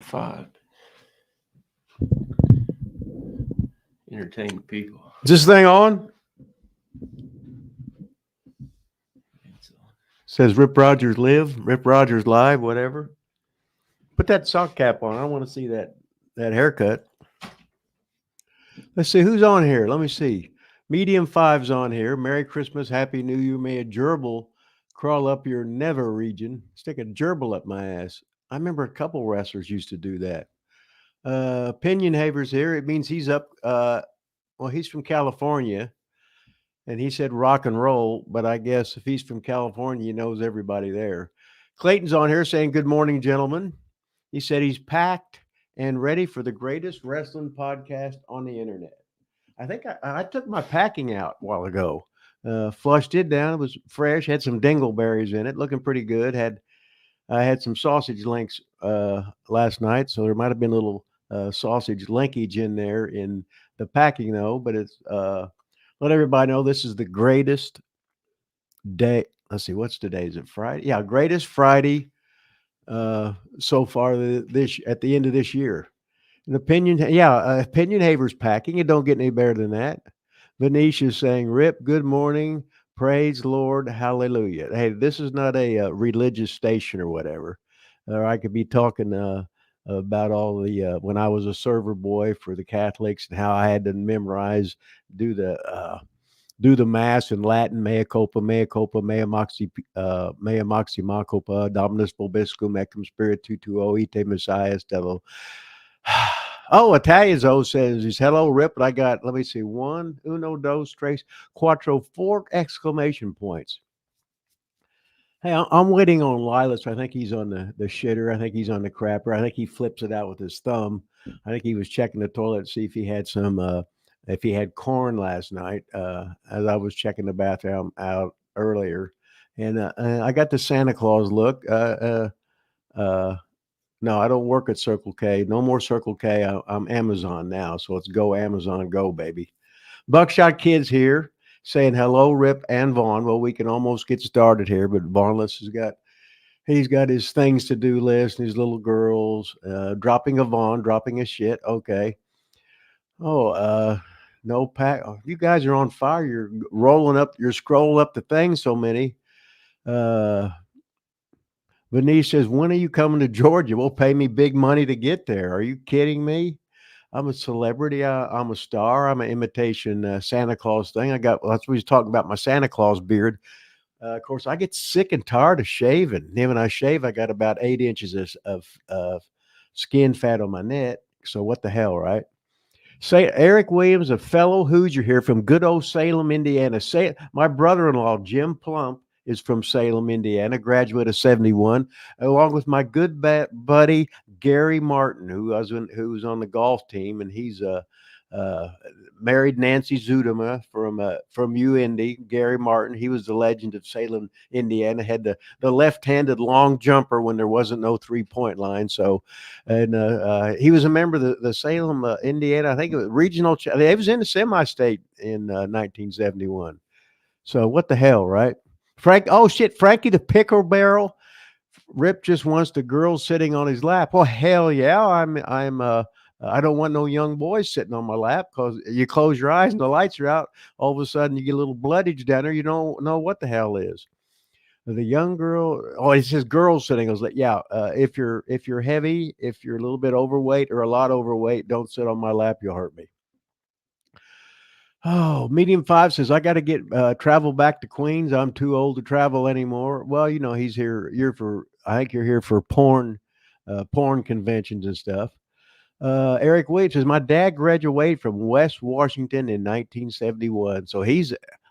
5. Entertain the people. Is this thing on? Says Rip Rogers live, Rip Rogers live, whatever. Put that sock cap on. I want to see that haircut. Let's see who's on here. Let me see. Medium Five's on here. Merry Christmas, Happy New Year. May a gerbil crawl up your never region. Stick a gerbil up my ass. I remember a couple wrestlers used to do that. Pinion Haver's here. It means he's up. Well, he's from California, and he said rock and roll. But I guess if he's from California, he knows everybody there. Clayton's on here saying, "Good morning, gentlemen." He said he's packed and ready for the greatest wrestling podcast on the internet. I think I took my packing out a while ago. Flushed it down. It was fresh. Had some dingleberries in it, looking pretty good. I had some sausage links last night, so there might have been a little sausage linkage in there in the packing, though. But it's let everybody know this is the greatest day. Let's see, what's today? Is it Friday? Yeah, greatest Friday so far this at the end of this year. An opinion, yeah, opinion Haver's packing. It don't get any better than that. Venetia's saying, "Rip, good morning, praise Lord, hallelujah." Hey, this is not a religious station or whatever. Or I could be talking about all the when I was a server boy for the Catholics and how I had to memorize, do the uh, do the mass in Latin, mea culpa, mea moxie ma culpa, dominus vobiscum, ecum spiritu tuo, ite messias dello. Oh, Italianzo says he's hello, Rip. But I got, let me see, one, uno, dos, tres, cuatro, four exclamation points. Hey, I'm waiting on Lilas. I think he's on the shitter. I think he's on the crapper. I think he flips it out with his thumb. I think he was checking the toilet to see if he had some, if he had corn last night, as I was checking the bathroom out earlier. And I got the Santa Claus look. Uh, no, I don't work at Circle K. No more Circle K. I'm Amazon now. So it's go Amazon, go, baby. Buckshot Kids here saying hello, Rip and Vaughn. Well, we can almost get started here, but Vaughnless he's got his things to do list and his little girls, dropping a Vaughn, dropping a shit. Okay. Oh, no pack. Oh, you guys are on fire. You're rolling up, you're scrolling up the thing so many. Uh, Venice says, when are you coming to Georgia? We'll pay me big money to get there. Are you kidding me? I'm a celebrity. I'm a star. I'm an imitation Santa Claus thing. That's what he's talking about, my Santa Claus beard. Of course, I get sick and tired of shaving. Then when I shave, I got about 8 inches of skin fat on my neck. So what the hell, right? Say Eric Williams, a fellow Hoosier here from good old Salem, Indiana. Say my brother-in-law Jim Plump is from Salem, Indiana, graduate of '71, along with my good buddy Gary Martin, who was on the golf team, and he's uh, married Nancy Zudema from UIndy. Gary Martin, he was the legend of Salem, Indiana. Had the left-handed long jumper when there wasn't no 3-point line. So, and he was a member of the Salem, Indiana. I think it was regional. He was in the semi-state in 1971. So what the hell, right? Frank, oh shit, Frankie the Pickle Barrel. Rip just wants the girl sitting on his lap. Well, hell yeah, I don't want no young boys sitting on my lap because you close your eyes and the lights are out. All of a sudden, you get a little bloodage down there. You don't know what the hell is. The young girl. Oh, it says girls sitting. I was like, yeah. If you're heavy, if you're a little bit overweight or a lot overweight, don't sit on my lap. You'll hurt me. Oh, Medium Five says I got to get travel back to Queens. I'm too old to travel anymore. Well, he's here. I think you're here for porn conventions and stuff. Eric Williams says my dad graduated from West Washington in 1971. So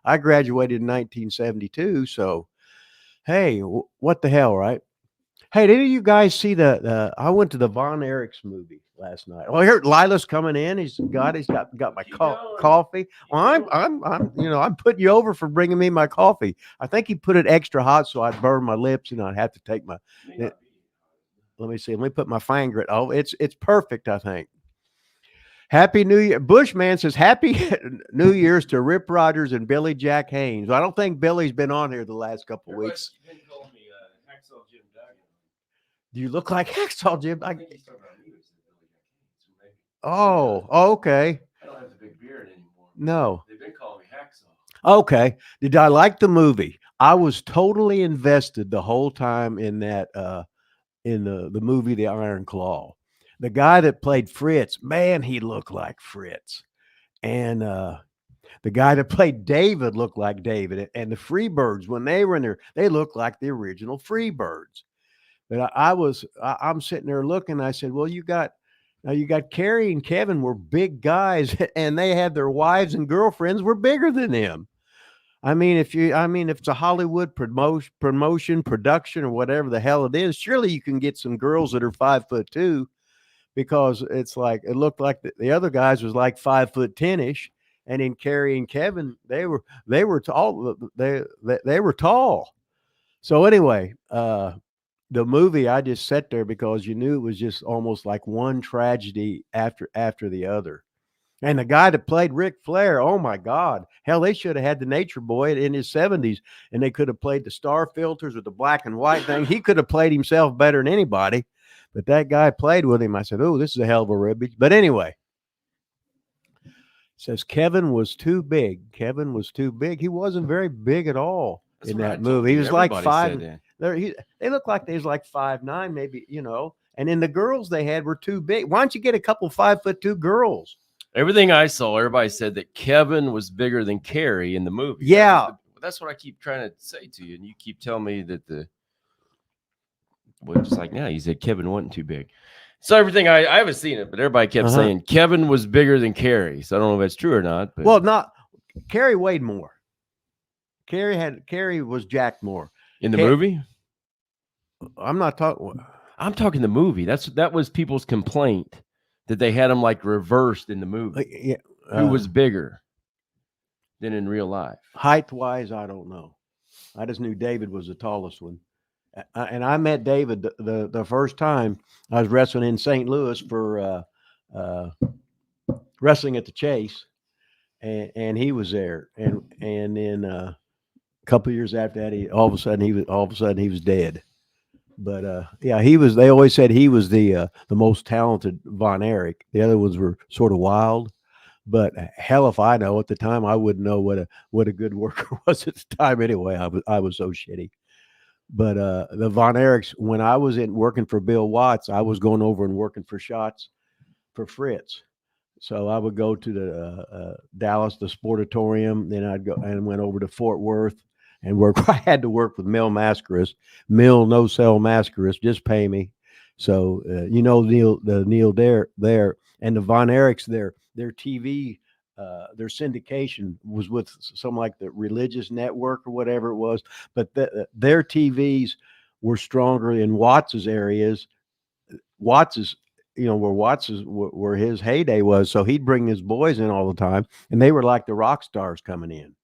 I graduated in 1972. So hey, what the hell, right? Hey, did any of you guys see I went to the Von Erichs movie last night. Oh, here Lila's coming in. He's got my coffee. Well, I'm putting you over for bringing me my coffee. I think he put it extra hot so I'd burn my lips and I'd have to take my. Let me see. Let me put my finger. Oh, it's perfect. I think. Happy New Year. Bushman says Happy New Year's to Rip Rogers and Billy Jack Haynes. I don't think Billy's been on here the last couple of weeks. Do you look like Hacksaw Jim? Okay. I don't have the big beard anymore. No. They've been calling me Hacksaw. Okay. Did I like the movie? I was totally invested the whole time in that in the movie The Iron Claw. The guy that played Fritz, man, he looked like Fritz. And the guy that played David looked like David. And the Freebirds, when they were in there, they looked like the original Freebirds. But I'm sitting there looking. I said, "Well, you got Carrie and Kevin were big guys, and they had their wives and girlfriends were bigger than them. I mean, if it's a Hollywood promotion, production, or whatever the hell it is, surely you can get some girls that are 5'2", because it's like it looked like the other guys was like 5'10" and in Carrie and Kevin, they were tall. They were tall. So anyway, the movie, I just sat there because you knew it was just almost like one tragedy after the other. And the guy that played Ric Flair, oh my God, hell, they should have had the Nature Boy in his 70s, and they could have played the star filters with the black and white thing. He could have played himself better than anybody, but that guy played with him. I said, oh, this is a hell of a ribbage. But anyway, says Kevin was too big. Kevin was too big. He wasn't very big at all in that movie. He was like five. They looked like they was like 5'9", maybe, And then the girls they had were too big. Why don't you get a couple 5'2" girls? Everything I saw, everybody said that Kevin was bigger than Carrie in the movie. Yeah. That's what I keep trying to say to you. And you keep telling me that just like now, you said Kevin wasn't too big. So everything, I haven't seen it, but everybody kept saying Kevin was bigger than Carrie. So I don't know if that's true or not. But. Well, Carrie weighed more. Carrie was jacked more. In the movie? I'm not talking. I'm talking the movie. That was people's complaint. That they had him like reversed in the movie. Who was bigger than in real life? Height wise, I don't know. I just knew David was the tallest one. And I met David the first time I was wrestling in St. Louis for wrestling at the Chase, and he was there. And then a couple of years after that, all of a sudden he was dead. But yeah, he was. They always said he was the most talented Von Erich. The other ones were sort of wild. But hell, if I know at the time, I wouldn't know what a good worker was at the time. Anyway, I was so shitty. But the Von Erichs, when I was working for Bill Watts, I was going over and working for shots for Fritz. So I would go to the Dallas, the Sportatorium. Then I'd go and went over to Fort Worth. And work. I had to work with Mil Mascaras. Mil no sell Mascaras, just pay me. So Neil there, and the Von Erichs their TV, their syndication was with some like the Religious Network or whatever it was. But their TVs were stronger in Watts's areas. Watts's, where his heyday was. So he'd bring his boys in all the time, and they were like the rock stars coming in.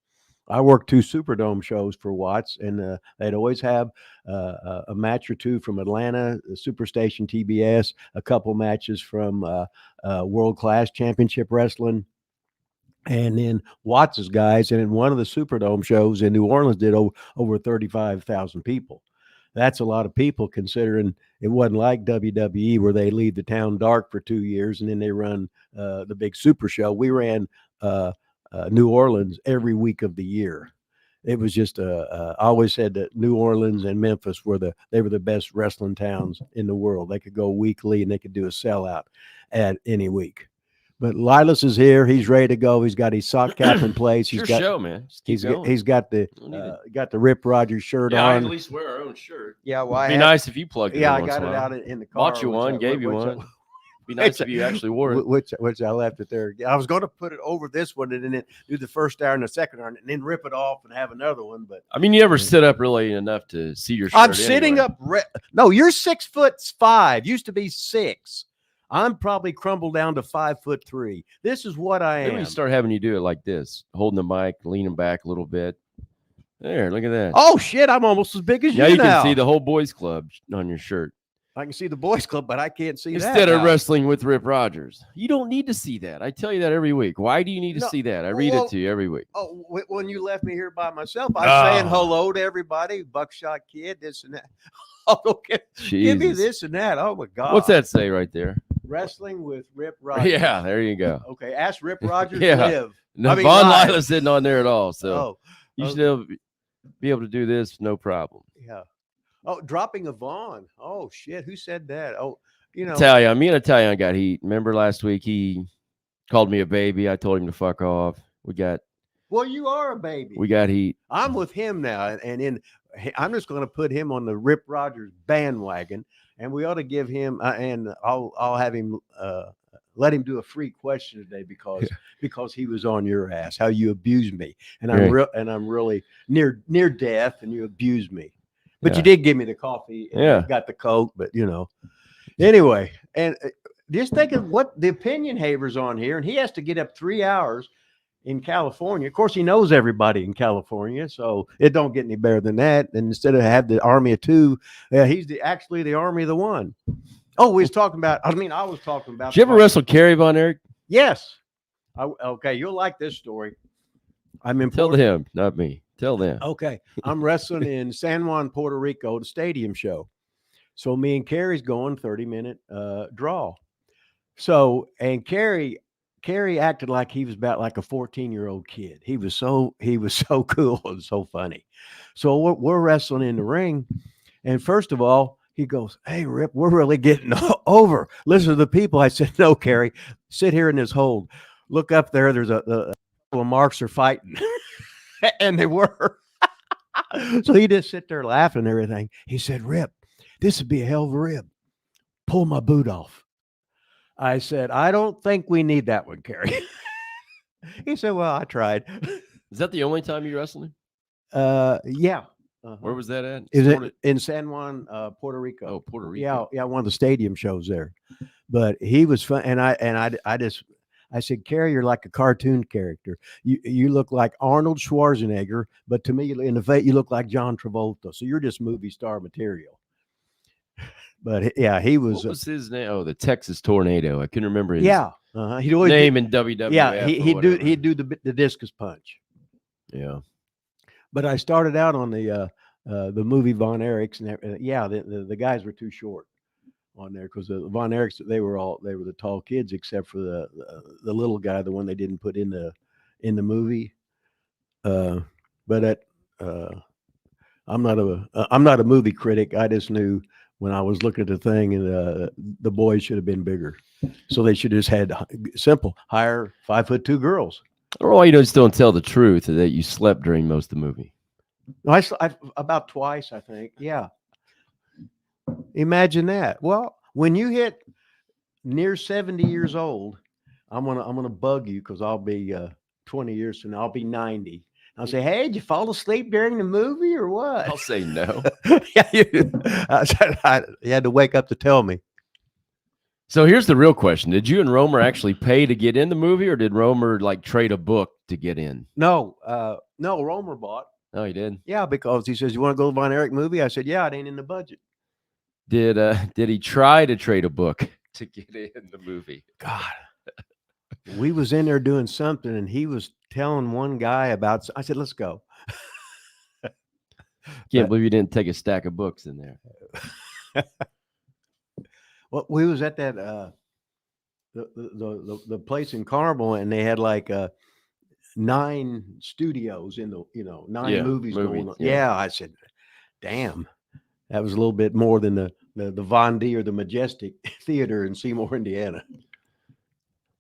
I worked 2 Superdome shows for Watts, and they'd always have a match or two from Atlanta, Superstation TBS, a couple matches from World Class Championship Wrestling, and then Watts's guys. And in one of the Superdome shows in New Orleans did over 35,000 people. That's a lot of people considering it wasn't like WWE where they leave the town dark for 2 years and then they run the big super show. We ran New Orleans every week of the year. It was just I always said that New Orleans and Memphis were the best wrestling towns in the world. They could go weekly and they could do a sellout at any week. But Lilas is here. He's ready to go. He's got his sock cap in place. He's got show, man. He's got the Rip Rogers shirt on. At least wear our own shirt. Yeah, well, it'd be nice if you plugged it. Yeah, I got it out in the car. Bought you one, gave you one. Be nice if you actually wore it. Which I left it there. I was going to put it over this one and then do the first hour and the second hour and then rip it off and have another one. But I mean, you never sit up really enough to see your shirt. I'm sitting up. No, you're 6'5". Used to be 6. I'm probably crumbled down to 5'3". This is what I am. Maybe we start having you do it like this, holding the mic, leaning back a little bit. There, look at that. Oh shit, I'm almost as big as you now. You can see the whole boys club on your shirt. I can see the boys club, but I can't see that. Instead of wrestling with Rip Rogers. You don't need to see that. I tell you that every week. Why do you need to see that? I read it to you every week. Oh, when you left me here by myself, I was saying hello to everybody. Buckshot Kid, this and that. Oh, okay. Give me this and that. Oh my God. What's that say right there? Wrestling with Rip Rogers. Yeah, there you go. Okay, ask Rip Rogers Yeah. live. No, Von Lila's sitting on there at all, so you should be able to do this no problem. Yeah. Oh, dropping a Vaughn. Oh shit, who said that? Oh, Italian. Me and Italian got heat. Remember last week he called me a baby. I told him to fuck off. Well, you are a baby. We got heat. I'm with him now, and I'm just going to put him on the Rip Rogers bandwagon, and we ought to give him and I'll have him let him do a free question today because he was on your ass, how you abused me, and I'm really near death, and you abused me, but you did give me the coffee, and got the Coke, but anyway, and just think of what the opinion haver's on here, and he has to get up 3 hours in California. Of course, he knows everybody in California, so it don't get any better than that. And instead of have the army of two, he's actually the army of the one. Oh, I was talking about. Did you ever wrestle Kerry Von Erich? Yes. Okay, you'll like this story. Tell him, not me. Tell them. Okay, I'm wrestling in San Juan, Puerto Rico, the stadium show. So me and Kerry's going 30-minute draw. So, and Kerry acted like he was about like a 14-year-old kid. He was so cool and so funny. So we're wrestling in the ring, and first of all, he goes, "Hey, Rip, we're really getting over. Listen to the people." I said, "No, Kerry, sit here in this hold. Look up there. There's a couple of marks are fighting," and they were. So he just sit there laughing and everything. He said, "Rip, this would be a hell of a rib. Pull my boot off." I said, "I don't think we need that one, Kerry." He said, "Well, I tried." Is that the only time you wrestled him? Yeah. Where was that at? Is it in San Juan, Puerto Rico? Oh, Puerto Rico. Yeah, one of the stadium shows there. But he was fun, and I said, "Kerry, you're like a cartoon character. You look like Arnold Schwarzenegger, but to me, in the face, you look like John Travolta. So you're just movie star material." But yeah, he was. What was his name? Oh, the Texas Tornado. I couldn't remember his He'd always name in WWF. Yeah, he'd do the discus punch. Yeah. But I started out on the movie Von Erichs, and the guys were too short on there because the Von Erichs they were the tall kids except for the little guy, the one they didn't put in the movie. But I'm not a movie critic. I just knew when I was looking at the thing, and the boys should have been bigger, so they should have just had hire 5'2" girls. Or all you just don't tell the truth that you slept during most of the movie. I about twice, I think. Yeah. Imagine that. Well, when you hit near 70 years old, I'm gonna bug you because I'll be 20 years from now. I'll be 90. I'll say, "Hey, did you fall asleep during the movie or what?" I'll say no. Yeah, you had to wake up to tell me. So here's the real question. Did you and Romer actually pay to get in the movie, or did Romer like trade a book to get in? No, Romer bought. Oh, he did? Yeah, because he says, "You want to go to the Von Erich movie?" I said, "Yeah, it ain't in the budget." Did he try to trade a book to get in the movie? God. We was in there doing something, and he was telling one guy about. I said, "Let's go." Can't believe you didn't take a stack of books in there. Well, we was at that the place in Carmel, and they had like 9 studios in the 9 movies going on. Yeah, I said, "Damn, that was a little bit more than the Von D or the Majestic Theater in Seymour, Indiana."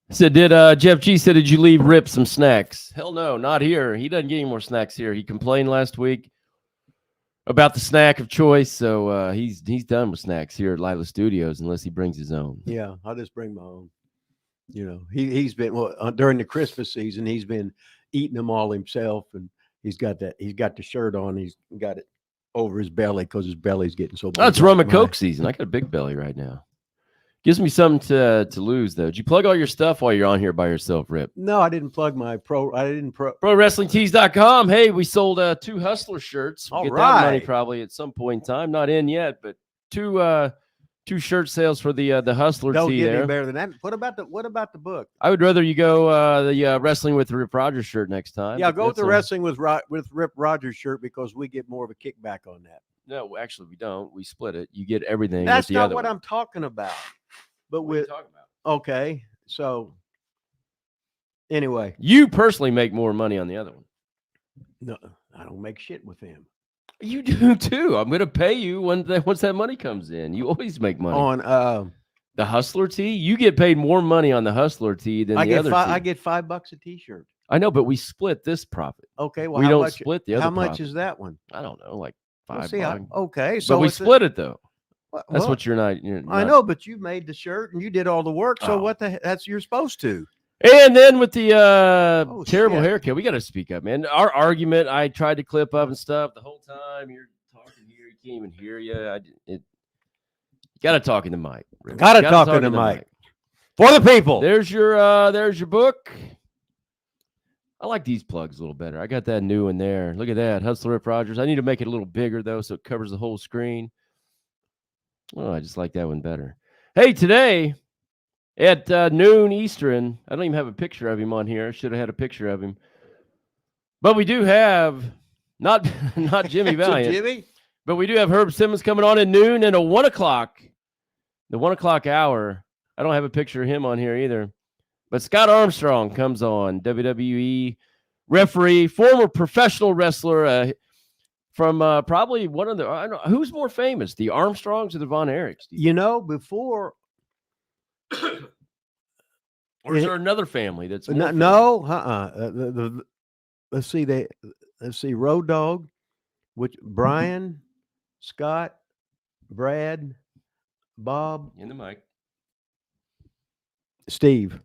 So did Jeff G said, "Did you leave Rip some snacks?" Hell no, not here. He doesn't get any more snacks here. He complained last week about the snack of choice, so he's done with snacks here at Lila Studios unless he brings his own. Yeah, I'll just bring my own. He's been during the Christmas season. He's been eating them all himself, and he's got the shirt on. He's got it over his belly because his belly's getting so big. Oh, it's rum and Coke season. I got a big belly right now. Gives me something to lose, though. Did you plug all your stuff while you're on here by yourself, Rip? No, I didn't plug my ProWrestlingTees.com. Hey, we sold 2 Hustler shirts. We'll get that money probably at some point in time. Not in yet, but 2 shirt sales for the Hustler Don't tee get there. Any better than that. What about the book? I would rather you go the Wrestling with Rip Rogers shirt next time. Yeah, go with the Wrestling with Rip Rogers shirt because we get more of a kickback on that. No, actually, we don't. We split it. You get everything. That's not what I'm talking about. but What are you with talking about? okay, so anyway, You personally make more money on the other one. no, I don't make shit with them. You do too. I'm going to pay you once that money comes in. You always make money. On The Hustler tee, you get paid more money on the Hustler tee than the other tee. I get $5 a t-shirt. I know, but we split this profit. Okay, well, we how don't much, split the other. How much profit. is that one? I don't know, like Well, $5. see, okay, so but we split it though. Well, That's what you're not. I know, but you made the shirt and you did all the work. So Oh. what the? That's you're supposed to. And then with the terrible shit. haircut, we got to speak up, man. Our argument, I tried to clip up and stuff the whole time. You're talking here, you can't even hear you. You got to talk in the mic. Really. Got to talk in the mic for the people. There's your book. I like these plugs a little better. I got that new in there. Look at that, Hustler Rip Rogers. I need to make it a little bigger though, so it covers the whole screen. Oh, I just like that one better. Hey, today at noon Eastern, I don't even have a picture of him on here. I should have had a picture of him. But we do have, not Jimmy Valiant, Jimmy? but we do have Herb Simmons coming on at noon and a 1 o'clock, the 1 o'clock hour. I don't have a picture of him on here either. But Scott Armstrong comes on, WWE referee, former professional wrestler, from probably one of the, I don't know, who's more famous, the Armstrongs or the Von Erichs? You know, before. Or is there another family that's more let's see, Road Dogg, which Brian, Scott, Brad, Bob, in the mic, Steve.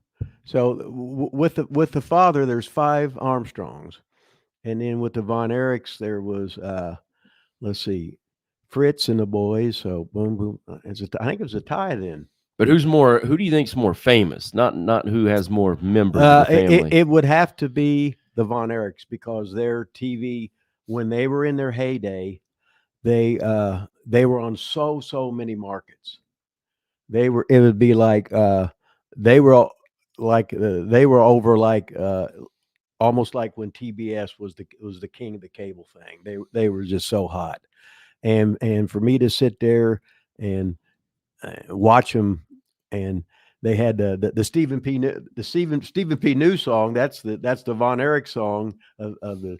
So with the father, there's 5 Armstrongs, and then with the Von Erichs, there was let's see, Fritz and the boys. So boom, boom. I think it was a tie then. But who do you think's more famous? Not who has more members of the family. It would have to be the Von Erichs, because their TV, when they were in their heyday, they were on so many markets. It would be like they were over like almost like when TBS was the king of the cable thing. They were just so hot, and for me to sit there and watch them. And they had the Stephen P. New song. That's the Von Erich song of the.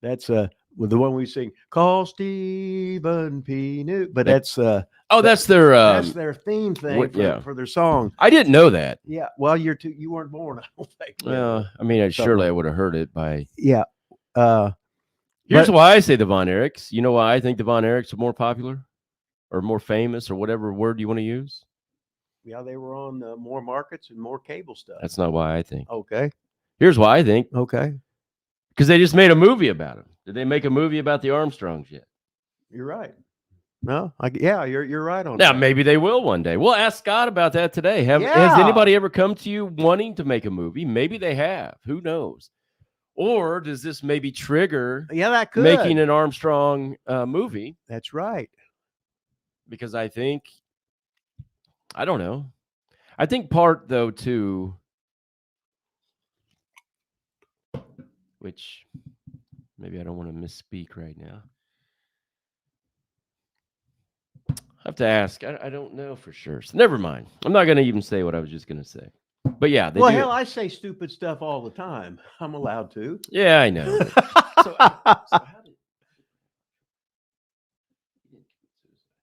That's with the one we sing. Call Stephen P. New, but that's that's their theme thing for their song. I didn't know that. Yeah, well, you weren't born, I don't think. Well, I mean, surely I would have heard it by. Yeah. Here's why I say the Von Erichs. You know why I think the Von Erichs are more popular? Or more famous, or whatever word you want to use? Yeah, they were on more markets and more cable stuff. That's not why I think. Okay. Here's why I think. Okay. Because they just made a movie about them. Did they make a movie about the Armstrongs yet? You're right. No, you're right on now, that. Maybe they will one day. We'll ask Scott about that today. Has anybody ever come to you wanting to make a movie? Maybe they have. Who knows? Or does this maybe trigger that could making an Armstrong movie? That's right. Because I think, I don't know. I think part, though, too, which maybe I don't want to misspeak right now. I have to ask. I don't know for sure. So never mind. I'm not going to even say what I was just going to say. But yeah, they do. Hell, I say stupid stuff all the time. I'm allowed to. Yeah, I know. so how did...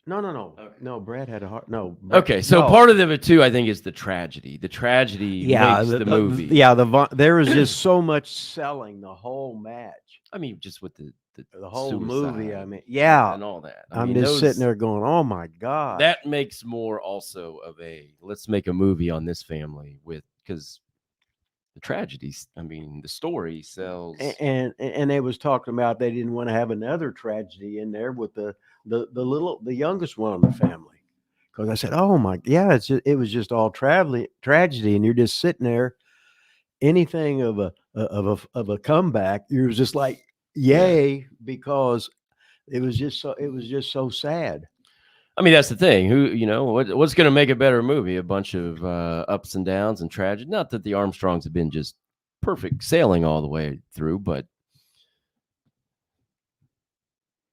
No. Okay. No, Brad had a heart. No. Okay, so part of it too, I think, is the tragedy. The tragedy makes the movie. There was just so much selling the whole match. I mean, just with the whole movie. I mean, and all that. I'm just sitting there going, "Oh my god!" That makes more also of let's make a movie on this family because the tragedies. I mean, the story sells. And they was talking about they didn't want to have another tragedy in there with the youngest one in the family, because I said, "Oh my, yeah, it was just all tragedy," and you're just sitting there. Anything of a comeback, you're just like, "Yay!" because it was just so sad. I mean, that's the thing. What's going to make a better movie? A bunch of ups and downs and tragedy. Not that the Armstrongs have been just perfect sailing all the way through, but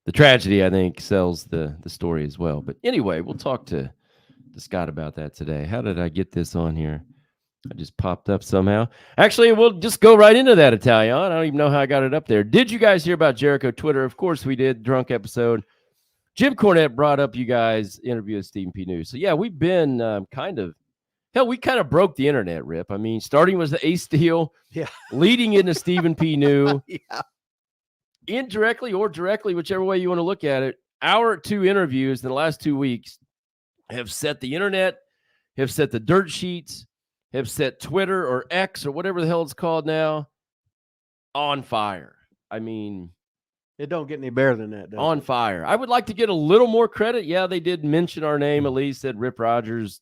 the tragedy, I think, sells the story as well. But anyway, we'll talk to to Scott about that today. How did I get this on here? I just popped up somehow. Actually, we'll just go right into that, Italian. I don't even know how I got it up there. Did you guys hear about Jericho Twitter? Of course we did. Drunk episode. Jim Cornette brought up you guys' interview with Stephen P. News. So, yeah, we've been we kind of broke the internet, Rip. I mean, starting was the Ace deal, leading into Stephen P. New. Indirectly or directly, whichever way you want to look at it, our 2 interviews in the last 2 weeks have set the internet, have set the dirt sheets, have set Twitter or X or whatever the hell it's called now on fire. I mean, it don't get any better than that. On fire. I would like to get a little more credit. Yeah, they did mention our name, at least said Rip Rogers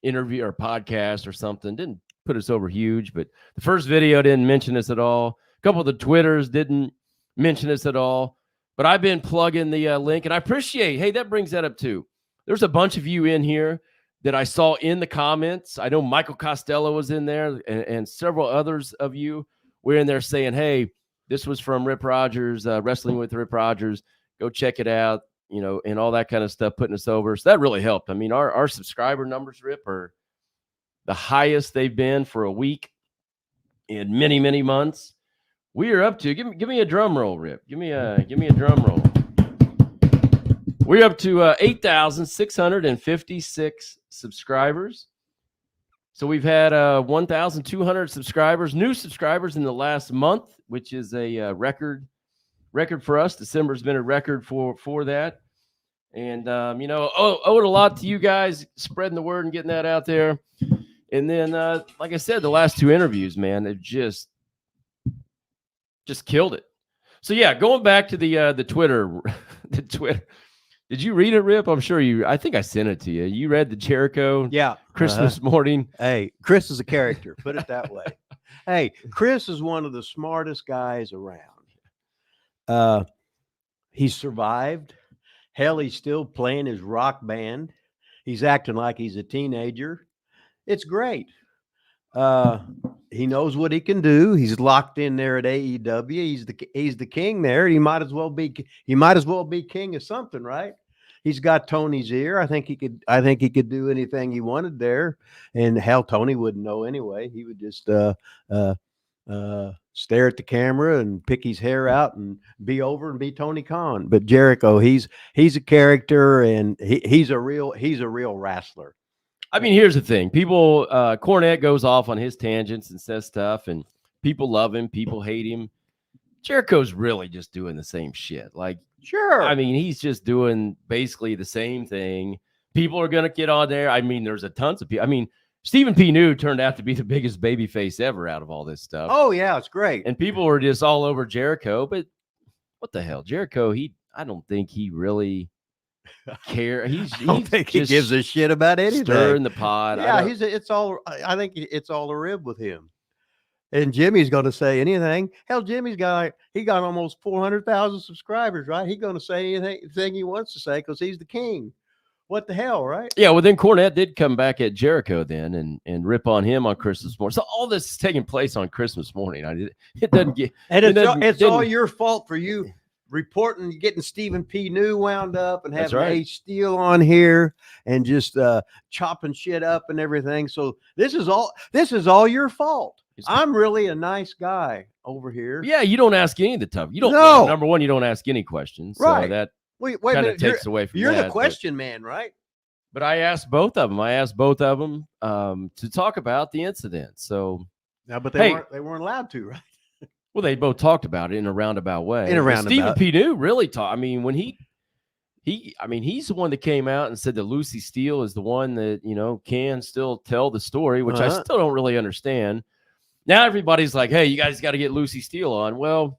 interview or podcast or something. Didn't put us over huge, but the first video didn't mention us at all. A couple of the Twitters didn't mention us at all. But I've been plugging the link, and I appreciate, hey, that brings that up too. There's a bunch of you in here that I saw in the comments. I know Michael Costello was in there, and several others of you were in there saying, hey, this was from Rip Rogers, Wrestling with Rip Rogers. Go check it out, and all that kind of stuff, putting us over. So that really helped. I mean, our subscriber numbers, Rip, are the highest they've been for a week in many, many months. We are up to, give me a drum roll, Rip. Give me a drum roll. We're up to 8,656 subscribers. So we've had 1,200 subscribers, new subscribers in the last month, which is a record for us. December's been a record for that. And, owe it a lot to you guys spreading the word and getting that out there. And then, like I said, the last 2 interviews, man, they've just killed it. So, yeah, going back to the Twitter, the Twitter. Did you read it, Rip? I'm sure I think I sent it to you. You read the Jericho Christmas morning. Hey, Chris is a character. Put it that way. Hey, Chris is one of the smartest guys around. He's survived. Hell, he's still playing his rock band. He's acting like he's a teenager. It's great. He knows what he can do. He's locked in there at AEW. He's the king there. He might as well be king of something, right? He's got Tony's ear. I think he could do anything he wanted there. And hell, Tony wouldn't know anyway. He would just stare at the camera and pick his hair out and be over and be Tony Khan. But Jericho, he's a character, and he's a real wrestler. I mean, here's the thing. People, Cornette goes off on his tangents and says stuff, and people love him. People hate him. Jericho's really just doing the same shit. Like, sure. I mean, he's just doing basically the same thing. People are going to get on there. I mean, there's a tons of people. I mean, Stephen P. New turned out to be the biggest babyface ever out of all this stuff. Oh, yeah, it's great. And people were just all over Jericho. But what the hell? Jericho, I don't think he really care. I don't think he gives a shit about anything. Stirring the pot. Yeah, I think it's all a rib with him. And Jimmy's going to say anything. Hell, he got almost 400,000 subscribers, right? He's going to say anything he wants to say because he's the king. What the hell, right? Yeah, well, then Cornette did come back at Jericho then and rip on him on Christmas morning. So all this is taking place on Christmas morning. It doesn't get... And it's all your fault for you reporting, getting Stephen P. New wound up and having Ace Steel on here and just chopping shit up and everything. So this is all your fault. I'm really a nice guy over here. Yeah, you don't ask any of the tough. You don't. No. Number one, you don't ask any questions. Right. So that wait kind of takes away from you're the question man, right? But I asked both of them. To talk about the incident. So now, but they weren't allowed to, right? Well, they both talked about it in a roundabout way. Stephen P. New really talked. I mean, when he's the one that came out and said that Lucy Steele is the one that, can still tell the story, which I still don't really understand. Now everybody's like, hey, you guys got to get Lucy Steele on. Well,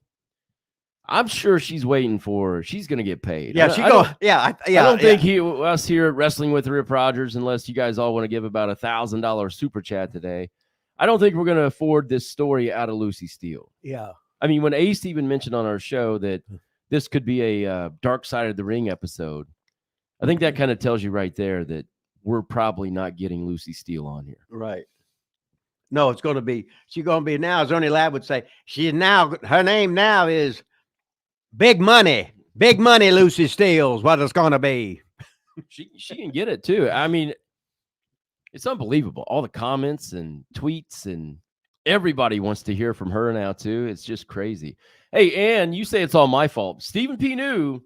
I'm sure she's waiting she's going to get paid. Yeah, I don't think us here at Wrestling with Rip Rogers, unless you guys all want to give about $1,000 super chat today, I don't think we're going to afford this story out of Lucy Steele. Yeah. I mean, when Ace even mentioned on our show that this could be a Dark Side of the Ring episode, I think that kind of tells you right there that we're probably not getting Lucy Steele on here. Right. No, she's going to be now, as Ernie Ladd would say, her name now is Big Money. Big Money Lucy Steele's what it's going to be. She can get it too. I mean, It's unbelievable. All the comments and tweets, and everybody wants to hear from her now too. It's just crazy. Hey, Ann, you say it's all my fault. Stephen P. New,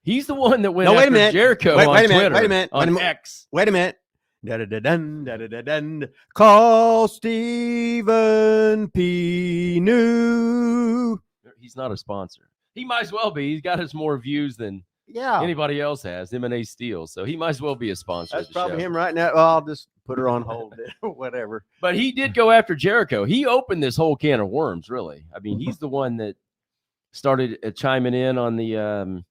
he's the one that went No, wait a after minute. Jericho Wait on a minute. Twitter, Wait a minute. on X. Wait a minute. Da-da-da-dun, da-da-da-dun. Call Stephen P. New. He's not a sponsor. He might as well be. He's got us more views than anybody else has. M&A Steel, so he might as well be a sponsor. That's of the probably show. him right now. Well, I'll just put her on hold. Whatever. But he did go after Jericho. He opened this whole can of worms, really. I mean, he's the one that started chiming in on the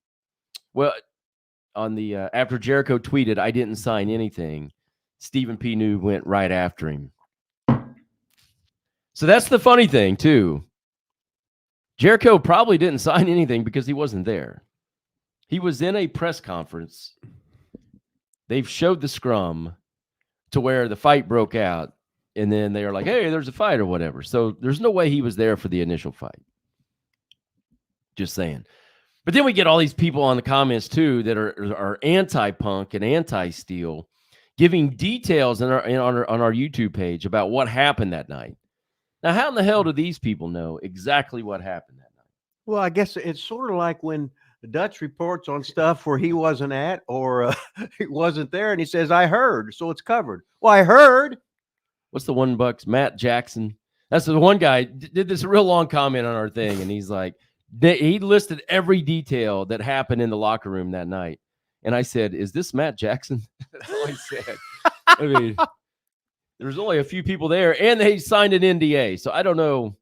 after Jericho tweeted, "I didn't sign anything." Stephen P. New went right after him. So that's the funny thing, too. Jericho probably didn't sign anything because he wasn't there. He was in a press conference. They've showed the scrum to where the fight broke out, and then they are like, hey, there's a fight or whatever. So there's no way he was there for the initial fight. Just saying. But then we get all these people on the comments, too, that are anti-Punk and anti-Steel, giving details on our YouTube page about what happened that night. Now, how in the hell do these people know exactly what happened that night? Well, I guess it's sort of like when Dutch reports on stuff where he wasn't at or he wasn't there, and he says, I heard, so it's covered. Well, I heard. What's the $1? Matt Jackson. That's the one guy did this real long comment on our thing, and he's like, he listed every detail that happened in the locker room that night. And I said, is this Matt Jackson? That's all I said. I mean, there's only a few people there, and they signed an NDA. So I don't know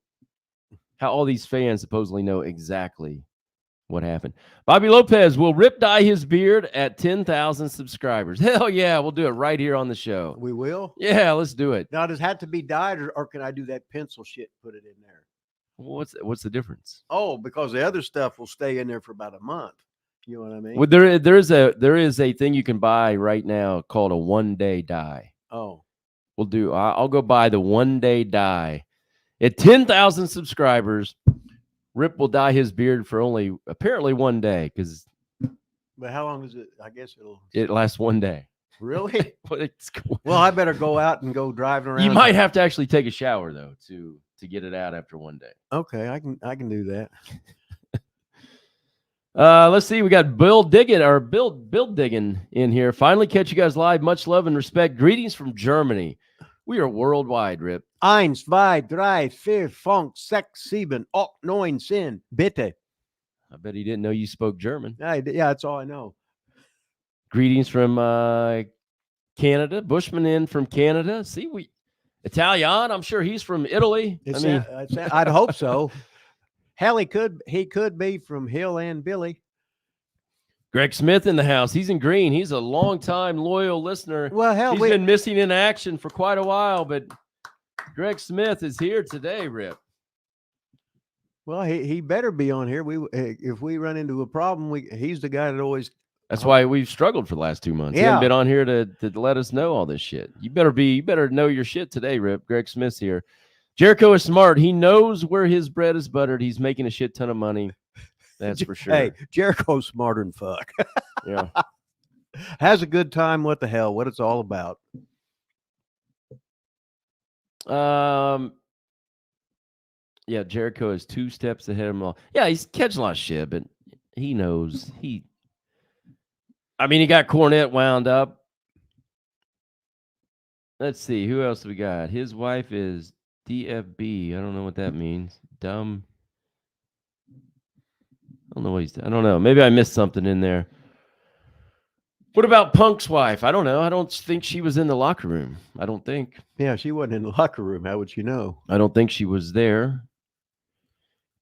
how all these fans supposedly know exactly what happened. Bobby Lopez, will Rip dye his beard at 10,000 subscribers? Hell yeah, we'll do it right here on the show. We will? Yeah, let's do it. Now, does it have to be dyed, or can I do that pencil shit, put it in there? What's the difference? Oh, because the other stuff will stay in there for about a month. You know what I mean? Well, there is a thing you can buy right now called a 1-day dye. Oh. I'll go buy the 1-day dye. At 10,000 subscribers, Rip will dye his beard for only apparently 1 day, because. But how long is it? I guess it lasts 1 day. Really? It's cool. Well, I better go out and go driving around. You might have to actually take a shower though to get it out after 1 day. Okay, I can do that. Let's see. We got Bill Diggin in here. Finally catch you guys live. Much love and respect. Greetings from Germany. We are worldwide, Rip. 1, 2, 3, 4, 5, 6, 7, 8, 9, 10. Bitte. I bet he didn't know you spoke German. Yeah, that's all I know. Greetings from Canada. Bushman in from Canada. See, Italian. I'm sure he's from Italy. I'd hope so. Hell, he could be from Hill and Billy. Greg Smith in the house. He's in green. He's a long-time loyal listener. Well, hell, he's been missing in action for quite a while, but Greg Smith is here today, Rip. Well, he better be on here. If we run into a problem, he's the guy that always. That's why we've struggled for the last 2 months. Yeah. He hasn't been on here to let us know all this shit. You better know your shit today, Rip. Greg Smith's here. Jericho is smart. He knows where his bread is buttered. He's making a shit ton of money. That's for sure. Hey, Jericho's smarter than fuck. Yeah. Has a good time. What the hell? What it's all about. Yeah, Jericho is 2 steps ahead of him all. Yeah, he's catching a lot of shit, but he knows. He got Cornette wound up. Let's see. Who else do we got? His wife is DFB. I don't know what that means. Dumb. I don't know what I don't know. Maybe I missed something in there. What about Punk's wife? I don't know. I don't think she was in the locker room. I don't think. Yeah, she wasn't in the locker room. How would you know? I don't think she was there.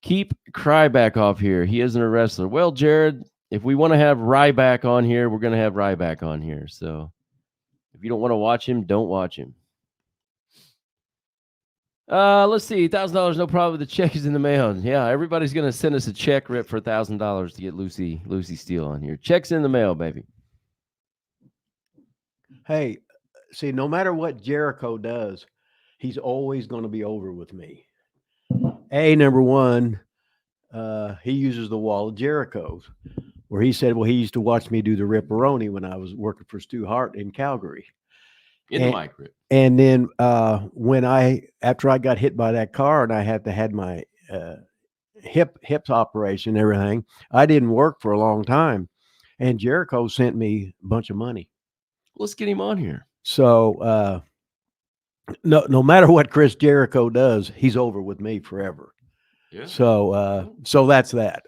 Keep Ryback off here. He isn't a wrestler. Well, Jared, if we want to have Ryback on here, we're going to have Ryback on here. So if you don't want to watch him, don't watch him. Let's see. $1,000, no problem. The check is in the mail. Yeah, everybody's going to send us a check, Rip, for $1,000 to get Lucy Steele on here. Check's in the mail, baby. Hey, see, no matter what Jericho does, he's always going to be over with me. Number one, he uses the wall of Jericho's, where he said, well, he used to watch me do the Ripperoni when I was working for Stu Hart in Calgary. In the mic, Rip. And then after I got hit by that car and I had my hips operation and everything, I didn't work for a long time. And Jericho sent me a bunch of money. Let's get him on here. So no matter what Chris Jericho does, he's over with me forever. Yeah. So that's that.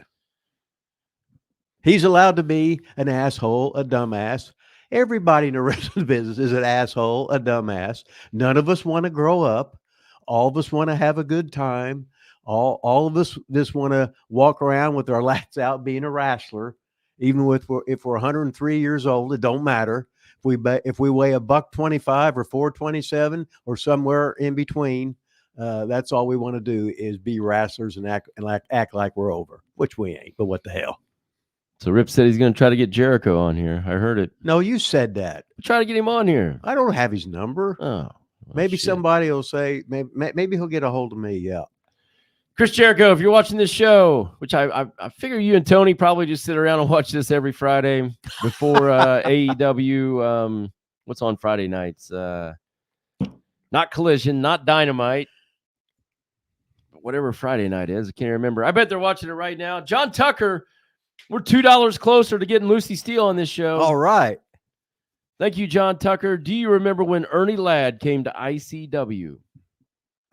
He's allowed to be an asshole, a dumbass. Everybody in the wrestling business is an asshole, a dumbass. None of us want to grow up. All of us want to have a good time. All of us just want to walk around with our lats out being a wrestler. Even if we're 103 years old, it don't matter. If we weigh $125 or 427 or somewhere in between, that's all we want to do is be wrestlers and act like we're over, which we ain't. But what the hell? So Rip said he's going to try to get Jericho on here. I heard it. No, you said that. Try to get him on here. I don't have his number. Oh, well, maybe shit. somebody will say. Maybe he'll get a hold of me. Yeah. Chris Jericho, if you're watching this show, which I figure you and Tony probably just sit around and watch this every Friday before AEW. What's on Friday nights? Not Collision, not Dynamite, but whatever Friday night is. I can't remember. I bet they're watching it right now. John Tucker, we're $2 closer to getting Lucy Steele on this show. All right. Thank you, John Tucker. Do you remember when Ernie Ladd came to ICW?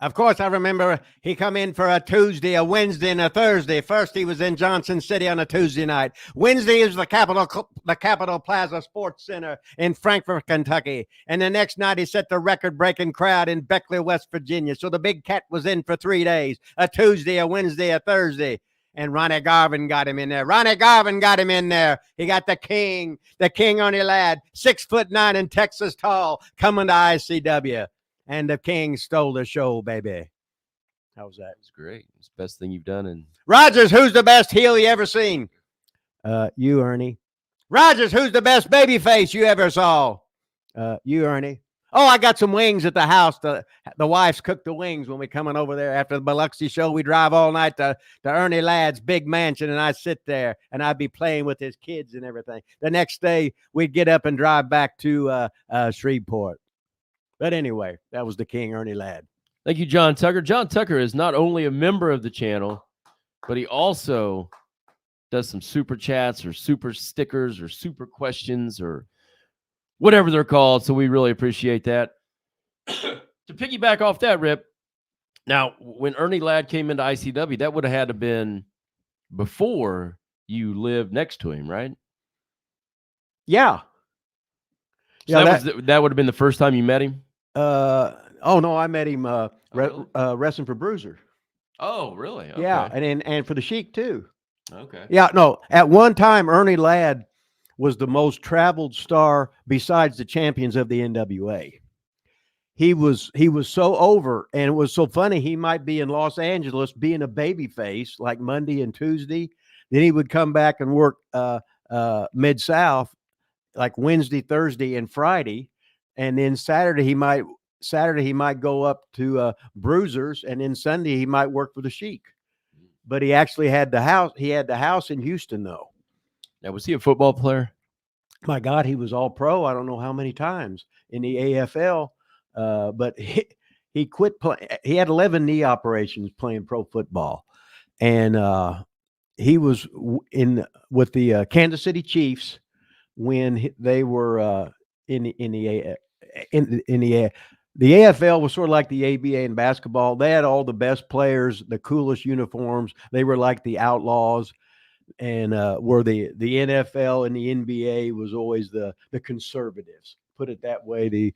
Of course, I remember he come in for a Tuesday, a Wednesday, and a Thursday. First, he was in Johnson City on a Tuesday night. Wednesday is the Capitol Plaza Sports Center in Frankfort, Kentucky. And the next night, he set the record-breaking crowd in Beckley, West Virginia. So the big cat was in for 3 days, a Tuesday, a Wednesday, a Thursday. And Ronnie Garvin got him in there. He got the king Ernie Ladd, 6'9" and Texas tall, coming to ICW. And the king stole the show, baby. How was that? It's great. It's the best thing you've done. And Rogers, who's the best heel you ever seen? You, Ernie. Rogers, who's the best baby face you ever saw? You, Ernie. Oh, I got some wings at the house. The wives cook the wings when we coming over there after the Biloxi show. We drive all night to Ernie Ladd's big mansion, and I sit there, and I'd be playing with his kids and everything. The next day, we'd get up and drive back to Shreveport. But anyway, that was the king, Ernie Ladd. Thank you, John Tucker. John Tucker is not only a member of the channel, but he also does some super chats or super stickers or super questions or whatever they're called. So we really appreciate that. To piggyback off that, Rip, now, when Ernie Ladd came into ICW, that would have had to been before you lived next to him, right? Yeah. So that would have been the first time you met him? Oh no, I met him wrestling for Bruiser. Oh, really? Okay. Yeah, and for the Sheik too. Okay. Yeah, no. At one time, Ernie Ladd was the most traveled star besides the champions of the NWA. He was so over, and it was so funny. He might be in Los Angeles being a babyface like Monday and Tuesday. Then he would come back and work Mid-South like Wednesday, Thursday, and Friday. And then Saturday he might go up to Bruisers, and then Sunday he might work for the Sheik. But he actually had the house. He had the house in Houston, though. Now, was he a football player? My God, he was all pro. I don't know how many times in the AFL. But he quit playing. He had 11 knee operations playing pro football, and he was with the Kansas City Chiefs when they were in the AFL was sort of like the ABA in basketball. They had all the best players, the coolest uniforms. They were like the Outlaws, and where the NFL and the NBA was always the conservatives. Put it that way. The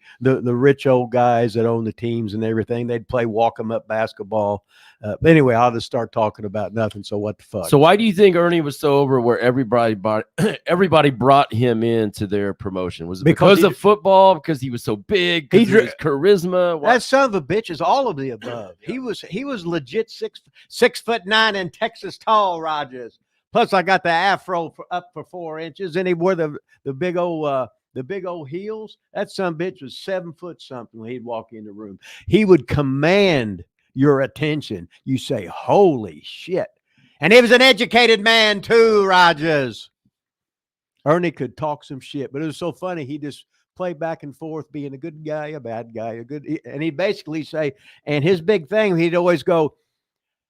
rich old guys that own the teams and everything, they'd play walk 'em up basketball. But anyway, I'll just start talking about nothing. So what the fuck? So why do you think Ernie was so over where everybody brought him into their promotion? Was it because of football? Because he was so big? Because of his charisma? What? That son of a bitch is all of the above. He was legit 6'9" and Texas tall, Rogers. Plus, I got the afro up for 4 inches, and he wore the big old heels. That son of a bitch was 7 foot something when he'd walk in the room. He would command your attention. You say, holy shit. And he was an educated man too, Rogers. Ernie could talk some shit, but it was so funny. He just play back and forth, being a good guy, a bad guy, and he'd basically say, and his big thing, he'd always go,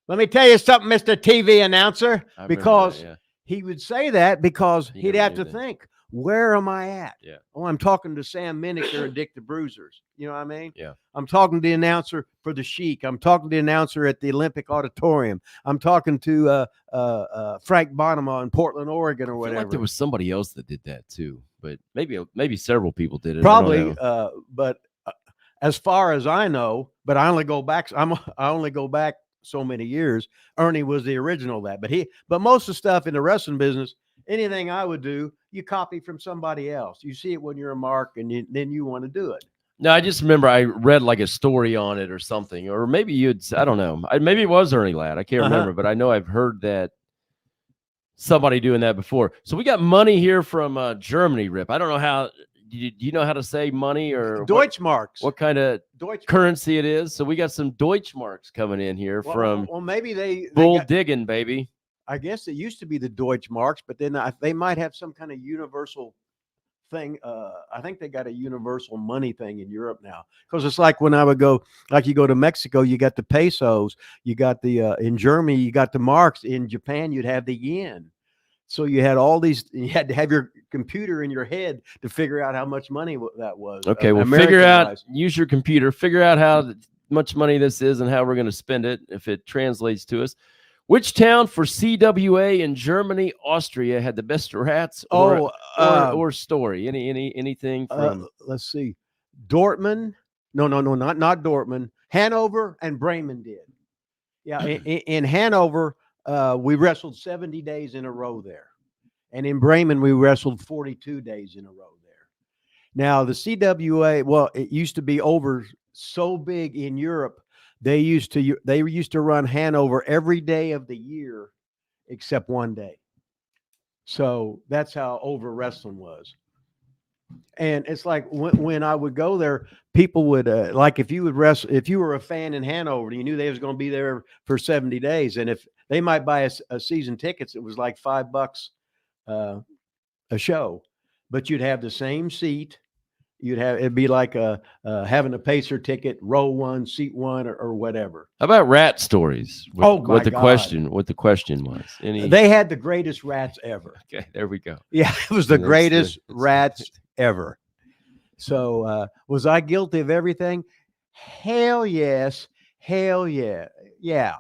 "Let me tell you something, Mr. TV announcer," I remember because that, yeah. he would say that because He he'd never have knew to that. think, where am I at? Yeah. Oh, I'm talking to Sam Miniker and Dick the Bruisers. You know what I mean? Yeah. I'm talking to the announcer for the Sheik. I'm talking to the announcer at the Olympic Auditorium. I'm talking to Frank Bonema in Portland, Oregon, or I feel whatever. like there was somebody else that did that too, but maybe several people did it. Probably, I don't know. but as far as I know, but I only go back. I only go back so many years. Ernie was the original of that, but most of the stuff in the wrestling business, anything I would do, you copy from somebody else. You see it when you're a mark, and then you want to do it. No, I just remember I read like a story on it or something, or maybe I don't know. Maybe it was Ernie Ladd. I can't remember, but I know I've heard that somebody doing that before. So we got money here from Germany, Rip. I don't know how. Do you know how to say money or Deutschmarks? What kind of currency it is? So we got some Deutschmarks coming in here from. Well, maybe they bull digging, baby. I guess it used to be the Deutschmarks, but then they might have some kind of universal thing. I think they got a universal money thing in Europe now, because it's like when I would go, like you go to Mexico, you got the pesos, you got the in Germany, you got the marks. In Japan, you'd have the yen. So you had all these. You had to have your computer in your head to figure out how much money that was. Okay, well, figure out. Use your computer. Figure out how much money this is and how we're going to spend it if it translates to us. Which town for CWA in Germany, Austria had the best rats or story? Anything from? Let's see, Dortmund. No, not Dortmund. Hanover and Bremen did. Yeah, in Hanover, we wrestled 70 days in a row there, and in Bremen we wrestled 42 days in a row there. Now the CWA, well, it used to be over so big in Europe. They used to run Hanover every day of the year except one day. So that's how over wrestling was. And it's like when I would go there, people would like if you would wrestle, if you were a fan in Hanover, you knew they was going to be there for 70 days. And if they might buy a season tickets, it was like $5 a show, but you'd have the same seat. It'd be like having a Pacer ticket, row one, seat one, or whatever. How about rat stories? What the question was? They had the greatest rats ever. Okay, there we go. Yeah, it was the greatest rats ever. So was I guilty of everything? Hell yes. Hell yeah. Yeah.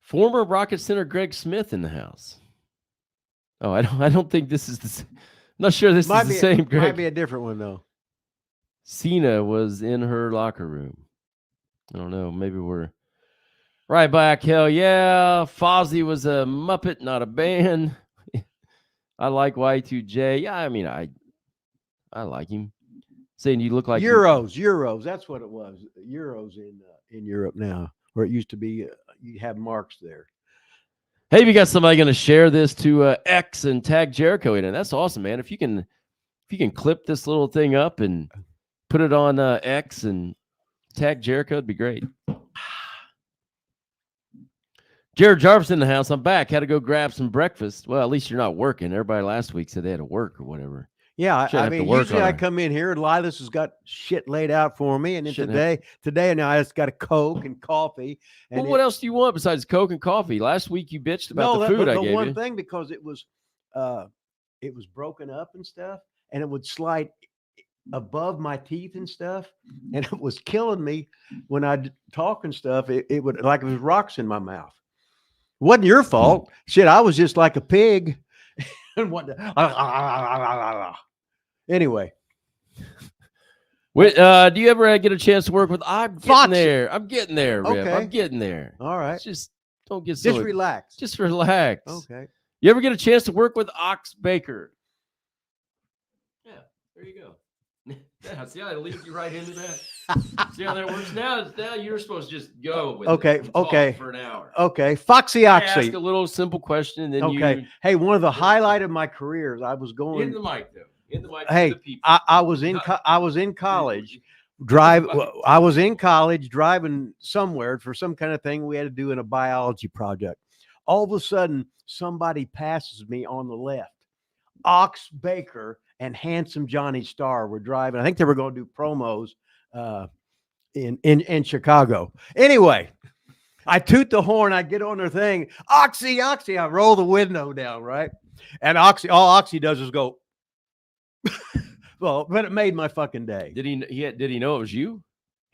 Former Rocket Center Greg Smith in the house. Oh, I don't think this is the. I'm not sure this is the same. Greg. Might be a different one though. Cena was in her locker room. I don't know. Maybe we're right back. Hell yeah! Fozzy was a Muppet, not a band. I like Y2J. Yeah, I mean I like him. Saying you look like Euros. That's what it was. Euros in Europe now, where it used to be. You have marks there. Hey, if you got somebody going to share this to X and tag Jericho in it, that's awesome, man. If you can clip this little thing up and put it on X and tag Jericho, it'd be great. Jared Jarvis in the house. I'm back. Had to go grab some breakfast. Well, at least you're not working. Everybody last week said they had to work or whatever. Yeah, I mean, usually I come in here, Lilas has got shit laid out for me, and then today now I just got a Coke and coffee. And well, what else do you want besides Coke and coffee? Last week you bitched about the food I gave you. One thing, because it was broken up and stuff, and it would slide above my teeth and stuff, and it was killing me when I'd talk and stuff. It would like it was rocks in my mouth. It wasn't your fault. Shit, I was just like a pig. And anyway, do you ever get a chance to work with? I'm getting there, Rip. Okay. I'm getting there. All right. Just don't get so. Just relax. Just relax. Okay. You ever get a chance to work with Ox Baker? Yeah, there you go. Yeah, see how I lead you right into that? See how that works? Now you're supposed to just go with it for an hour. Okay. Foxy Oxy. Ask a little simple question, and then you. Hey, one of the highlight of my careers, I was going. In the mic, though. In the mic. Hey, I was in college. I was in college driving somewhere for some kind of thing we had to do in a biology project. All of a sudden, somebody passes me on the left. Ox Baker and Handsome Johnny Starr were driving. I think they were going to do promos in Chicago. Anyway, I toot the horn. I get on their thing. Oxy, Oxy. I roll the window down, right? And Oxy, all Oxy does is go. Well, but it made my fucking day. Did he know it was you?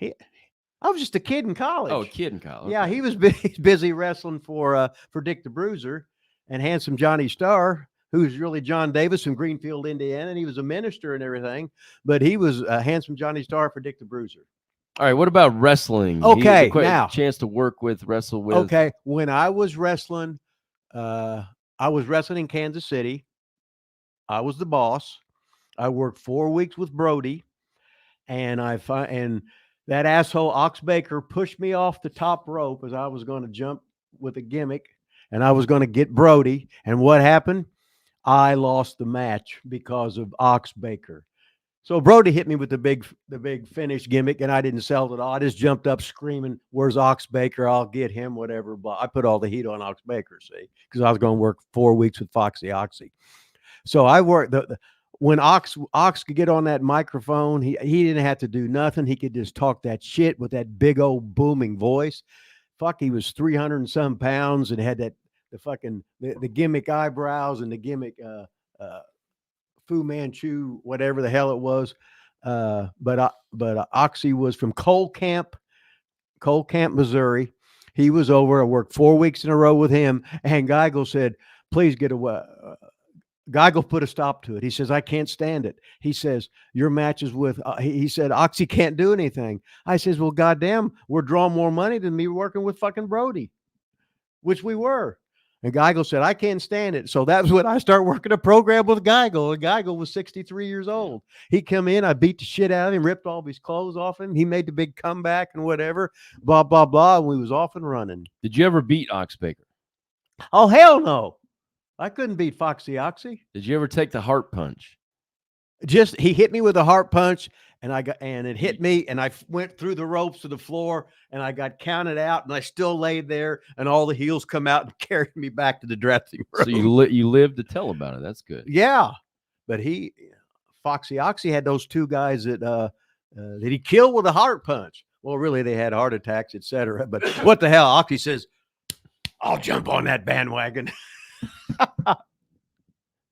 I was just a kid in college. Oh, a kid in college. Yeah, he was busy wrestling for Dick the Bruiser and Handsome Johnny Starr, who's really John Davis from Greenfield, Indiana, and he was a minister and everything. But he was Handsome Johnny Starr for Dick the Bruiser. All right, what about wrestling? Okay, now chance to wrestle with. Okay, when I was wrestling in Kansas City. I was the boss. I worked 4 weeks with Brody, and that asshole Ox Baker pushed me off the top rope as I was going to jump with a gimmick, and I was going to get Brody. And what happened? I lost the match because of Ox Baker. So Brody hit me with the big finish gimmick, and I didn't sell it at all. I just jumped up screaming, "Where's Ox Baker? I'll get him, whatever." But I put all the heat on Ox Baker, see, because I was going to work 4 weeks with Foxy Oxy. So I worked when Ox could get on that microphone, he didn't have to do nothing. He could just talk that shit with that big old booming voice. Fuck, he was 300 and some pounds and had the gimmick eyebrows and the gimmick Fu Manchu, whatever the hell it was. But Oxy was from Cole Camp, Missouri. He was over. I worked 4 weeks in a row with him, and Geigel said, "Please get away." Geigel put a stop to it. He says, "I can't stand it." He says, "Your matches with," he said, "Oxy can't do anything." I says, "Well, goddamn, we're drawing more money than me working with fucking Brody," which we were. And Geigel said, "I can't stand it." So that was when I started working a program with Geigel. And Geigel was 63 years old. He come in, I beat the shit out of him, ripped all of his clothes off him. He made the big comeback and whatever, blah, blah, blah. And we was off and running. Did you ever beat Ox Baker? Oh, hell no. I couldn't beat Foxy Oxy. Did you ever take the heart punch? Just he hit me with a heart punch, and it hit me, and I went through the ropes to the floor, and I got counted out, and I still laid there, and all the heels come out and carried me back to the dressing room. So you lived to tell about it. That's good. Yeah, but Foxy Oxy had those two guys that he killed with a heart punch. Well, really, they had heart attacks, etc. But what the hell? Oxy says, "I'll jump on that bandwagon."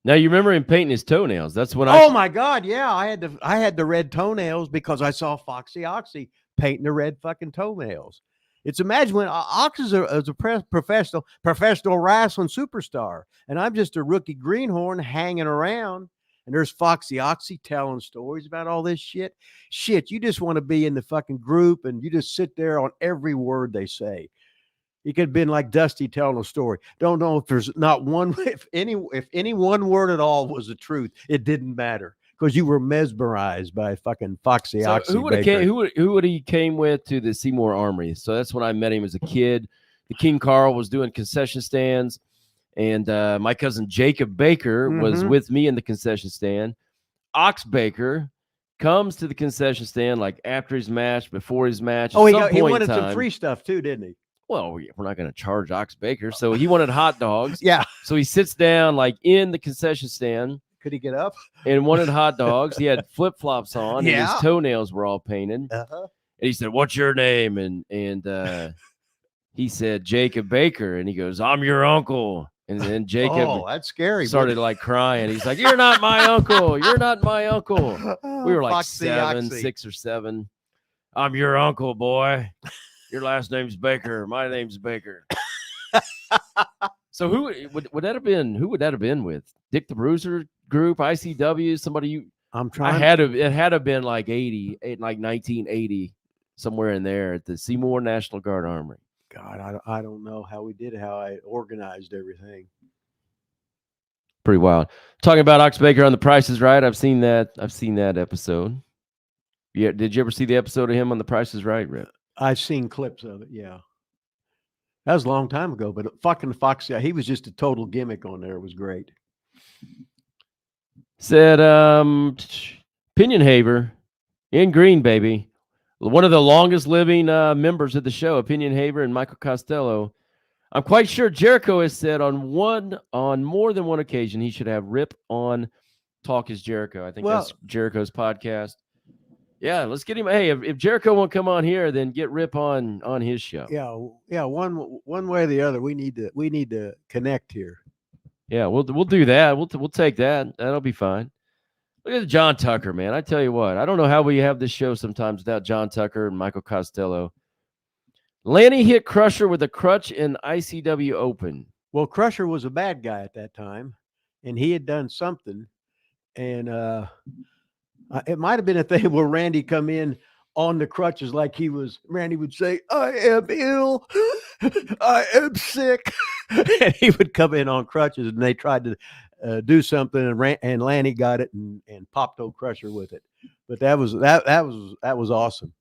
Now you remember him painting his toenails. That's when Oh my God, yeah. I had the red toenails because I saw Foxy Oxy painting the red fucking toenails. It's imagine when Ox is a professional wrestling superstar, and I'm just a rookie greenhorn hanging around, and there's Foxy Oxy telling stories about all this shit. Shit, you just want to be in the fucking group, and you just sit there on every word they say. He could have been like Dusty telling a story. Don't know if there's not one, if any one word at all was the truth. It didn't matter because you were mesmerized by fucking Foxy Oxy. Who would he came with to the Seymour Armory? So that's when I met him as a kid. The King Carl was doing concession stands, and my cousin Jacob Baker was with me in the concession stand. Ox Baker comes to the concession stand like after his match, before his match. Oh, he wanted some free stuff too, didn't he? Well, we're not going to charge Ox Baker. So he wanted hot dogs. Yeah. So he sits down like in the concession stand. Could he get up? And wanted hot dogs. He had flip-flops on. Yeah. And his toenails were all painted. Uh-huh. And he said, "What's your name?" And he said, "Jacob Baker." And he goes, "I'm your uncle." And then Jacob that's scary. started like crying. He's like, "You're not my uncle. You're not my uncle." We were like Foxy 6 or 7. "I'm your uncle, boy. Your last name's Baker. My name's Baker." So who would that have been? Who would that have been with? Dick the Bruiser group, ICW, somebody you? I'm trying. It had to have been like 1980, somewhere in there at the Seymour National Guard Armory. God, I don't know how we did it, how I organized everything. Pretty wild. Talking about Ox Baker on The Price is Right. I've seen that episode. Yeah, did you ever see the episode of him on The Price is Right, Rip? I've seen clips of it, yeah. That was a long time ago, but fucking Foxy, he was just a total gimmick on there. It was great. Said Pinion Haver in Green, baby. One of the longest living members of the show, Opinion Haver and Michael Costello. I'm quite sure Jericho has said on more than one occasion he should have Rip on Talk is Jericho. I think that's Jericho's podcast. Yeah, let's get him. Hey, if Jericho won't come on here, then get Rip on his show. Yeah. One way or the other, we need to connect here. Yeah, we'll do that. We'll take that. That'll be fine. Look at John Tucker, man. I tell you what, I don't know how we have this show sometimes without John Tucker and Michael Costello. Lanny hit Crusher with a crutch in ICW Open. Well, Crusher was a bad guy at that time, and he had done something, and it might have been a thing where Randy come in on the crutches like Randy would say, "I am ill, I am sick," and he would come in on crutches, and they tried to do something, and Lanny got it and popped old Crusher with it. But that was awesome.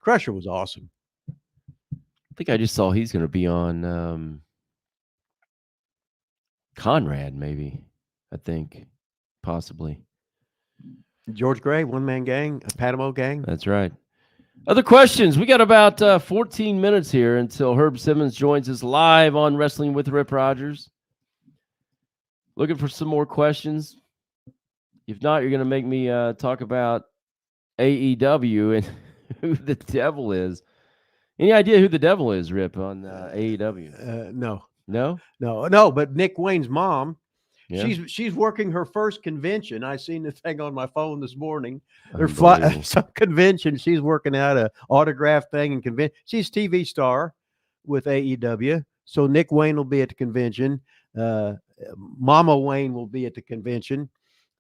Crusher was awesome. I think I just saw he's going to be on Conrad, maybe. I think possibly. George Gray, One Man Gang, a Panama Gang. That's right. Other questions? We got about 14 minutes here until Herb Simmons joins us live on Wrestling with Rip Rogers. Looking for some more questions. If not, you're going to make me talk about AEW and who the devil is. Any idea who the devil is, Rip, on AEW? No. But Nick Wayne's mom, yeah. she's working her first convention. I seen the thing on my phone this morning. They're some convention. She's working out a autograph thing and convention. She's TV star with AEW. So Nick Wayne will be at the convention. Mama Wayne will be at the convention.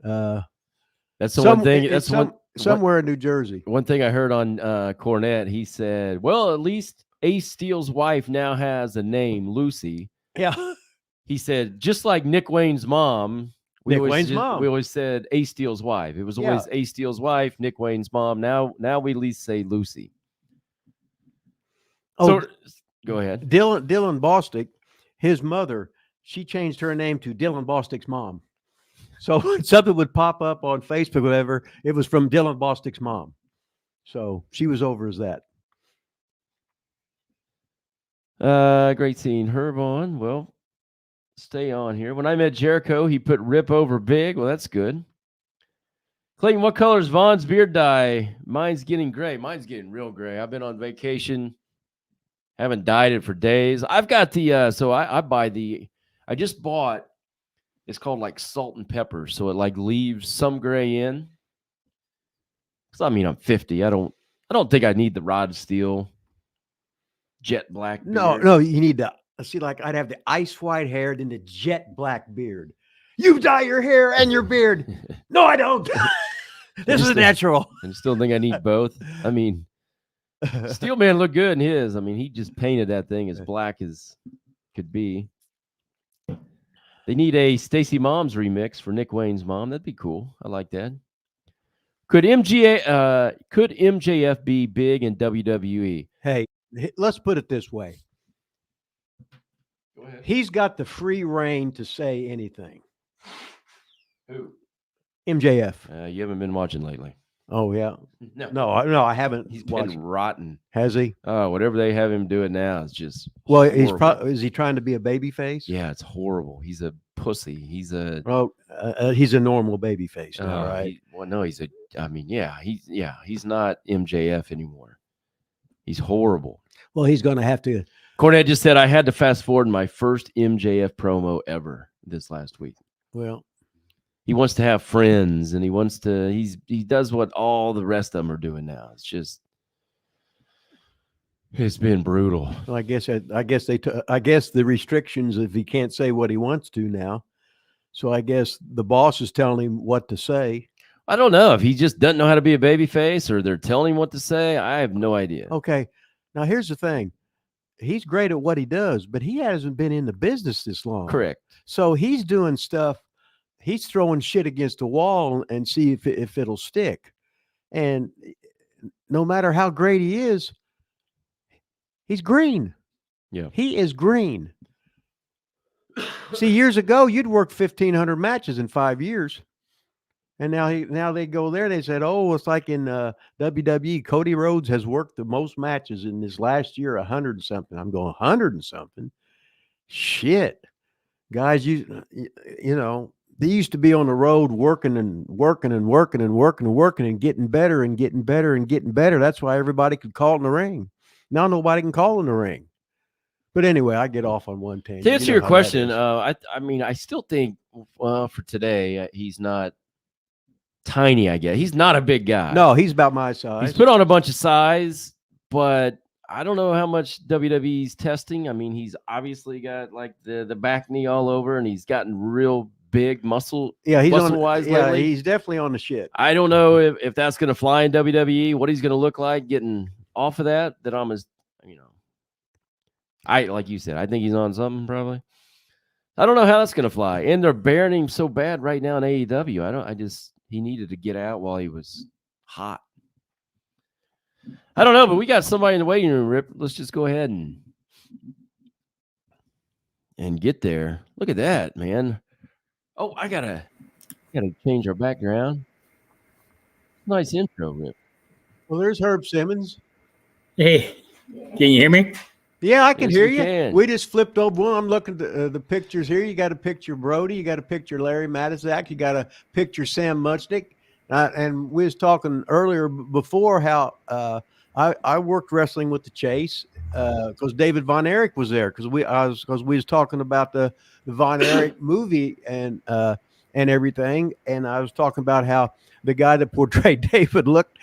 That's the one thing. That's somewhere in New Jersey. One thing I heard on Cornette, he said, well, at least Ace Steele's wife now has a name, Lucy. Yeah. He said, just like Nick Wayne's mom, we always said Ace Steele's wife. It was always Ace Steele's wife, Nick Wayne's mom. Now we at least say Lucy. Oh, so, go ahead. Dylan Bostic, his mother, she changed her name to Dylan Bostic's mom. So when something would pop up on Facebook, or whatever, it was from Dylan Bostic's mom. So she was over as that. Great seeing Herb on. Well, stay on here. When I met Jericho, he put Rip over big. Well, that's good. Clayton, what color is Vaughn's beard dye? Mine's getting gray. Mine's getting real gray. I've been on vacation. Haven't dyed it for days. I've got the, I just bought, it's called like salt and pepper. So it like leaves some gray in. Cause I mean, I'm 50. I don't think I need the Rod Steel jet black beard. No, you need to see, like I'd have the ice white hair, then the jet black beard. You dye your hair and your beard. No, I don't. This is natural. I still think I need both. I mean, Steel Man looked good in his. I mean, he just painted that thing as black as could be. They need a Stacy Moms remix for Nick Wayne's mom. That'd be cool. I like that. Could MJF be big in WWE? Hey, let's put it this way. Go ahead. He's got the free reign to say anything. Who? MJF. You haven't been watching lately. Oh, yeah. No, I haven't. He's been rotten. Has he? Oh, whatever they have him doing now is just horrible. Is he trying to be a baby face? Yeah, it's horrible. He's a pussy. He's a he's a normal baby face now, right? He's not MJF anymore. He's horrible. Well, he's going to have to. Cornette just said I had to fast forward my first MJF promo ever this last week. Well, he wants to have friends, and he does what all the rest of them are doing now. It's been brutal. Well, I guess the restrictions, if he can't say what he wants to now. So I guess the boss is telling him what to say. I don't know if he just doesn't know how to be a baby face or they're telling him what to say. I have no idea. Okay. Now here's the thing. He's great at what he does, but he hasn't been in the business this long. Correct. So he's doing stuff. He's throwing shit against the wall and see if it'll stick. And no matter how great he is, he's green. Yeah. He is green. See, years ago, you'd work 1,500 matches in 5 years. And now they go there. They said, oh, it's like in WWE. Cody Rhodes has worked the most matches in this last year, 100 and something. I'm going 100 and something. shit, guys, you know, they used to be on the road working and working and working and working and working and getting better and getting better and getting better. That's why everybody could call in the ring. Now nobody can call in the ring. But anyway, I get off on one tangent. To answer You know your how that question, is. I mean, I still think for today he's not tiny. I guess he's not a big guy. No, he's about my size. He's put on a bunch of size, but I don't know how much WWE's testing. I mean, he's obviously got like the back knee all over, and he's gotten real big muscle. Yeah, he's muscle on. wise Yeah, lately. he's definitely on the shit. I don't know if that's going to fly in WWE. What he's going to look like getting off of that. That I'm as I like you said. I think he's on something probably. I don't know how that's going to fly, and they're burying him so bad right now in AEW. He needed to get out while he was hot. I don't know, but we got somebody in the waiting room, Rip. Let's just go ahead and get there. Look at that, man. Oh, I gotta change our background. Nice intro, Rip. Well, there's Herb Simmons. Hey, can you hear me? Yeah, I can Yes, hear we you. can. We just flipped over one. I'm looking at the pictures here. You got a picture of Brody. You got a picture of Larry Matisak. You got a picture of Sam Muchnick. And we was talking earlier before how I worked wrestling with the Chase because David Von Erich was there because we was talking about the Von Erich movie and everything, and I was talking about how the guy that portrayed David looked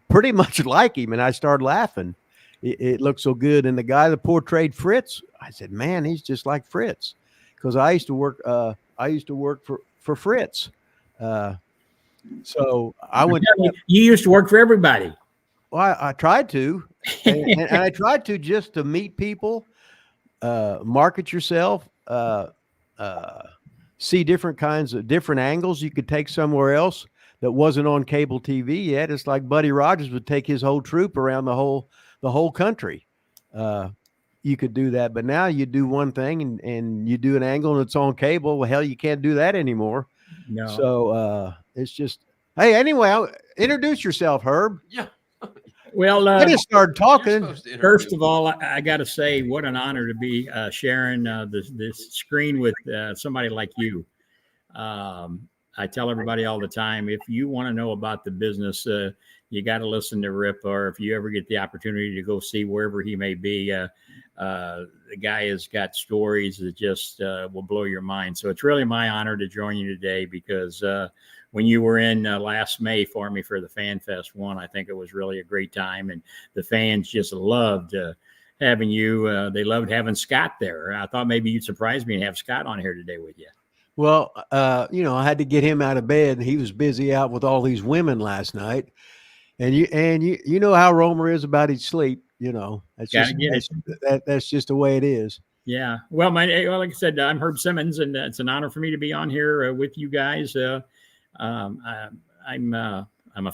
pretty much like him, and I started laughing. It looked so good. And the guy that portrayed Fritz, I said, man, he's just like Fritz. Because I used to work for Fritz. So I went. You used to work for everybody. Well, I tried to. and I tried to just to meet people, market yourself, see different angles you could take somewhere else that wasn't on cable TV yet. It's like Buddy Rogers would take his whole troop around the whole country. You could do that, but now you do one thing and you do an angle and it's on cable. Well, hell, you can't do that anymore. No. So it's just, hey, anyway, introduce yourself, Herb. Yeah. Well, I just started talking. First of all, I got to say, what an honor to be sharing this screen with somebody like you. I tell everybody all the time, if you want to know about the business, you got to listen to Rip, or if you ever get the opportunity to go see wherever he may be, the guy has got stories that just will blow your mind. So it's really my honor to join you today because when you were in last May for me for the Fan Fest 1, I think it was really a great time. And the fans just loved having you. They loved having Scott there. I thought maybe you'd surprise me and have Scott on here today with you. Well, I had to get him out of bed. He was busy out with all these women last night. And you know how Romer is about his sleep, that's just the way it is. Yeah. Well, like I said, I'm Herb Simmons, and it's an honor for me to be on here with you guys. I'm a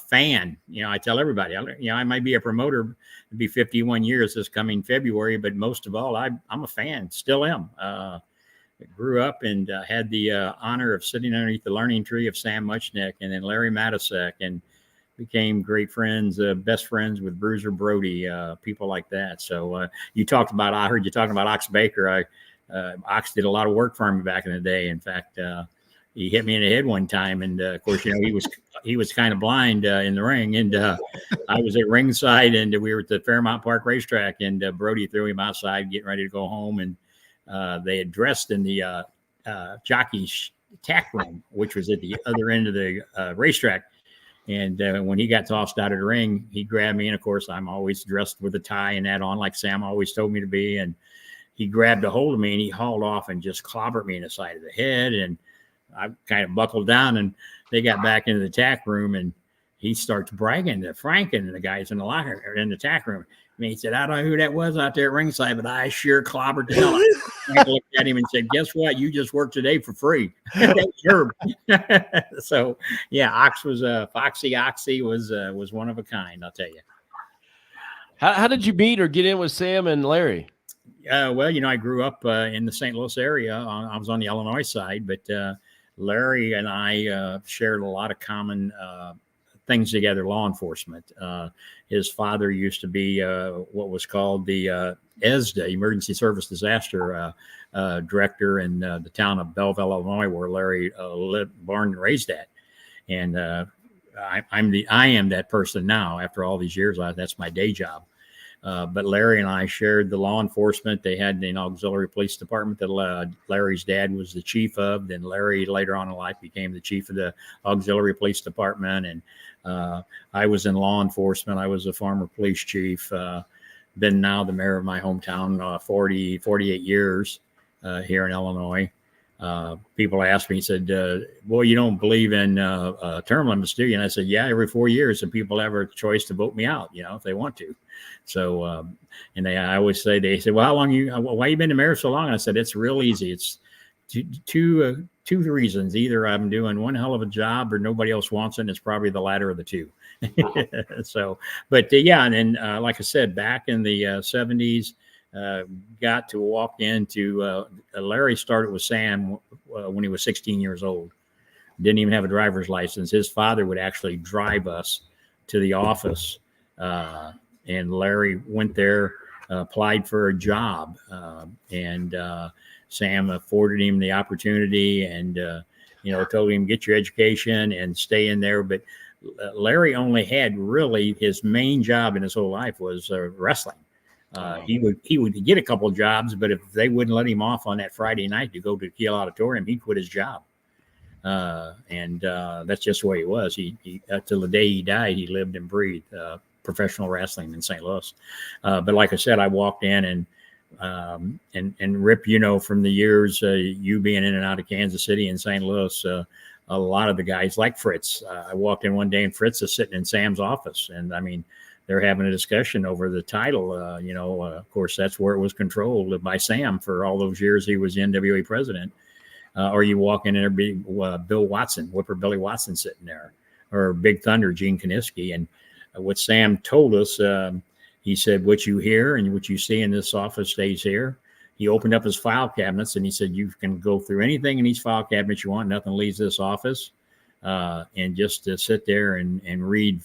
fan. I tell everybody, I might be a promoter, it'd be 51 years this coming February, but most of all, I'm a fan, still am. I grew up and had the honor of sitting underneath the learning tree of Sam Muchnick and then Larry Matisak, and became great friends, best friends with Bruiser Brody, people like that. So I heard you talking about Ox Baker. Ox did a lot of work for me back in the day. In fact, he hit me in the head one time, and of course, he was kind of blind in the ring, and I was at ringside, and we were at the Fairmount Park racetrack, and Brody threw him outside, getting ready to go home, and they had dressed in the jockey's tack room, which was at the other end of the racetrack. And when he got tossed out of the ring, he grabbed me. And, of course, I'm always dressed with a tie and that on like Sam always told me to be. And he grabbed a hold of me and he hauled off and just clobbered me in the side of the head. And I kind of buckled down, and they got back into the tack room, and he starts bragging to Frank and the guys in the locker or in the tack room. I mean, he said, I don't know who that was out there at ringside, but I sure clobbered the hell out of him. Frank looked at him and said, guess what? You just worked today for free. That was Herb. So, yeah, Ox was Foxy Oxy was one of a kind, I'll tell you. How did you meet or get in with Sam and Larry? Well, I grew up in the St. Louis area. I was on the Illinois side, but Larry and I shared a lot of common things together, law enforcement. His father used to be what was called the ESDA, Emergency Service Disaster Director in the town of Belleville, Illinois, where Larry lived, born and raised at. And I am that person now. After all these years, that's my day job. But Larry and I shared the law enforcement. They had an auxiliary police department that Larry's dad was the chief of. Then Larry, later on in life, became the chief of the auxiliary police department. And I was in law enforcement. I was a former police chief. Been now the mayor of my hometown 48 years here in Illinois. People asked me, said, boy, you don't believe in term limits, do you? And I said, yeah, every 4 years, and people have a choice to vote me out, if they want to. So, and I always say, they say, well, why you been the mayor so long? And I said, it's real easy. It's two reasons. Either I'm doing one hell of a job or nobody else wants it. And it's probably the latter of the two. So, but yeah. And then, like I said, back in the 70s, got to walk into Larry started with Sam when he was 16 years old. Didn't even have a driver's license. His father would actually drive us to the office. And Larry went there, applied for a job, and Sam afforded him the opportunity and, told him, get your education and stay in there. But Larry only had really his main job in his whole life was wrestling. He would get a couple of jobs, but if they wouldn't let him off on that Friday night to go to the Kiel Auditorium, he'd quit his job. And that's just the way he was. He till the day he died, he lived and breathed professional wrestling in St. Louis. But like I said, I walked in and Rip, from the years you being in and out of Kansas City and St. Louis, a lot of the guys like Fritz. I walked in one day and Fritz is sitting in Sam's office, and I mean, they're having a discussion over the title. Of course, that's where it was controlled by Sam for all those years he was the NWA president. Or you walk in and there'd be Bill Watson, Whipper Billy Watson sitting there, or Big Thunder, Gene Kaniski. And what Sam told us, he said, what you hear and what you see in this office stays here. He opened up his file cabinets and he said, you can go through anything in these file cabinets you want. Nothing leaves this office. And just to sit there and read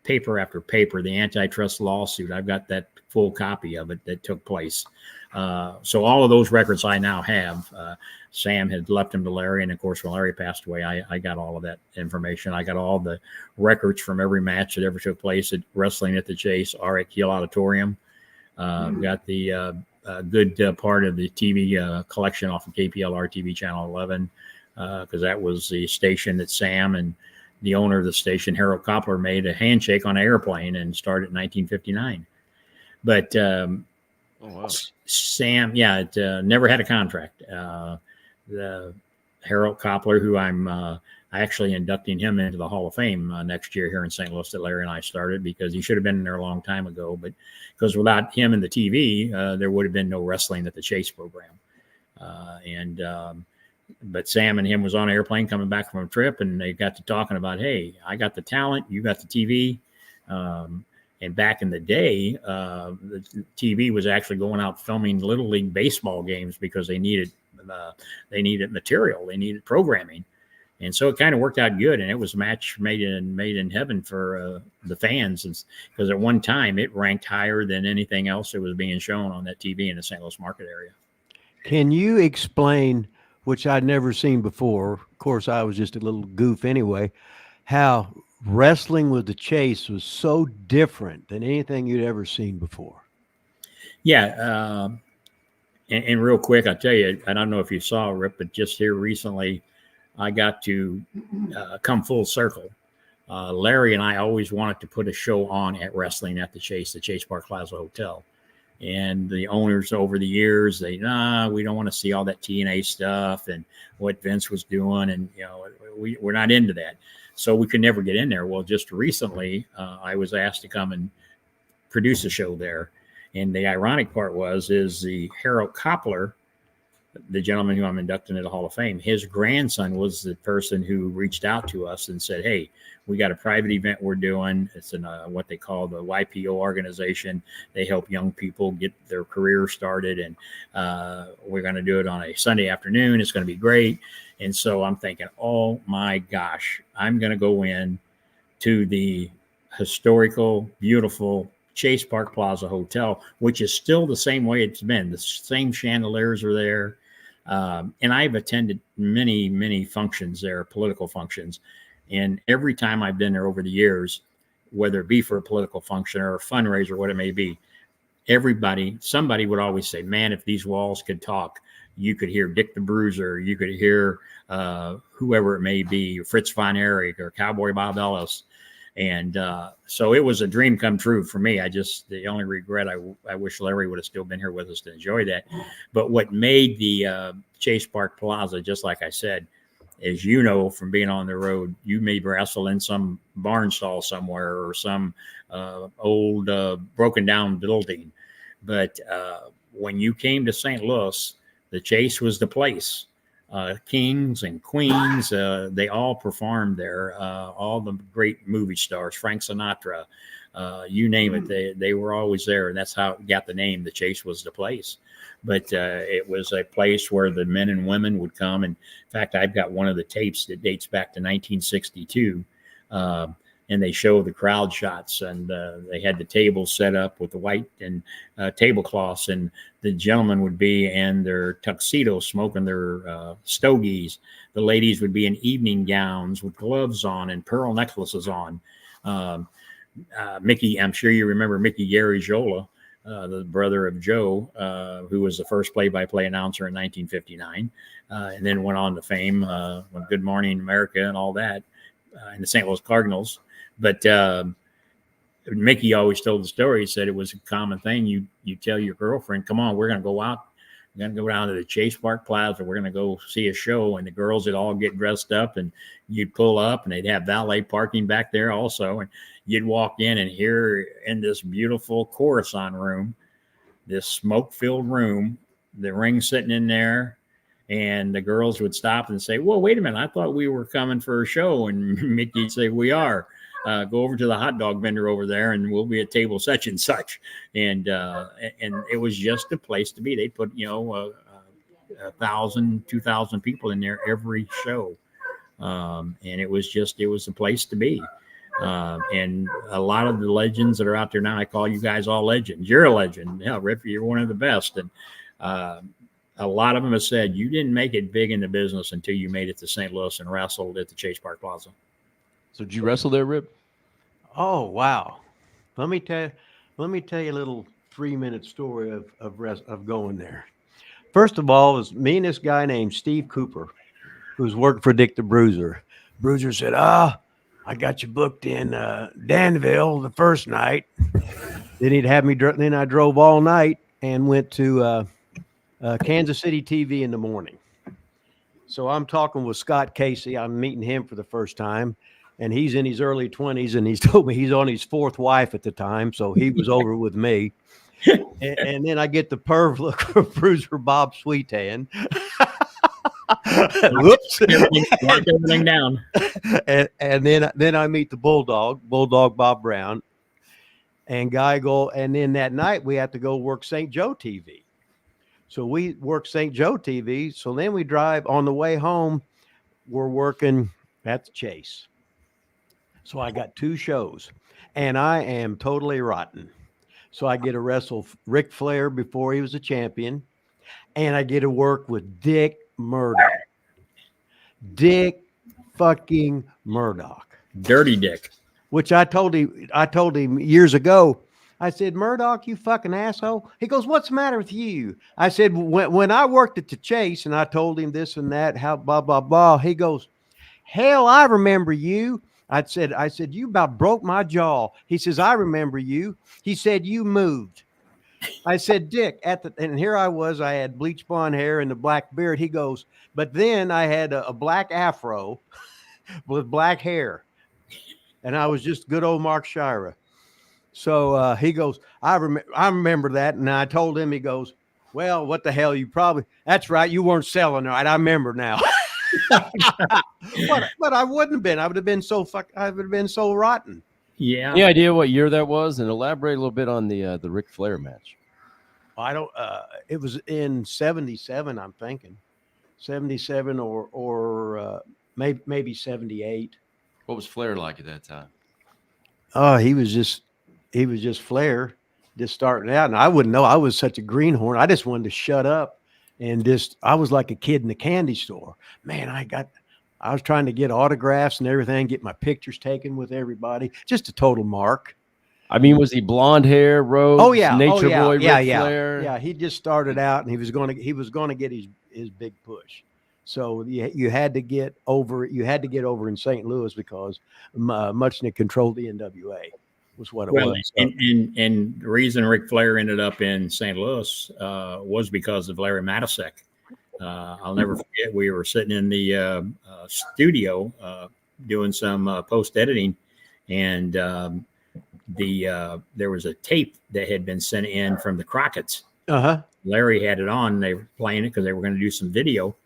paper after paper, the antitrust lawsuit. I've got that full copy of it that took place. So all of those records I now have. Sam had left them to Larry, and of course, when Larry passed away, I got all of that information. I got all the records from every match that ever took place at Wrestling at the Chase or at Kiel Auditorium. Got the good part of the TV collection off of KPLR TV Channel 11, because that was the station that Sam and the owner of the station, Harold Koppler, made a handshake on an airplane and started in 1959. But Sam, it never had a contract. The Harold Koppler, who I'm actually inducting him into the Hall of Fame next year here in St. Louis that Larry and I started, because he should have been in there a long time ago. But because without him and the TV, there would have been no Wrestling at the Chase program. But Sam and him was on an airplane coming back from a trip, and they got to talking about, hey, I got the talent, you got the TV. And back in the day, the TV was actually going out filming Little League baseball games because they needed material, they needed programming. And so it kind of worked out good, and it was a match made in heaven for the fans, because at one time it ranked higher than anything else that was being shown on that TV in the St. Louis market area. Can you explain, which I'd never seen before, of course I was just a little goof anyway, how Wrestling with the Chase was so different than anything you'd ever seen before? Yeah, and real quick, I'll tell you, I don't know if you saw, Rip, but just here recently, I got to come full circle. Larry and I always wanted to put a show on at Wrestling at the Chase Park Plaza Hotel. And the owners over the years, we don't want to see all that TNA stuff and what Vince was doing. And, we're not into that. So we could never get in there. Well, just recently, I was asked to come and produce a show there. And the ironic part is the Harold Koppler the gentleman who I'm inducting into the Hall of Fame, his grandson was the person who reached out to us and said, "Hey, we got a private event we're doing. It's in what they call the YPO organization. They help young people get their career started, and we're going to do it on a Sunday afternoon. It's going to be great." And so I'm thinking, oh my gosh, I'm going to go in to the historical, beautiful Chase Park Plaza Hotel, which is still the same way it's been. The same chandeliers are there. And I've attended many, many functions there, political functions. And every time I've been there over the years, whether it be for a political function or a fundraiser, what it may be, somebody would always say, "Man, if these walls could talk, you could hear Dick the Bruiser, you could hear whoever it may be, Fritz von Erich or Cowboy Bob Ellis." And so it was a dream come true for me. The only regret, I wish Larry would have still been here with us to enjoy that. But what made the Chase Park Plaza, just like I said, as you know, from being on the road, you may wrestle in some barn stall somewhere or some old broken down building. But when you came to St. Louis, the Chase was the place. Kings and queens, they all performed there. All the great movie stars, Frank Sinatra, you name it, they were always there. And that's how it got the name. The Chase was the place. But it was a place where the men and women would come. And in fact, I've got one of the tapes that dates back to 1962. And they show the crowd shots, and they had the tables set up with the white and tablecloths, and the gentlemen would be in their tuxedos smoking their stogies. The ladies would be in evening gowns with gloves on and pearl necklaces on. Mickey, I'm sure you remember Mickey Garagiola, the brother of Joe, who was the first play-by-play announcer in 1959, and then went on to fame with Good Morning America and all that, in the St. Louis Cardinals. But Mickey always told the story. He said it was a common thing. You tell your girlfriend, "Come on, we're going to go out. We're going to go down to the Chase Park Plaza. We're going to go see a show." And the girls would all get dressed up, and you'd pull up, and they'd have valet parking back there also. And you'd walk in and hear in this beautiful Coruscant room, this smoke-filled room, the ring sitting in there. And the girls would stop and say, "Well, wait a minute. I thought we were coming for a show." And Mickey'd say, "We are. Go over to the hot dog vendor over there, and we'll be at table such and such." And it was just a place to be. They put 1,000, 2,000 people in there every show, and it was a place to be. And a lot of the legends that are out there now, I call you guys all legends. You're a legend. Yeah, Rip, you're one of the best. And a lot of them have said you didn't make it big in the business until you made it to St. Louis and wrestled at the Chase Park Plaza. So did you wrestle there, Rip? Oh, wow. Let me tell you a little 3-minute story of going there. First of all, it was me and this guy named Steve Cooper, who's working for Dick the Bruiser. Bruiser said, "I got you booked in Danville the first night." Then he'd have me. Then I drove all night and went to Kansas City TV in the morning. So I'm talking with Scott Casey. I'm meeting him for the first time. And he's in his early 20s, and he's told me he's on his 4th wife at the time, so he was over with me. And then I get the perv look from Bruiser Bob Sweetan. Whoops. Mark everything down. And then I meet the Bulldog Bob Brown, and Guy go. And then that night we have to go work St. Joe TV. So we work St. Joe TV. So then we drive on the way home. We're working at the Chase. So I got 2 shows, and I am totally rotten. So I get to wrestle Ric Flair before he was a champion, and I get to work with Dick Murdoch. Dick fucking Murdoch. Dirty Dick. Which I told him years ago. I said, "Murdoch, you fucking asshole." He goes, "What's the matter with you?" I said, when I worked at the Chase and I told him this and that, how blah, blah, blah. He goes, "Hell, I remember you." I said, "You about broke my jaw." He says, "I remember you." He said, "You moved." I said, "Dick, and here I was, I had bleach blonde hair and the black beard." He goes, "But then I had a black afro with black hair. And I was just good old Mark Shira." So he goes, I remember that. And I told him, he goes, Well, what the hell? That's right. You weren't selling right. I remember now. but I wouldn't have been. I would have been so rotten. Yeah. Any idea what year that was? And elaborate a little bit on the Ric Flair match. I don't. It was in '77. I'm thinking 77 or maybe 78. What was Flair like at that time? Oh, he was just Flair, just starting out, and I wouldn't know. I was such a greenhorn. I just wanted to shut up, and I was like a kid in the candy store. Man, I was trying to get autographs and everything, get my pictures taken with everybody. Just a total mark. I mean, was he blonde hair, Rhodes? Oh yeah, Nature Boy, Ric yeah. Flair. Yeah, he just started out, and he was going to get his big push. So you had to get over. You had to get over in St. Louis because Muchnick controlled the NWA. Was what it was. And the reason Ric Flair ended up in St. Louis was because of Larry Matusek. I'll never forget. We were sitting in the studio doing some post editing, and there was a tape that had been sent in from the Crockett's. Larry had it on. And they were playing it because they were going to do some video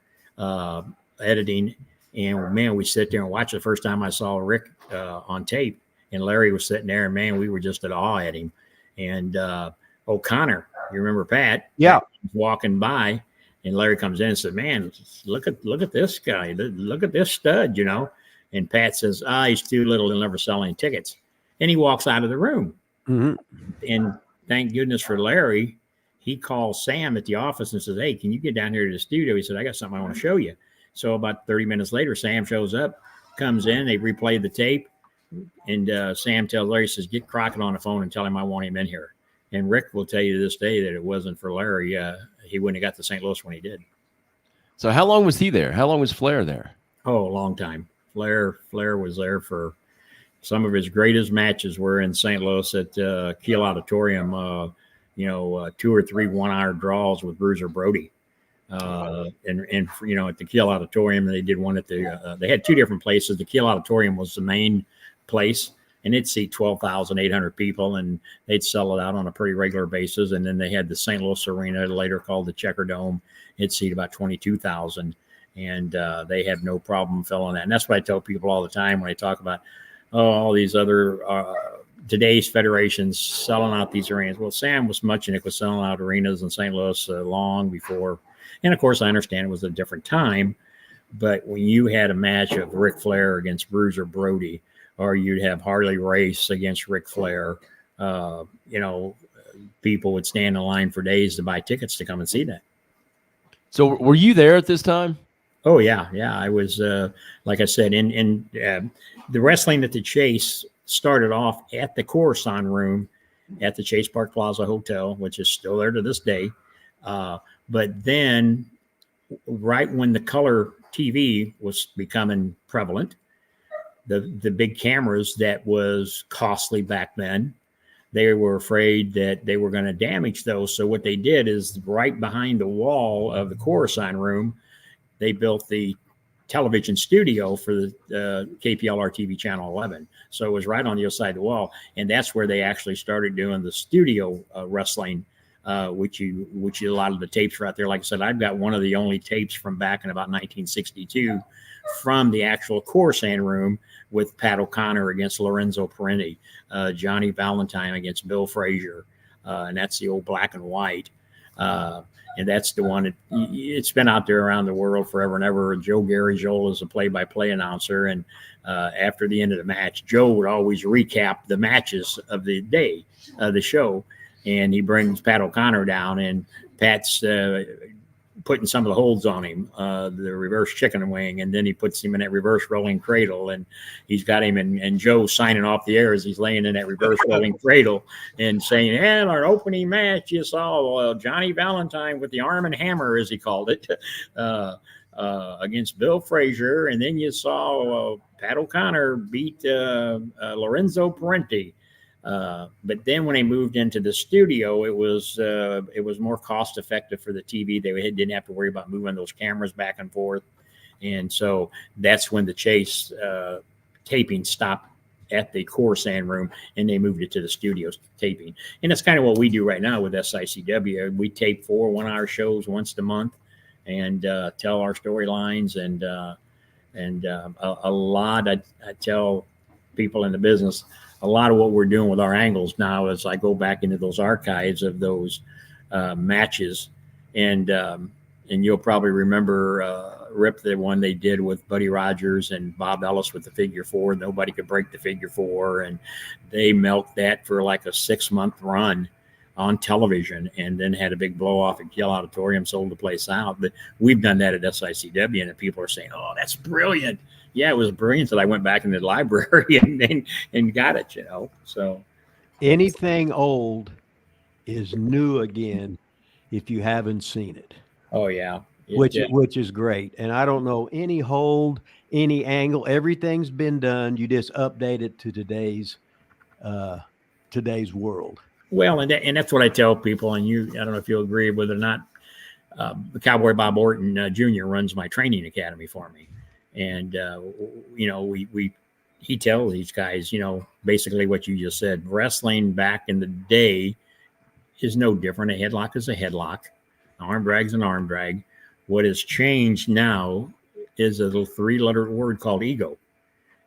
editing. And man, we sit there and watch. The first time I saw Rick on tape, and Larry was sitting there, and man, we were just at awe at him. And O'Connor, you remember Pat? Yeah, Pat was walking by, and Larry comes in and said, "Man, look at this guy. Look at this stud," you know. And Pat says, "He's too little. He'll never sell any tickets." And he walks out of the room. Mm-hmm. And thank goodness for Larry, he calls Sam at the office and says, "Hey, can you get down here to the studio?" He said, "I got something I want to show you." So about 30 minutes later, Sam shows up, comes in, they replay the tape, and Sam tells Larry, says, "Get Crockett on the phone and tell him I want him in here." And Rick will tell you to this day that it wasn't for Larry, he wouldn't have got to St. Louis when he did. So how long was he there? How long was Flair there? Oh, a long time. Flair was there for some of his greatest matches were in St. Louis at Kiel Auditorium, 2 or 3 1-hour draws with Bruiser Brody. And at the Kiel Auditorium, they did one at they had 2 different places. The Kiel Auditorium was the main place, and it'd seat 12,800 people, and they'd sell it out on a pretty regular basis. And then they had the St. Louis Arena, later called the Checker Dome. It'd seat about 22,000, and they had no problem filling that. And that's what I tell people all the time when I talk about all these other today's federations selling out these arenas. Well, Sam Muchnick was selling out arenas in St. Louis long before. And of course, I understand it was a different time, but when you had a match of Ric Flair against Bruiser Brody, or you'd have Harley Race against Ric Flair, people would stand in line for days to buy tickets to come and see that. So were you there at this time? Oh yeah. I was, like I said, in the wrestling at the Chase started off at the Coruscant Room at the Chase Park Plaza Hotel, which is still there to this day. But then right when the color TV was becoming prevalent, the big cameras that was costly back then, they were afraid that they were going to damage those. So what they did is right behind the wall of the Coruscant Room, they built the television studio for the KPLR TV Channel 11. So it was right on the other side of the wall. And that's where they actually started doing the studio wrestling, which a lot of the tapes are out there. Like I said, I've got one of the only tapes from back in about 1962 from the actual Coruscant Room with Pat O'Connor against Lorenzo Parenti, Johnny Valentine against Bill Frazier. And that's the old black and white. And that's the one it's been out there around the world forever and ever. Joe Garagiola is a play-by-play announcer. And after the end of the match, Joe would always recap the matches of the day, the show. And he brings Pat O'Connor down, and Pat's putting some of the holds on him, the reverse chicken wing, and then he puts him in that reverse rolling cradle, and he's got him and Joe signing off the air as he's laying in that reverse rolling cradle and saying, "And our opening match, you saw Johnny Valentine with the Arm and Hammer," as he called it, against Bill Frazier, and then you saw Pat O'Connor beat Lorenzo Parenti. But then when they moved into the studio, it was more cost effective for the TV. They didn't have to worry about moving those cameras back and forth. And so that's when the Chase taping stopped at the core sand room, and they moved it to the studios taping. And that's kind of what we do right now with SICW. We tape 4 1-hour shows once a month and tell our storylines. And a lot, I tell people in the business, a lot of what we're doing with our angles now is I go back into those archives of those matches, and you'll probably remember Rip, the one they did with Buddy Rogers and Bob Ellis with the figure 4. Nobody could break the figure 4, and they milked that for like a 6-month run on television, and then had a big blow off at Gill Auditorium, sold the place out. But we've done that at SICW, and people are saying, "Oh, that's brilliant." Yeah, it was brilliant. So I went back in the library and got it, you know. So anything old is new again if you haven't seen it. Oh yeah. Which is great. And I don't know any hold, any angle, everything's been done. You just update it to today's world. Well, and that's what I tell people, and I don't know if you'll agree with it or not. Cowboy Bob Orton Jr. runs my training academy for me. And, you know, he tells these guys, you know, basically what you just said. Wrestling back in the day is no different. A headlock is a headlock. An arm drag's an arm drag. What has changed now is a little 3-letter word called ego.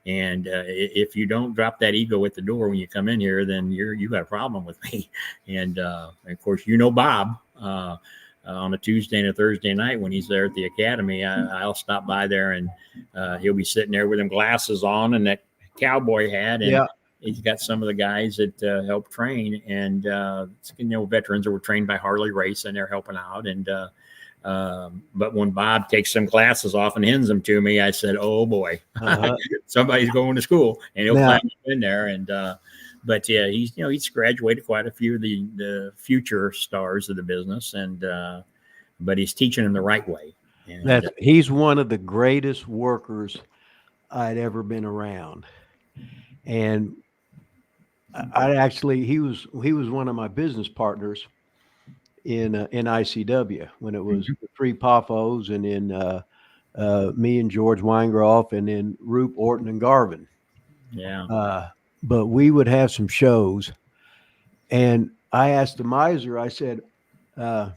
And if you don't drop that ego at the door when you come in here, then you got a problem with me. And of course, you know, Bob, on a Tuesday and a Thursday night when he's there at the academy, I'll stop by there, and he'll be sitting there with them glasses on and that cowboy hat. And he's got some of the guys that help train, and you know, veterans that were trained by Harley Race, and they're helping out. And but when Bob takes some glasses off and hands them to me, I said, "Oh boy, somebody's going to school," and he'll climb up in there. And but yeah, he's graduated quite a few of the future stars of the business, and but he's teaching them the right way. And he's one of the greatest workers I'd ever been around. And he was one of my business partners in ICW when it was the 3 Poffos, and then me and George Weingroff, and then Roop, Orton, and Garvin. Yeah. But we would have some shows, and I asked the miser, I said, on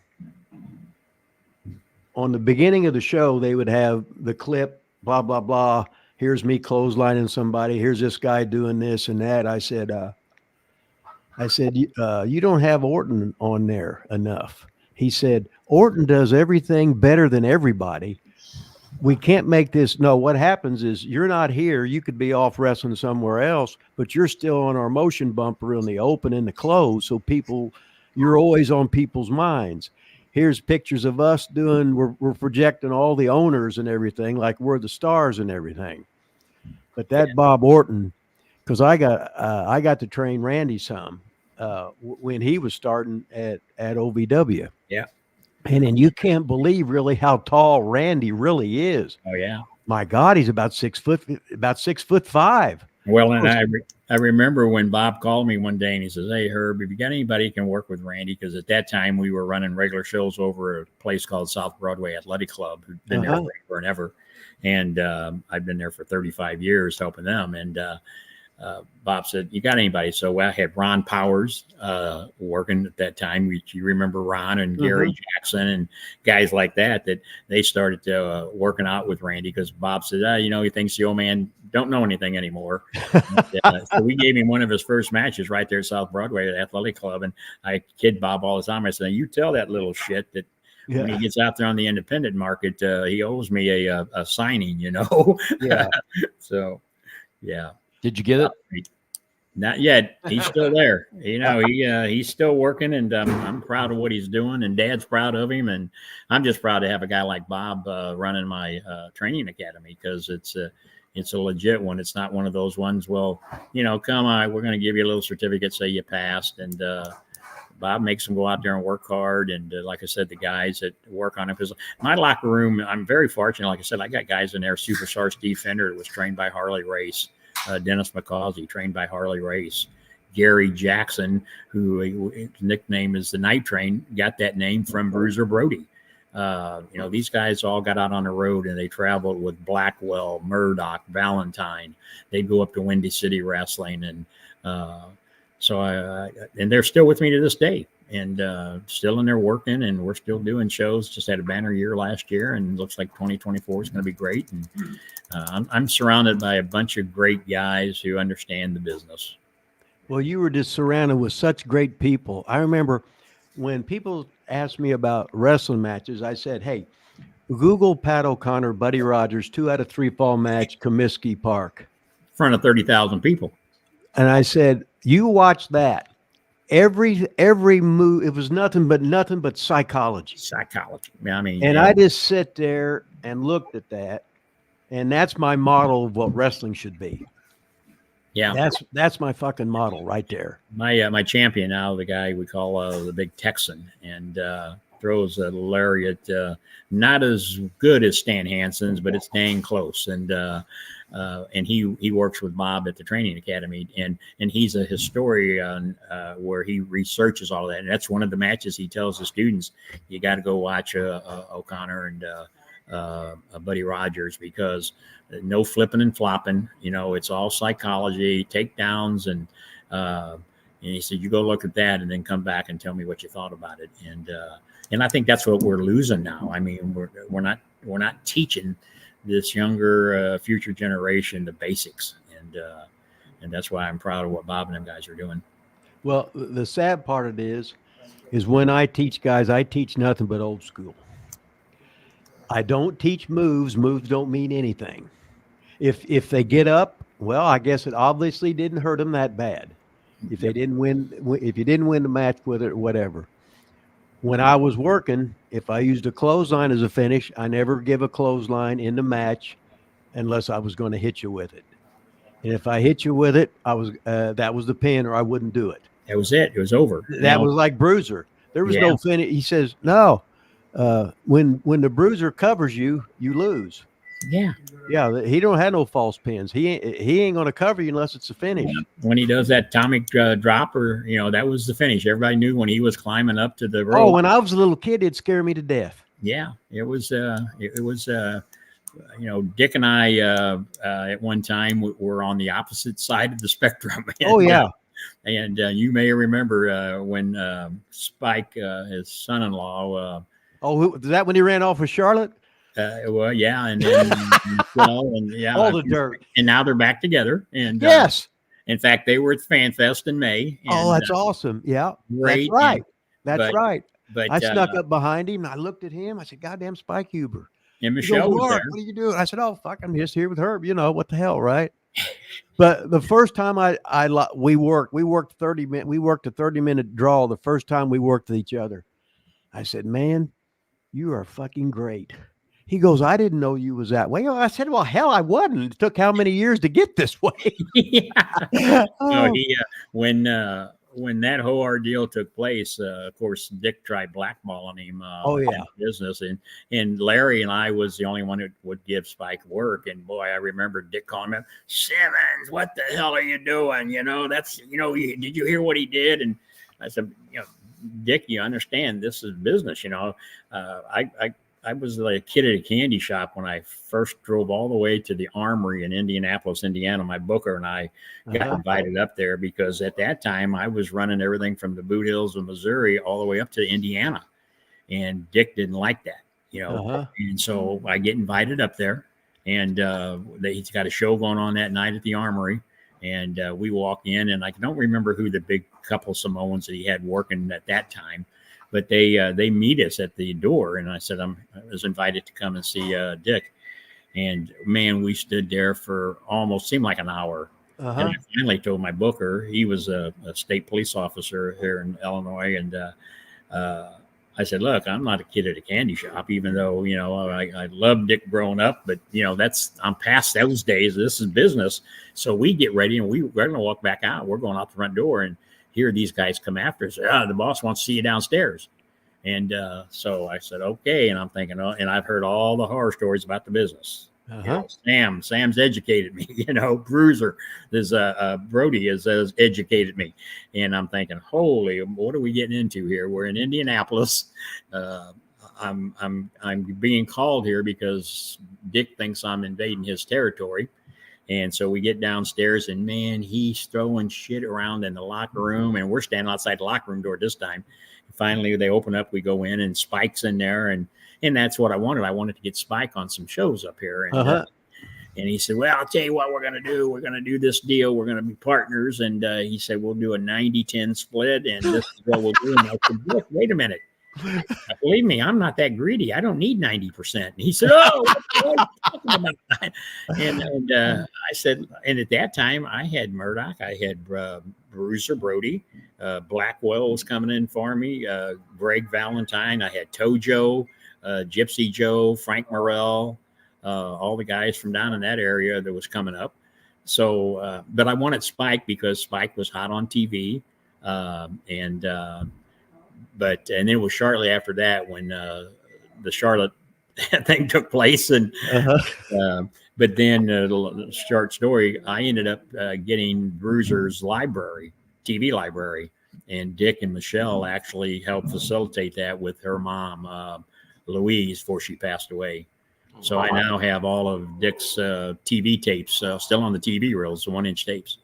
the beginning of the show, they would have the clip, blah, blah, blah. Here's me clotheslining somebody. Here's this guy doing this and that. I said, you don't have Orton on there enough. He said, Orton does everything better than everybody. We can't make this. No, what happens is you're not here. You could be off wrestling somewhere else, but you're still on our motion bumper in the open and the close. So you're always on people's minds. Here's pictures of us we're projecting all the owners and everything, like we're the stars and everything. But that Bob Orton, because I got to train Randy some when he was starting at OVW. Yeah. And then you can't believe really how tall Randy really is. Oh yeah. My God, he's about 6'5". Well, and I remember when Bob called me one day and he says, "Hey Herb, if you got anybody who can work with Randy," because at that time we were running regular shows over a place called South Broadway Athletic Club, who'd been there forever and ever. And I've been there for 35 years helping them. And Bob said, "You got anybody?" So I had Ron Powers working at that time. You remember Ron and Gary Jackson and guys like that they started working out with Randy, because Bob said, he thinks the old man don't know anything anymore. So we gave him one of his first matches right there at South Broadway at Athletic Club. And I kid Bob all the time. I said, "You tell that little shit that when he gets out there on the independent market, he owes me a signing, Yeah. So, yeah. Did you get it? Not yet. He's still there. He's still working, and I'm proud of what he's doing, and Dad's proud of him, and I'm just proud to have a guy like Bob running my training academy, because it's a legit one. It's not one of those ones, well, come on, we're going to give you a little certificate, say you passed, and Bob makes them go out there and work hard. And like I said, the guys that work on it, because my locker room, I'm very fortunate. Like I said, I got guys in there. Superstar Steve Fender was trained by Harley Race. Dennis McCausey, trained by Harley Race. Gary Jackson, who his nickname is the Night Train, got that name from Bruiser Brody. These guys all got out on the road and they traveled with Blackwell, Murdoch, Valentine. They'd go up to Windy City Wrestling, and and they're still with me to this day, and still in there working, and we're still doing shows. Just had a banner year last year, and looks like 2024 is going to be great. And I'm surrounded by a bunch of great guys who understand the business. Well, you were just surrounded with such great people. I remember when people asked me about wrestling matches, I said, hey, Google Pat O'Connor, Buddy Rogers, 2 out of 3 fall match, Comiskey Park. In front of 30,000 people. And I said, you watch that. Every move, it was nothing but psychology. I mean, and I just sit there and looked at that. And that's my model of what wrestling should be. Yeah, that's my fucking model right there. My champion now, the guy we call the Big Texan, and throws a lariat, not as good as Stan Hansen's, but it's dang close. And he works with Bob at the training academy, and he's a historian where he researches all that. And that's one of the matches he tells the students, you got to go watch O'Connor and Buddy Rogers, because no flipping and flopping, it's all psychology, takedowns, and he said, you go look at that and then come back and tell me what you thought about it. And I think that's what we're losing now. I mean, we're not teaching this younger future generation the basics, and that's why I'm proud of what Bob and them guys are doing. Well, the sad part of it is when I teach guys, I teach nothing but old school. I don't teach moves. Moves don't mean anything. If they get up, well, I guess it obviously didn't hurt them that bad. If they didn't win, if you didn't win the match with it or whatever. When I was working, if I used a clothesline as a finish, I never give a clothesline in the match unless I was going to hit you with it. And if I hit you with it, that was the pin, or I wouldn't do it. That was it. It was over. That was like Bruiser. There was no finish. He says, no. When the Bruiser covers you, you lose. Yeah. He don't have no false pins. He ain't going to cover you unless it's a finish. When he does that atomic drop, or that was the finish. Everybody knew when he was climbing up to the rope. Oh, when I was a little kid, it'd scare me to death. Yeah, it was. Dick and I at one time were on the opposite side of the spectrum. And you may remember when Spike, his son-in-law. Was that when he ran off with Charlotte? Well, yeah, and then all the dirt. And now they're back together. And yes, in fact, they were at Fan Fest in May. And, that's awesome. Yeah, great. That's right. That's right. But I snuck up behind him and I looked at him. I said, "Goddamn, Spike Huber." And Michelle was there. What are you doing? I said, "Oh, fuck, I'm just here with Herb. What the hell, right?" But the first time we worked 30 minutes. We worked a 30-minute draw. The first time we worked with each other, I said, "Man, you are fucking great." He goes, "I didn't know you was that way." I said, "Well, hell, I wasn't. It took how many years to get this way?" Yeah. No, when that whole ordeal took place, of course, Dick tried blackballing him. Business, and Larry and I was the only one who would give Spike work. And boy, I remember Dick calling him, "Simmons, what the hell are you doing? Did you hear what he did?" And I said, "Dick, you understand this is business. I was like a kid at a candy shop when I first drove all the way to the Armory in Indianapolis, Indiana. My booker and I got invited up there because at that time I was running everything from the Boot Hills of Missouri all the way up to Indiana. And Dick didn't like that, And so I get invited up there, and he's got a show going on that night at the Armory. And we walk in, and I don't remember who the big couple Samoans that he had working at that time. But they meet us at the door, and I said I was invited to come and see Dick, and man, we stood there for almost seemed like an hour. And I finally told my booker, he was a state police officer here in Illinois, and I said, "Look, I'm not a kid at a candy shop, even though I loved Dick growing up, but I'm past those days. This is business." So we get ready, and we're going to walk back out. We're going out the front door, and here these guys come after us. The boss wants to see you downstairs. And so I said, okay. And I'm thinking, and I've heard all the horror stories about the business. Sam's educated me, Bruiser, this Brody has educated me. And I'm thinking, holy, what are we getting into here? We're in Indianapolis. I'm being called here because Dick thinks I'm invading his territory. And so we get downstairs, and man, he's throwing shit around in the locker room, and we're standing outside the locker room door this time. Finally, they open up, we go in, and Spike's in there, and that's what I wanted. I wanted to get Spike on some shows up here, and and he said, "Well, I'll tell you what we're going to do. We're going to do this deal. We're going to be partners." And he said, "We'll do a 90-10 split, and this is what we'll do." And I said, "Look, wait a minute. Believe me, I'm not that greedy. I don't need 90%. And he said, "Oh, what are you talking about?" And I said, and at that time, I had Murdoch, I had Bruiser Brody, Blackwell was coming in for me, Greg Valentine, I had Tojo, Gypsy Joe, Frank Morrell, all the guys from down in that area that was coming up. So, but I wanted Spike because Spike was hot on TV, But it was shortly after that when the Charlotte thing took place, and but then short story, I ended up getting Bruiser's TV library, and Dick and Michelle actually helped facilitate that with her mom, Louise, before she passed away. So I now have all of Dick's TV tapes still on the TV reels, the 1-inch tapes.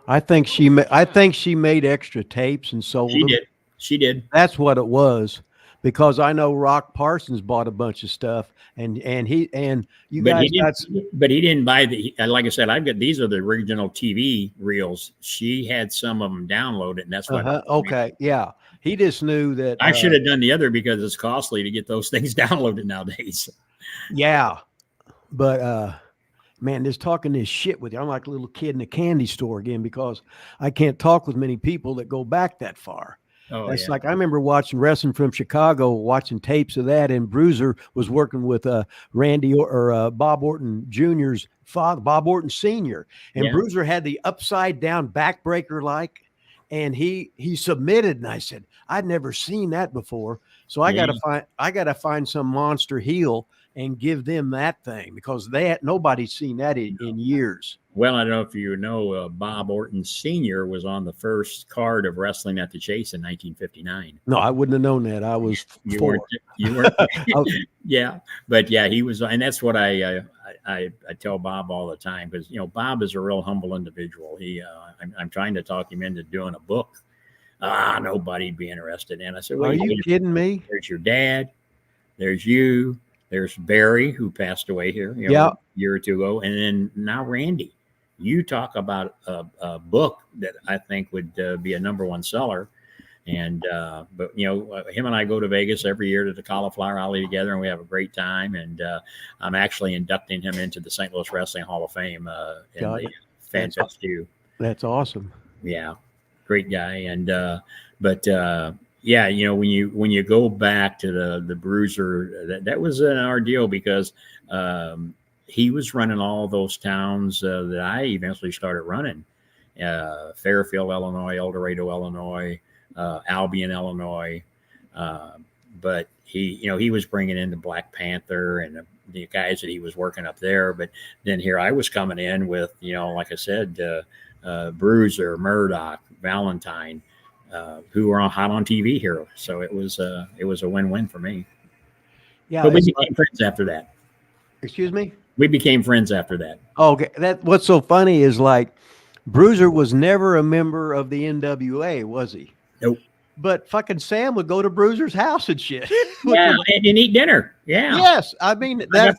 I think she made extra tapes and sold them. She did. That's what it was, because I know Rock Parsons bought a bunch of stuff, and you guys got. But he didn't buy like I said, I've got, these are the original TV reels. She had some of them downloaded, and that's what. Okay, yeah. He just knew that. I should have done the other because it's costly to get those things downloaded nowadays. Yeah, but man, just talking this shit with you, I'm like a little kid in a candy store again, because I can't talk with many people that go back that far. Oh, it's like I remember watching Wrestling from Chicago, watching tapes of that, and Bruiser was working with Randy or Bob Orton Jr.'s father, Bob Orton Sr., and Bruiser had the upside down backbreaker and he submitted, and I said, I'd never seen that before, so I gotta find some monster heel and give them that thing, because nobody's seen that in years. Well, I don't know if you know, Bob Orton Sr. was on the first card of Wrestling at the Chase in 1959. No, I wouldn't have known that. I was four. You weren't. Yeah, but yeah, he was, and that's what I tell Bob all the time, because Bob is a real humble individual. I'm trying to talk him into doing a book. Nobody'd be interested in. I said, "Are you kidding me? There's your dad. There's you. There's Barry, who passed away here a year or two ago, and then now Randy. You talk about a book that I think would be a #1 seller." And but him and I go to Vegas every year to the Cauliflower Alley together, and we have a great time. And I'm actually inducting him into the St. Louis Wrestling Hall of Fame in the Fan Fest too. That's awesome. Yeah, great guy. And but yeah, when you go back to the Bruiser, that was an ordeal, because he was running all those towns that I eventually started running. Fairfield, Illinois, El Dorado, Illinois, Albion, Illinois. But he was bringing in the Black Panther and the guys that he was working up there. But then here I was coming in with, like I said, Bruiser, Murdoch, Valentine, who were hot on TV here. So it was a win-win for me. Yeah. But we became friends after that. Excuse me? We became friends after that. Okay. What's so funny is, like, Bruiser was never a member of the NWA, was he? Nope. But fucking Sam would go to Bruiser's house and shit. Yeah, and eat dinner. Yeah. Yes. I mean, I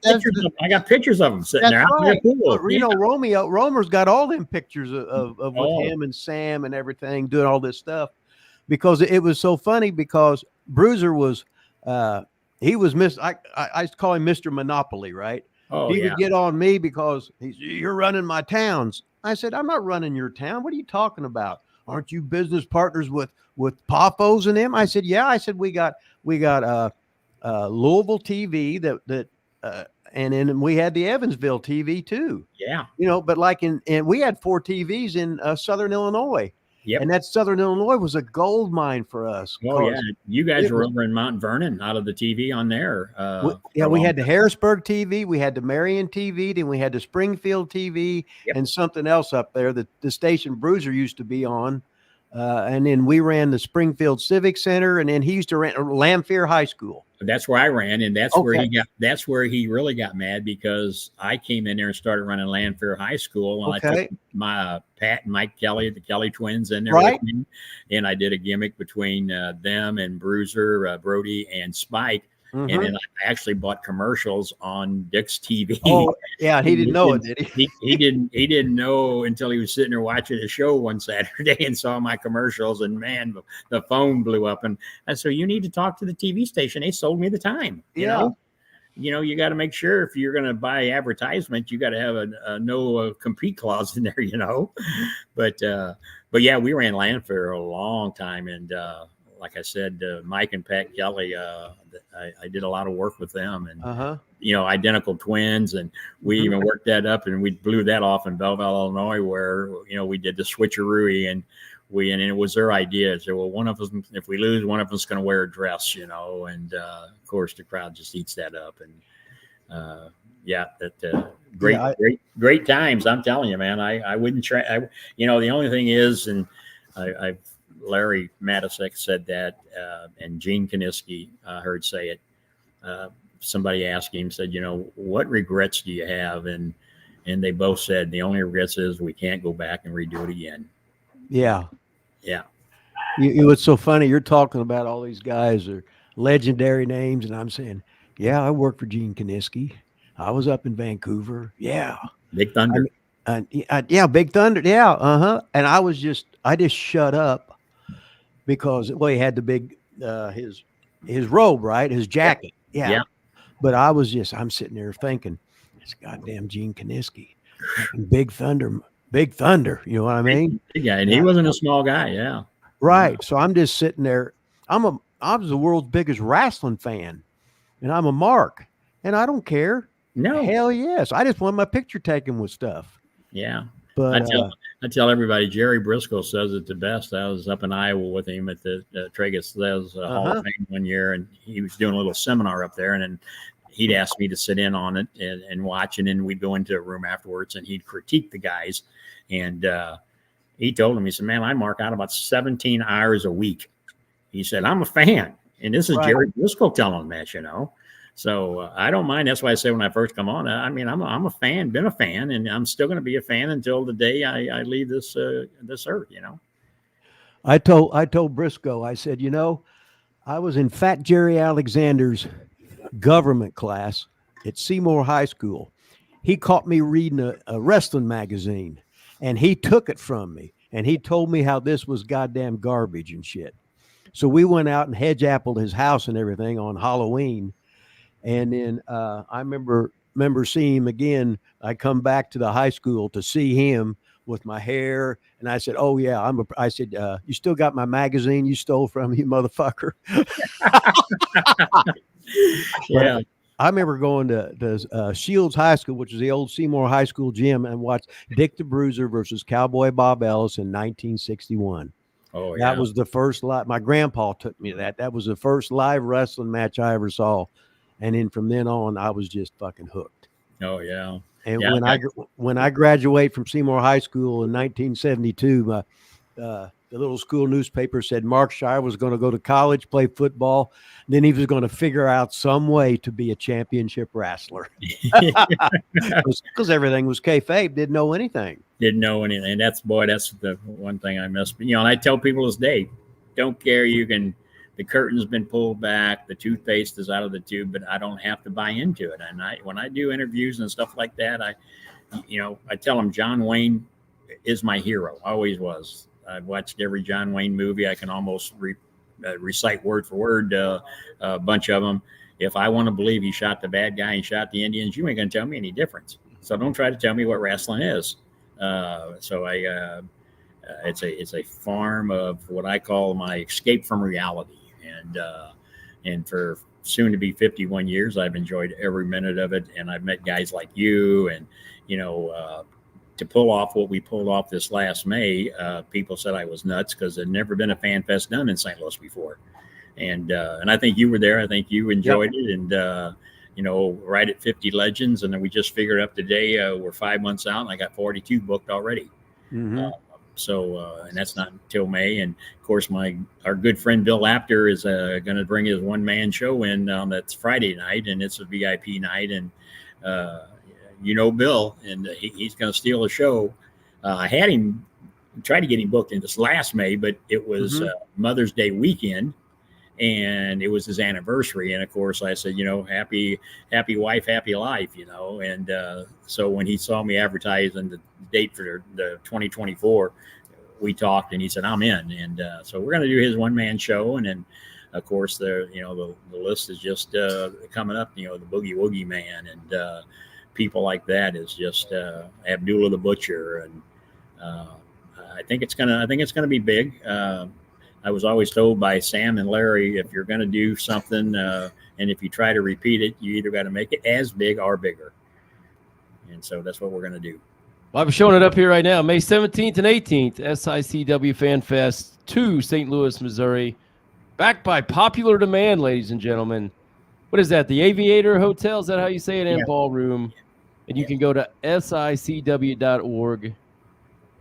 got pictures of them sitting there. Right. Romer's got all them pictures of with him and Sam and everything, doing all this stuff, because it was so funny, because Bruiser was, he was I call him Mr. Monopoly, right? He would get on me because you're running my towns. I said, I'm not running your town. What are you talking about? Aren't you business partners with Poffos and them? I said, yeah. I said, we got Louisville TV and then we had the Evansville TV too. Yeah. But like and we had 4 TVs in Southern Illinois. Yep. And that Southern Illinois was a gold mine for us. Oh yeah, you guys were over in Mount Vernon out of the TV on there. We had the Harrisburg TV, we had the Marion TV, then we had the Springfield TV, and something else up there that the station Bruiser used to be on. And then we ran the Springfield Civic Center, and then he used to run Lanphier High School. That's where I ran, and that's Okay. that's where he really got mad, because I came in there and started running Lanphier High School, and I Okay. took my Pat and Mike Kelly, the Kelly twins, in there Right. with me, and I did a gimmick between them and Bruiser, Brody, and Spike. And Mhm. then I actually bought commercials on Dick's TV. Oh, yeah, he didn't know it, did he? He didn't know until he was sitting there watching a show one Saturday and saw my commercials, and man, the phone blew up. And I said, "You need to talk to the TV station. They sold me the time." Yeah. You got to make sure if you're going to buy advertisement, you got to have a no compete clause in there. But yeah, we ran Lanphier a long time, and like I said, Mike and Pat Kelly, I did a lot of work with them, and identical twins, and we even worked that up, and we blew that off in Belleville, Illinois, where we did the switcheroo, and it was their idea. So, well, one of us, if we lose, one of us is going to wear a dress, and of course the crowd just eats that up, and great times. I'm telling you, man, I wouldn't try. The only thing is, and I've Larry Matisek said that, and Gene Kaniski heard say it. Somebody asked him, said, what regrets do you have? And they both said the only regrets is we can't go back and redo it again. Yeah. Yeah. It's so funny. You're talking about all these guys are legendary names, and I'm saying, yeah, I worked for Gene Kaniski. I was up in Vancouver. Yeah. Big Thunder. Yeah, Big Thunder. Yeah. And I just shut up because he had the big his robe, right? His jacket. Yeah. But I'm sitting there thinking, it's goddamn Gene Kaniski, Big Thunder. You know what I mean? Big guy, and he wasn't a small guy. Yeah. Right. Yeah. So I'm just sitting there. I was the world's biggest wrestling fan, and I'm a mark, and I don't care. No. Hell yes. I just want my picture taken with stuff. Yeah. But I tell everybody, Jerry Briscoe says it the best. I was up in Iowa with him at the Tragus Les Hall of Fame one year, and he was doing a little seminar up there, and then he'd ask me to sit in on it and watch, and then we'd go into a room afterwards, and he'd critique the guys. And he told him, he said, man, I mark out about 17 hours a week. He said, I'm a fan. And this is Jerry Briscoe telling him that, So I don't mind. That's why I say when I first come on, I mean, I'm a fan, been a fan, and I'm still going to be a fan until the day I leave this earth. I told Briscoe, I said, I was in Fat Jerry Alexander's government class at Seymour High School. He caught me reading a wrestling magazine, and he took it from me, and he told me how this was goddamn garbage and shit. So we went out and hedge-appled his house and everything on Halloween. And then I remember seeing him again. I come back to the high school to see him with my hair. And I said, oh, yeah. I said, you still got my magazine you stole from me, you motherfucker? Yeah. I remember going to Shields High School, which is the old Seymour High School gym, and watched Dick the Bruiser versus Cowboy Bob Ellis in 1961. Oh, yeah. That was the first live. My grandpa took me to that. That was the first live wrestling match I ever saw. And then from then on, I was just fucking hooked. Oh, yeah. And when I graduated from Seymour High School in 1972, the little school newspaper said Mark Shire was going to go to college, play football. Then he was going to figure out some way to be a championship wrestler. Because everything was kayfabe, didn't know anything. Didn't know anything. That's the one thing I miss. And I tell people this day, don't care. The curtain's been pulled back, the toothpaste is out of the tube, but I don't have to buy into it. And when I do interviews and stuff like that, I tell them John Wayne is my hero. Always was. I've watched every John Wayne movie. I can almost recite word for word a bunch of them. If I want to believe he shot the bad guy and shot the Indians, you ain't going to tell me any difference. So don't try to tell me what wrestling is. It's a form of what I call my escape from reality. And for soon to be 51 years, I've enjoyed every minute of it. And I've met guys like you, and, to pull off what we pulled off this last May, people said I was nuts because there'd never been a fan fest done in St. Louis before. And I think you were there. I think you enjoyed it. And, right at 50 legends. And then we just figured up today, we're 5 months out and I got 42 booked already. Mm-hmm. So, and that's not until May. And of course, our good friend Bill Apter is going to bring his one-man show in that's Friday night, and it's a VIP night. And Bill, and he's going to steal the show. I had him try to get him booked in this last May, but it was Mother's Day weekend, and it was his anniversary. And of course, I said, happy wife, happy life, And so when he saw me advertising the date for the 2024, we talked, and he said, I'm in. And so we're going to do his one-man show, and then of course the list is just coming up. The Boogie Woogie Man and people like that is just Abdullah the Butcher, and I think it's gonna be big. I was always told by Sam and Larry, if you're going to do something and if you try to repeat it, you either got to make it as big or bigger. And so that's what we're going to do. Well, I'm showing it up here right now. May 17th and 18th, SICW Fan Fest 2, St. Louis, Missouri. Backed by popular demand, ladies and gentlemen. What is that? The Aviator Hotel? Is that how you say it? And Ballroom. And you can go to sicw.org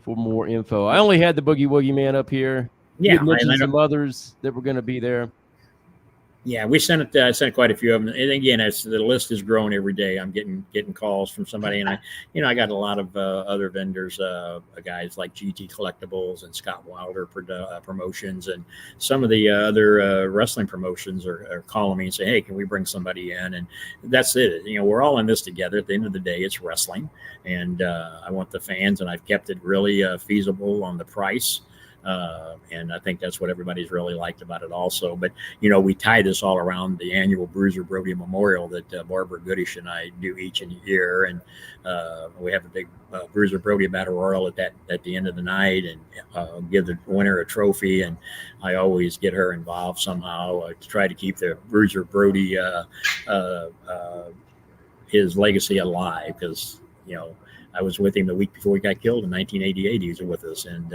for more info. I only had the Boogie Woogie Man up here. Yeah, you mentioned some others that were going to be there. Yeah, we sent it. I sent quite a few of them. And again, as the list is growing every day, I'm getting calls from somebody, and I got a lot of other vendors, guys like GT Collectibles and Scott Wilder Promotions, and some of the other wrestling promotions are calling me and say, hey, can we bring somebody in? And that's it. We're all in this together. At the end of the day, it's wrestling, and I want the fans, and I've kept it really feasible on the price. And I think that's what everybody's really liked about it also. But, we tie this all around the annual Bruiser Brody Memorial that Barbara Goodish and I do each year. And we have a big Bruiser Brody Battle Royal at the end of the night, and give the winner a trophy. And I always get her involved somehow to try to keep the Bruiser Brody his legacy alive, because, I was with him the week before he got killed in 1988. He was with us, and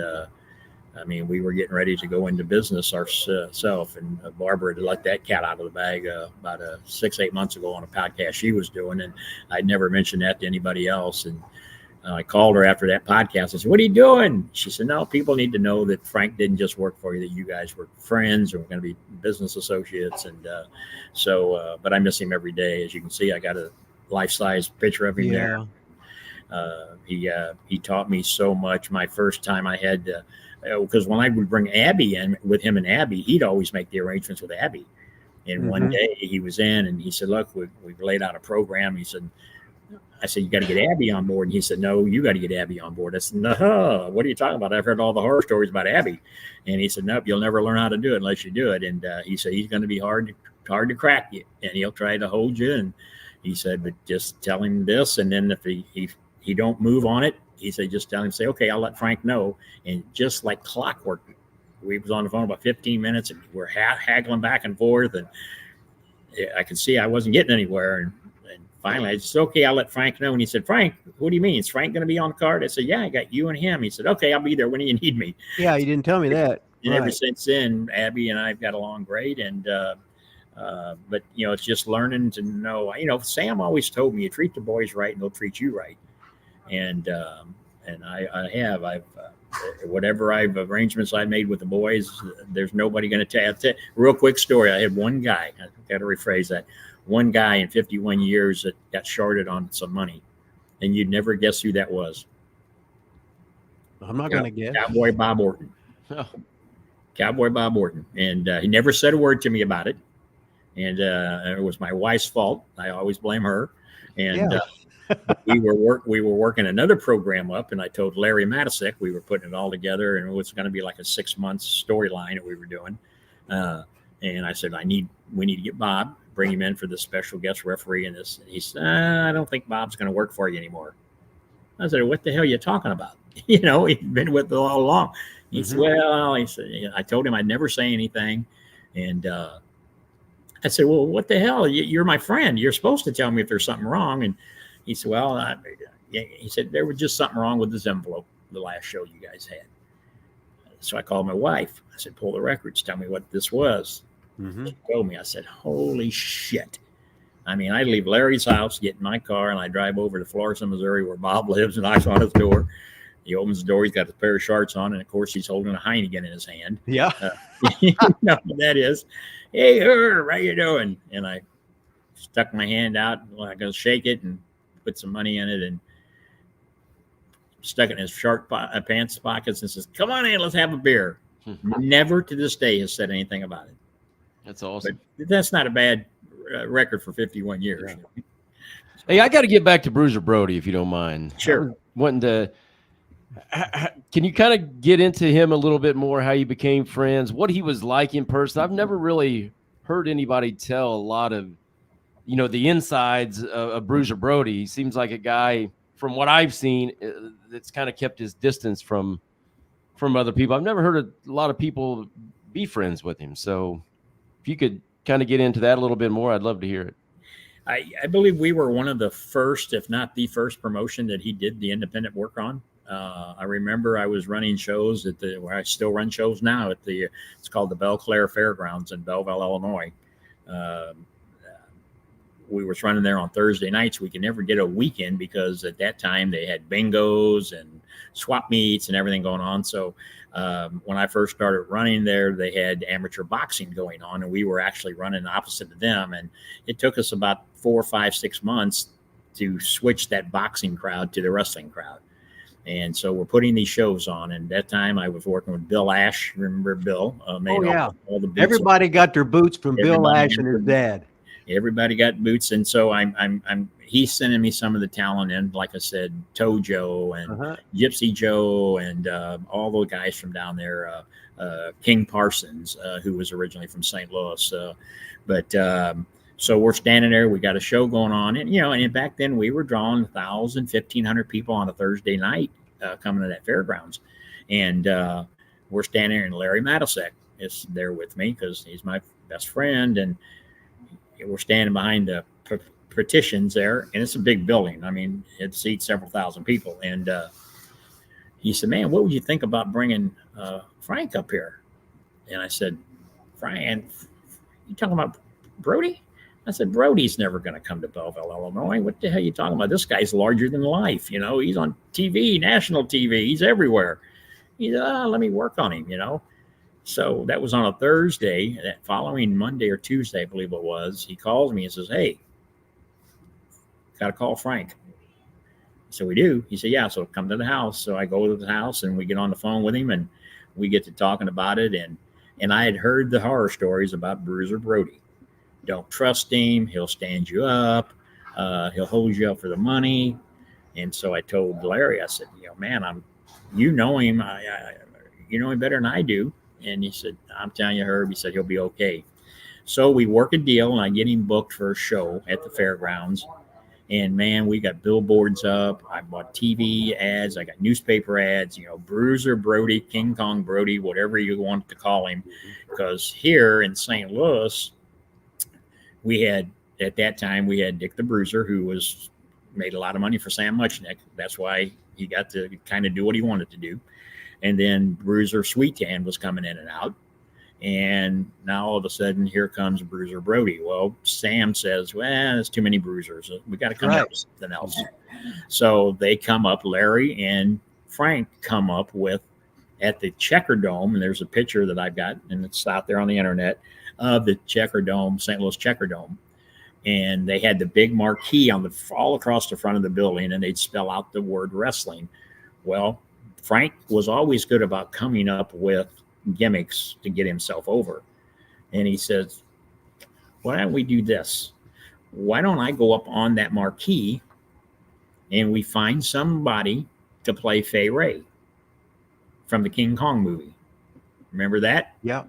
we were getting ready to go into business ourselves, and Barbara had let that cat out of the bag about 6-8 months ago on a podcast she was doing, and I'd never mentioned that to anybody else. And I called her after that podcast. I said, what are you doing? She said, no, people need to know that Frank didn't just work for you, that you guys were friends and we're going to be business associates. And but I miss him every day. As you can see, I got a life-size picture of him there. He taught me so much. My first time I had because when I would bring Abby in with him and Abby, he'd always make the arrangements with Abby. And one day he was in and he said, look, we've laid out a program. I said, you got to get Abby on board. And he said, no, you got to get Abby on board. I said, no, what are you talking about? I've heard all the horror stories about Abby. And he said, nope, you'll never learn how to do it unless you do it. And he said, he's going to be hard to crack you, and he'll try to hold you. And he said, but just tell him this. And then if he don't move on it, he said, just tell him, say, okay, I'll let Frank know. And just like clockwork, we was on the phone about 15 minutes, and we're haggling back and forth. And I could see I wasn't getting anywhere. And finally, I said, okay, I'll let Frank know. And he said, Frank, what do you mean? Is Frank going to be on the card? I said, yeah, I got you and him. He said, okay, I'll be there when you need me. Yeah, you didn't tell me that. And ever since then, Abby and I have got along great. And but it's just learning to know. Sam always told me, you treat the boys right, and they'll treat you right. And I've whatever arrangements I made with the boys, there's nobody going to tell. Real quick story. I had one guy, I got to rephrase that. One guy in 51 years that got shorted on some money, and you'd never guess who that was. I'm not going to guess. Cowboy Bob Orton. Oh. Cowboy Bob Orton. And he never said a word to me about it. And it was my wife's fault. I always blame her. And we were working another program up, and I told Larry Matisek we were putting it all together, and it was going to be like a 6-month storyline that we were doing. And I said, we need to get Bob, bring him in for the special guest referee in this. And he said, I don't think Bob's going to work for you anymore. I said, what the hell are you talking about? He'd been with it all along. He said, well, I told him I'd never say anything. And I said, well, what the hell? You're my friend. You're supposed to tell me if there's something wrong. And he said, well, he said, there was just something wrong with this envelope, the last show you guys had. So I called my wife. I said, pull the records. Tell me what this was. She told me. I said, holy shit. I leave Larry's house, get in my car, and I drive over to Florissant, Missouri, where Bob lives, and knock on his door. He opens the door. He's got a pair of shorts on, and of course, he's holding a Heineken in his hand. Yeah. You know what that is. Hey, Herb, how you doing? And I stuck my hand out, like I was shake it and put some money in it, and stuck it in his short pants pockets and says, "Come on in, let's have a beer." Never to this day has said anything about it. That's awesome. But that's not a bad record for 51 years. Yeah. Hey, I got to get back to Bruiser Brody, if you don't mind. Sure. Wanting to, can you kind of get into him a little bit more, how you became friends, what he was like in person? I've never really heard anybody tell a lot of, the insides of Bruiser Brody. He seems like a guy, from what I've seen, that's kind of kept his distance from other people. I've never heard a lot of people be friends with him. So if you could kind of get into that a little bit more, I'd love to hear it. I believe we were one of the first, if not the first promotion that he did the independent work on. I remember I was running shows where I still run shows now it's called the Belle Claire Fairgrounds in Belleville, Illinois. We was running there on Thursday nights. We could never get a weekend because at that time they had bingos and swap meets and everything going on. So when I first started running there, they had amateur boxing going on, and we were actually running opposite of them. And it took us about 4, 5, 6 months to switch that boxing crowd to the wrestling crowd. And so we're putting these shows on. And that time I was working with Bill Ash. Remember Bill? All the boots. Everybody got their boots from Bill Ash and his dad. Everybody got boots, and so he's sending me some of the talent in, like I said, Toe Joe and Gypsy Joe and all the guys from down there, King Parsons, who was originally from St. Louis. So we're standing there, we got a show going on, and back then we were drawing 1,000, 1,500 people on a Thursday night coming to that fairgrounds, and we're standing there, and Larry Matysek is there with me because he's my best friend, and we're standing behind the partitions there, and it's a big building. I mean, it seats several thousand people. And he said, "Man, what would you think about bringing Frank up here?" And I said, "Frank, you talking about Brody?" I said, "Brody's never going to come to Belleville, Illinois. What the hell are you talking about? This guy's larger than life. He's on TV, national TV. He's everywhere." He said, "Let me work on him, So that was on a Thursday. That following Monday or Tuesday, I believe it was, he calls me and says, "Hey, got to call Frank." So we do. He said, "Yeah, so come to the house." So I go to the house and we get on the phone with him and we get to talking about it. And I had heard the horror stories about Bruiser Brody. Don't trust him. He'll stand you up. He'll hold you up for the money. And so I told Larry, I said, "Man, you know him. You know him better than I do." And he said, "I'm telling you, Herb," he said, "he'll be okay." So we work a deal, and I get him booked for a show at the fairgrounds. And, man, we got billboards up. I bought TV ads. I got newspaper ads, Bruiser Brody, King Kong Brody, whatever you want to call him. Because here in St. Louis, at that time, we had Dick the Bruiser, who made a lot of money for Sam Muchnick. That's why he got to kind of do what he wanted to do. And then Bruiser Sweetan was coming in and out. And now all of a sudden, here comes Bruiser Brody. Well, Sam says, "Well, there's too many Bruisers. We got to come up with something else." So they come up, Larry and Frank come up with, at the Checker Dome, and there's a picture that I've got, and it's out there on the internet, of the Checker Dome, St. Louis Checker Dome. And they had the big marquee all across the front of the building, and they'd spell out the word wrestling. Well, Frank was always good about coming up with gimmicks to get himself over. And he says, "Why don't we do this? Why don't I go up on that marquee and we find somebody to play Fay Ray from the King Kong movie?" Remember that? Yeah.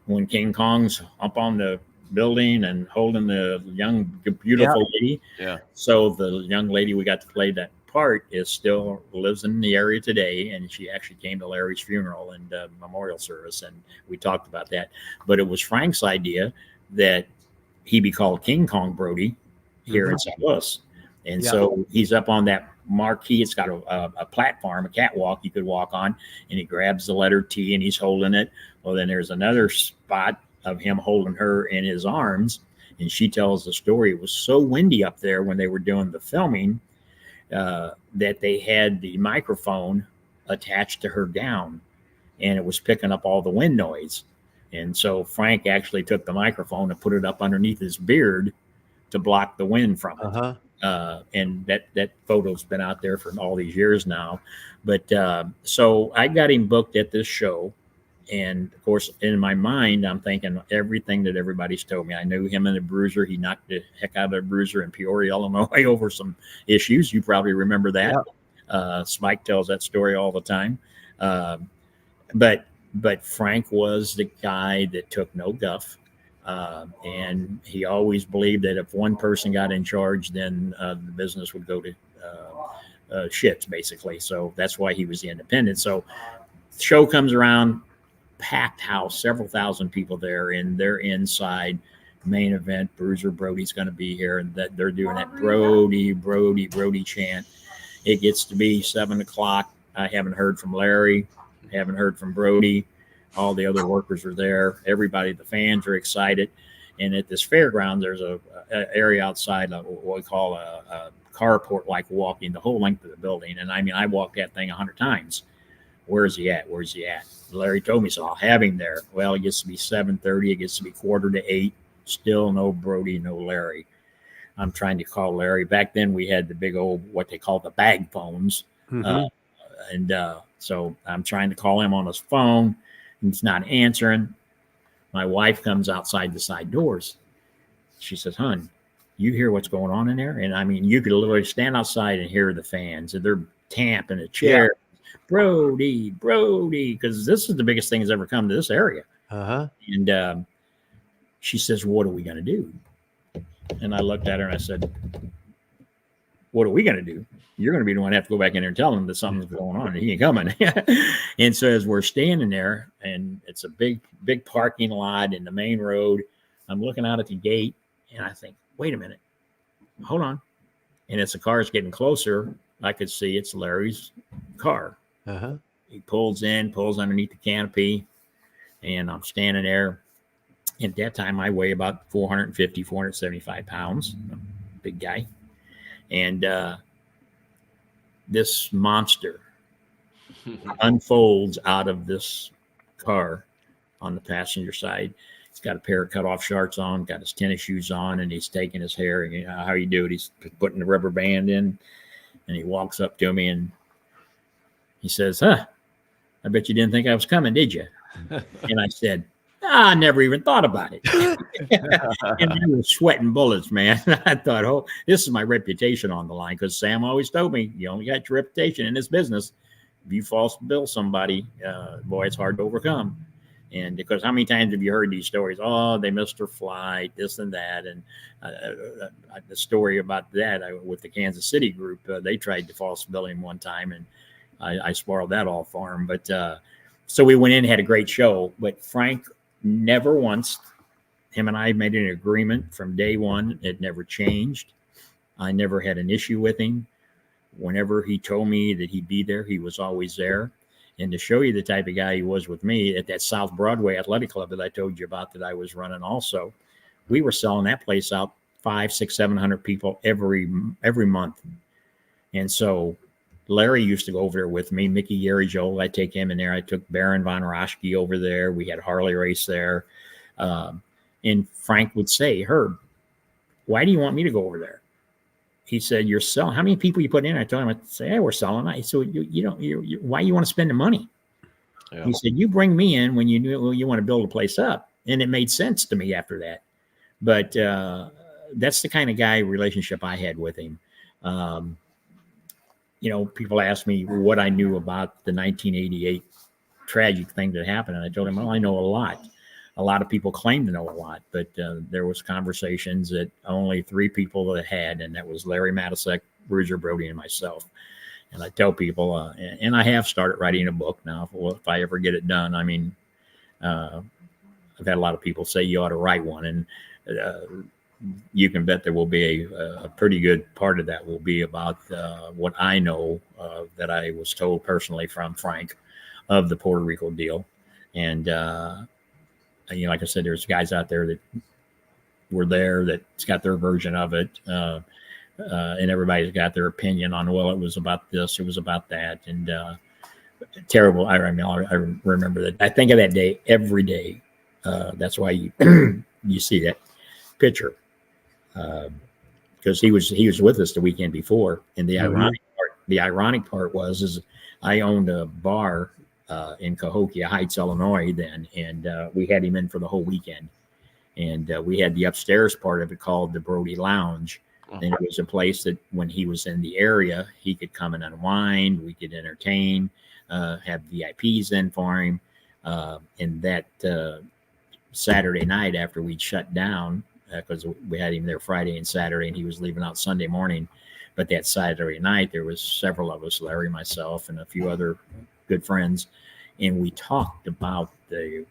When King Kong's up on the building and holding the young, beautiful lady. Yeah. So the young lady we got to play that part still lives in the area today, and she actually came to Larry's funeral and memorial service, and we talked about that. But it was Frank's idea that he be called King Kong Brody here in St. Louis. And so he's up on that marquee. It's got a platform, a catwalk you could walk on, and he grabs the letter T and he's holding it. Well, then there's another spot of him holding her in his arms, and she tells the story. It was so windy up there when they were doing the filming that they had the microphone attached to her gown, and it was picking up all the wind noise. And so Frank actually took the microphone and put it up underneath his beard to block the wind from it. And that photo's been out there for all these years now. But so I got him booked at this show. And of course, in my mind, I'm thinking everything that everybody's told me. I knew him and the Bruiser. He knocked the heck out of the Bruiser in Peoria, Illinois over some issues. You probably remember that. Yeah. Spike tells that story all the time. But Frank was the guy that took no guff. And he always believed that if one person got in charge, then the business would go to shit, basically. So that's why he was the independent. So the show comes around, packed house, several thousand people there, and they're inside. Main event, Bruiser Brody's going to be here, and that they're doing that Brody chant. It gets to be 7:00. I haven't heard from Larry, haven't heard from Brody. All the other workers are there. Everybody, the fans are excited. And at this fairground, there's a area outside of what we call a carport, like walking the whole length of the building. And I mean, I walked that thing 100 times. Where's he at? Where's he at? Larry told me, so I'll have him there. Well, it gets to be 7:30. It gets to be 7:45. Still no Brody, no Larry. I'm trying to call Larry. Back then, we had the big old, what they call the bag phones. So I'm trying to call him on his phone. He's not answering. My wife comes outside the side doors. She says, "Hun, you hear what's going on in there?" And I mean, you could literally stand outside and hear the fans, and they're tamping a chair. Yeah. Brody, because this is the biggest thing that's ever come to this area. And she says, "What are we going to do?" And I looked at her and I said, "What are we going to do? You're going to be the one to have to go back in there and tell them that something's going on and he ain't coming." And so as we're standing there, and it's a big parking lot in the main road, I'm looking out at the gate and I think, wait a minute, hold on. And as the car's getting closer, I could see it's Larry's car. He pulls underneath the canopy, and I'm standing there. At that time, I weigh about 475 pounds, big guy. And this monster unfolds out of this car on the passenger side. He's got a pair of cutoff shorts on, got his tennis shoes on, and he's taking his hair. You know how you do it. He's putting the rubber band in, and he walks up to me and he says, "Huh, I bet you didn't think I was coming, did you?" And I said, "I never even thought about it." And I was sweating bullets, man. I thought, oh, this is my reputation on the line, because Sam always told me, you only got your reputation in this business. If you false bill somebody, boy, it's hard to overcome. And because how many times have you heard these stories? Oh, they missed their flight, this and that. And the story about that with the Kansas City group, they tried to false bill him one time, and I spoiled that all for him. But so we went in, had a great show. But Frank never once, him and I made an agreement from day one. It never changed. I never had an issue with him. Whenever he told me that he'd be there, he was always there. And to show you the type of guy he was with me, at that South Broadway Athletic Club that I told you about that I was running also, we were selling that place out 500, 600, 700 people every month. And so Larry used to go over there with me. Mickey Yerijoel, I take him in there. I took Baron von Raschke over there. We had Harley race there. And Frank would say, "Herb, why do you want me to go over there?" He said, "You're selling. How many people you put in?" I told him, I'd say, "Hey, we're selling." I said, why you want to spend the money? Yeah. He said, "You bring me in when you want to build a place up." And it made sense to me after that. But that's the kind of guy relationship I had with him. People ask me what I knew about the 1988 tragic thing that happened. And I told him, well, I know a lot. A lot of people claim to know a lot, but there was conversations that only 3 people that had, and that was Larry Matisek, Bruiser Brody, and myself. And I tell people, and I have started writing a book now. If I ever get it done, I mean, I've had a lot of people say you ought to write one, and you can bet there will be a pretty good part of that will be about what I know that I was told personally from Frank of the Puerto Rico deal. And, like I said, there's guys out there that were there that's got their version of it. And everybody's got their opinion on, well, it was about this, it was about that. And terrible. I remember that. I think of that day every day. That's why you you see that picture, because he was with us the weekend before. And the ironic part was I owned a bar in Cahokia Heights, Illinois then, and we had him in for the whole weekend. And we had the upstairs part of it called the Brody Lounge. And it was a place that when he was in the area, he could come and unwind. We could entertain, have VIPs in for him. And that Saturday night after we'd shut down, because we had him there Friday and Saturday, and he was leaving out Sunday morning. But that Saturday night, there was several of us, Larry, myself, and a few other good friends. And we talked about the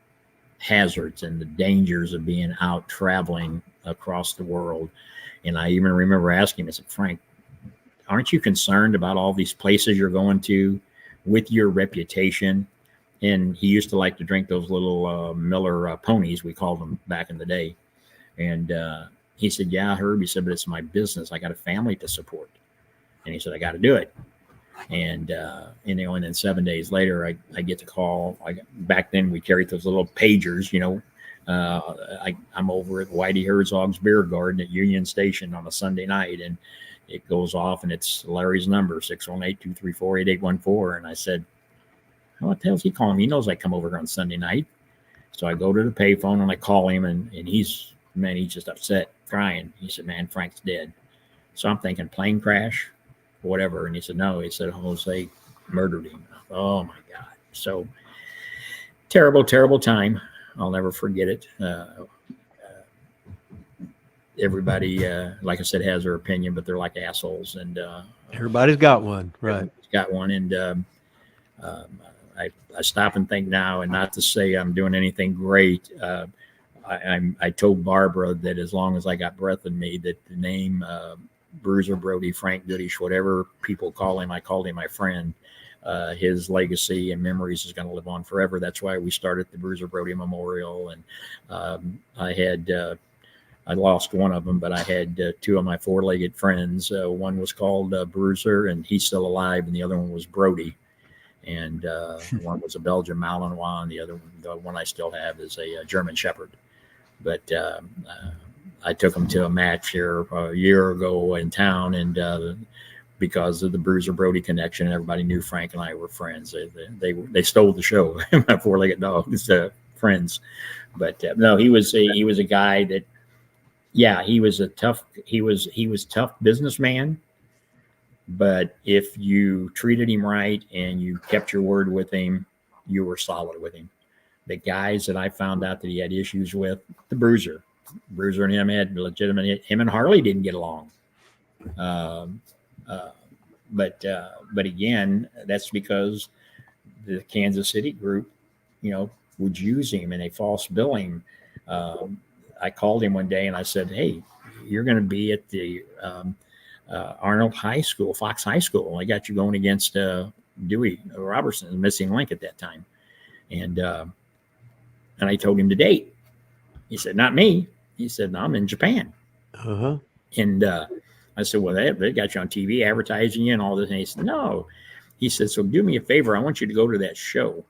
hazards and the dangers of being out traveling across the world. And I even remember asking him, I said, Frank, aren't you concerned about all these places you're going to with your reputation? And he used to like to drink those little Miller ponies, we called them back in the day. And he said, yeah, Herb, he said, but it's my business. I got a family to support. And he said, I got to do it. And then 7 days later, I get the call. Back then we carried those little pagers, I'm over at Whitey Herzog's Beer Garden at Union Station on a Sunday night, and it goes off, and it's Larry's number, 618-234-8814. And I said, what the hell's he calling me? He knows I come over here on Sunday night. So I go to the payphone and I call him, and he's just upset, crying. He said, man, Frank's dead. So I'm thinking plane crash, whatever. And he said, no. He said, Jose murdered him. Oh my God. So terrible, terrible time. I'll never forget it. Everybody, like I said, has their opinion, but they're like assholes. And everybody's got one, right? Got one. And I stop and think now, and not to say I'm doing anything great. I told Barbara that as long as I got breath in me, that the name Bruiser Brody, Frank Goodish, whatever people call him, I called him my friend. His legacy and memories is going to live on forever. That's why we started the Bruiser Brody Memorial. And I lost one of them, but I had two of my four-legged friends. One was called Bruiser, and he's still alive, and the other one was Brody. And one was a Belgian Malinois, and the one I still have is a German Shepherd. But I took him to a match here a year ago in town, and because of the Bruiser Brody connection, everybody knew Frank and I were friends. They stole the show. My four-legged dogs, friends. But no, he was a guy that, yeah, he was tough businessman. But if you treated him right and you kept your word with him, you were solid with him. The guys that I found out that he had issues with, the Bruiser and him had legitimate. Him and Harley didn't get along. But again, that's because the Kansas City group, would use him, and they false bill him. I called him one day and I said, hey, you're going to be at the Arnold High School, Fox High School. I got you going against Dewey Robertson, the missing link at that time. And I told him the date. He said, not me. He said, no, I'm in Japan. Uh-huh. And I said, well, they got you on TV advertising you and all this. And he said, no. He said, so do me a favor. I want you to go to that show.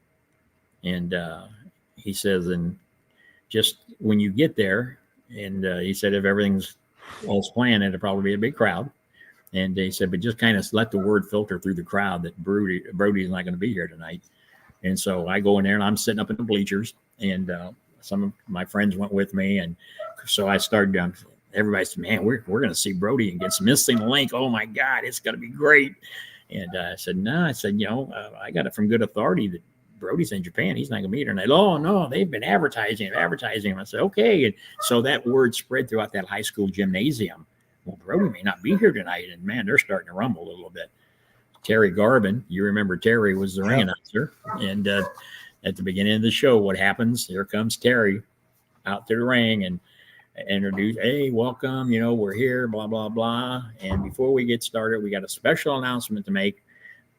And he says, and just when you get there, and he said, if everything's all's planned, it'll probably be a big crowd. And he said, but just kind of let the word filter through the crowd that Brody's not going to be here tonight. And so I go in there, and I'm sitting up in the bleachers, and some of my friends went with me. And so I started down. Everybody said, man, we're going to see Brody against Missing Link. Oh my God, it's going to be great. And I said, no, I said, I got it from good authority that Brody's in Japan. He's not going to be here tonight. Oh no, they've been advertising him. I said, okay. And so that word spread throughout that high school gymnasium. Well, Brody may not be here tonight. And man, they're starting to rumble a little bit. Terry Garvin, you remember Terry was the ring announcer. And at the beginning of the show, what happens? Here comes Terry out to the ring and introduce, hey, welcome, we're here, blah, blah, blah. And before we get started, we got a special announcement to make.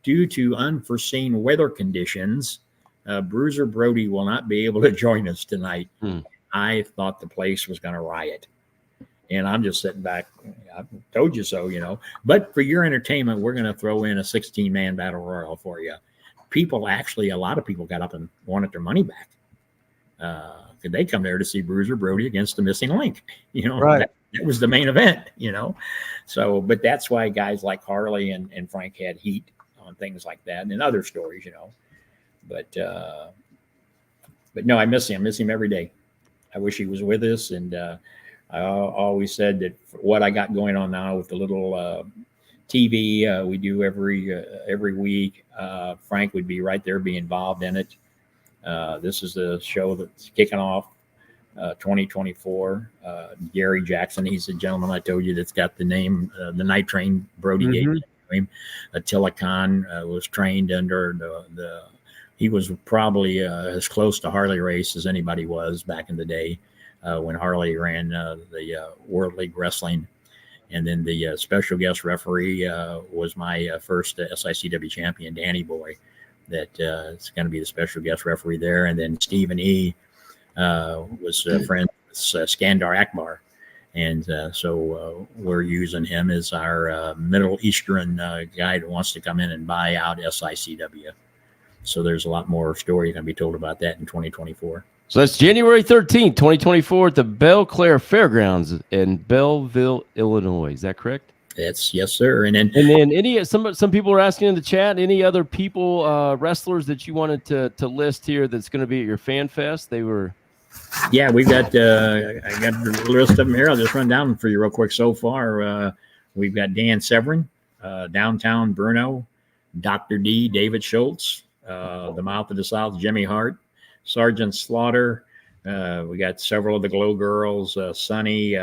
Due to unforeseen weather conditions, Bruiser Brody will not be able to join us tonight. I thought the place was going to riot. And I'm just sitting back. I told you so, But for your entertainment, we're going to throw in a 16-man battle royal for you. a lot of people got up and wanted their money back. Could they come there to see Bruiser Brody against the Missing Link? Right. That was the main event, So, but that's why guys like Harley and Frank had heat on things like that, and other stories, But no, I miss him. I miss him every day. I wish he was with us. And I always said that what I got going on now with the little TV we do every week, Frank would be right there, be involved in it. This is the show that's kicking off 2024. Gary Jackson, he's the gentleman I told you that's got the name, the Night Train Brody gave to him. Attila Khan was trained under he was probably as close to Harley race as anybody was back in the day when Harley ran the World League Wrestling. And then the special guest referee was my first SICW champion, Danny Boy, that is going to be the special guest referee there. And then Stephen E. was a friend with Skandar Akbar. And so we're using him as our Middle Eastern guy that wants to come in and buy out SICW. So there's a lot more story going to be told about that in 2024. So that's January 13th, 2024 at the Belle Claire Fairgrounds in Belleville, Illinois. Is that correct? That's yes, sir. And then some people are asking in the chat, any other people, wrestlers that you wanted to list here that's going to be at your fan fest? They were. Yeah, we've got I got the list of them here. I'll just run down for you real quick. So far, we've got Dan Severin, Downtown Bruno, Dr. D, David Schultz, the Mouth of the South, Jimmy Hart, Sergeant Slaughter. We got several of the Glow Girls, Sunny,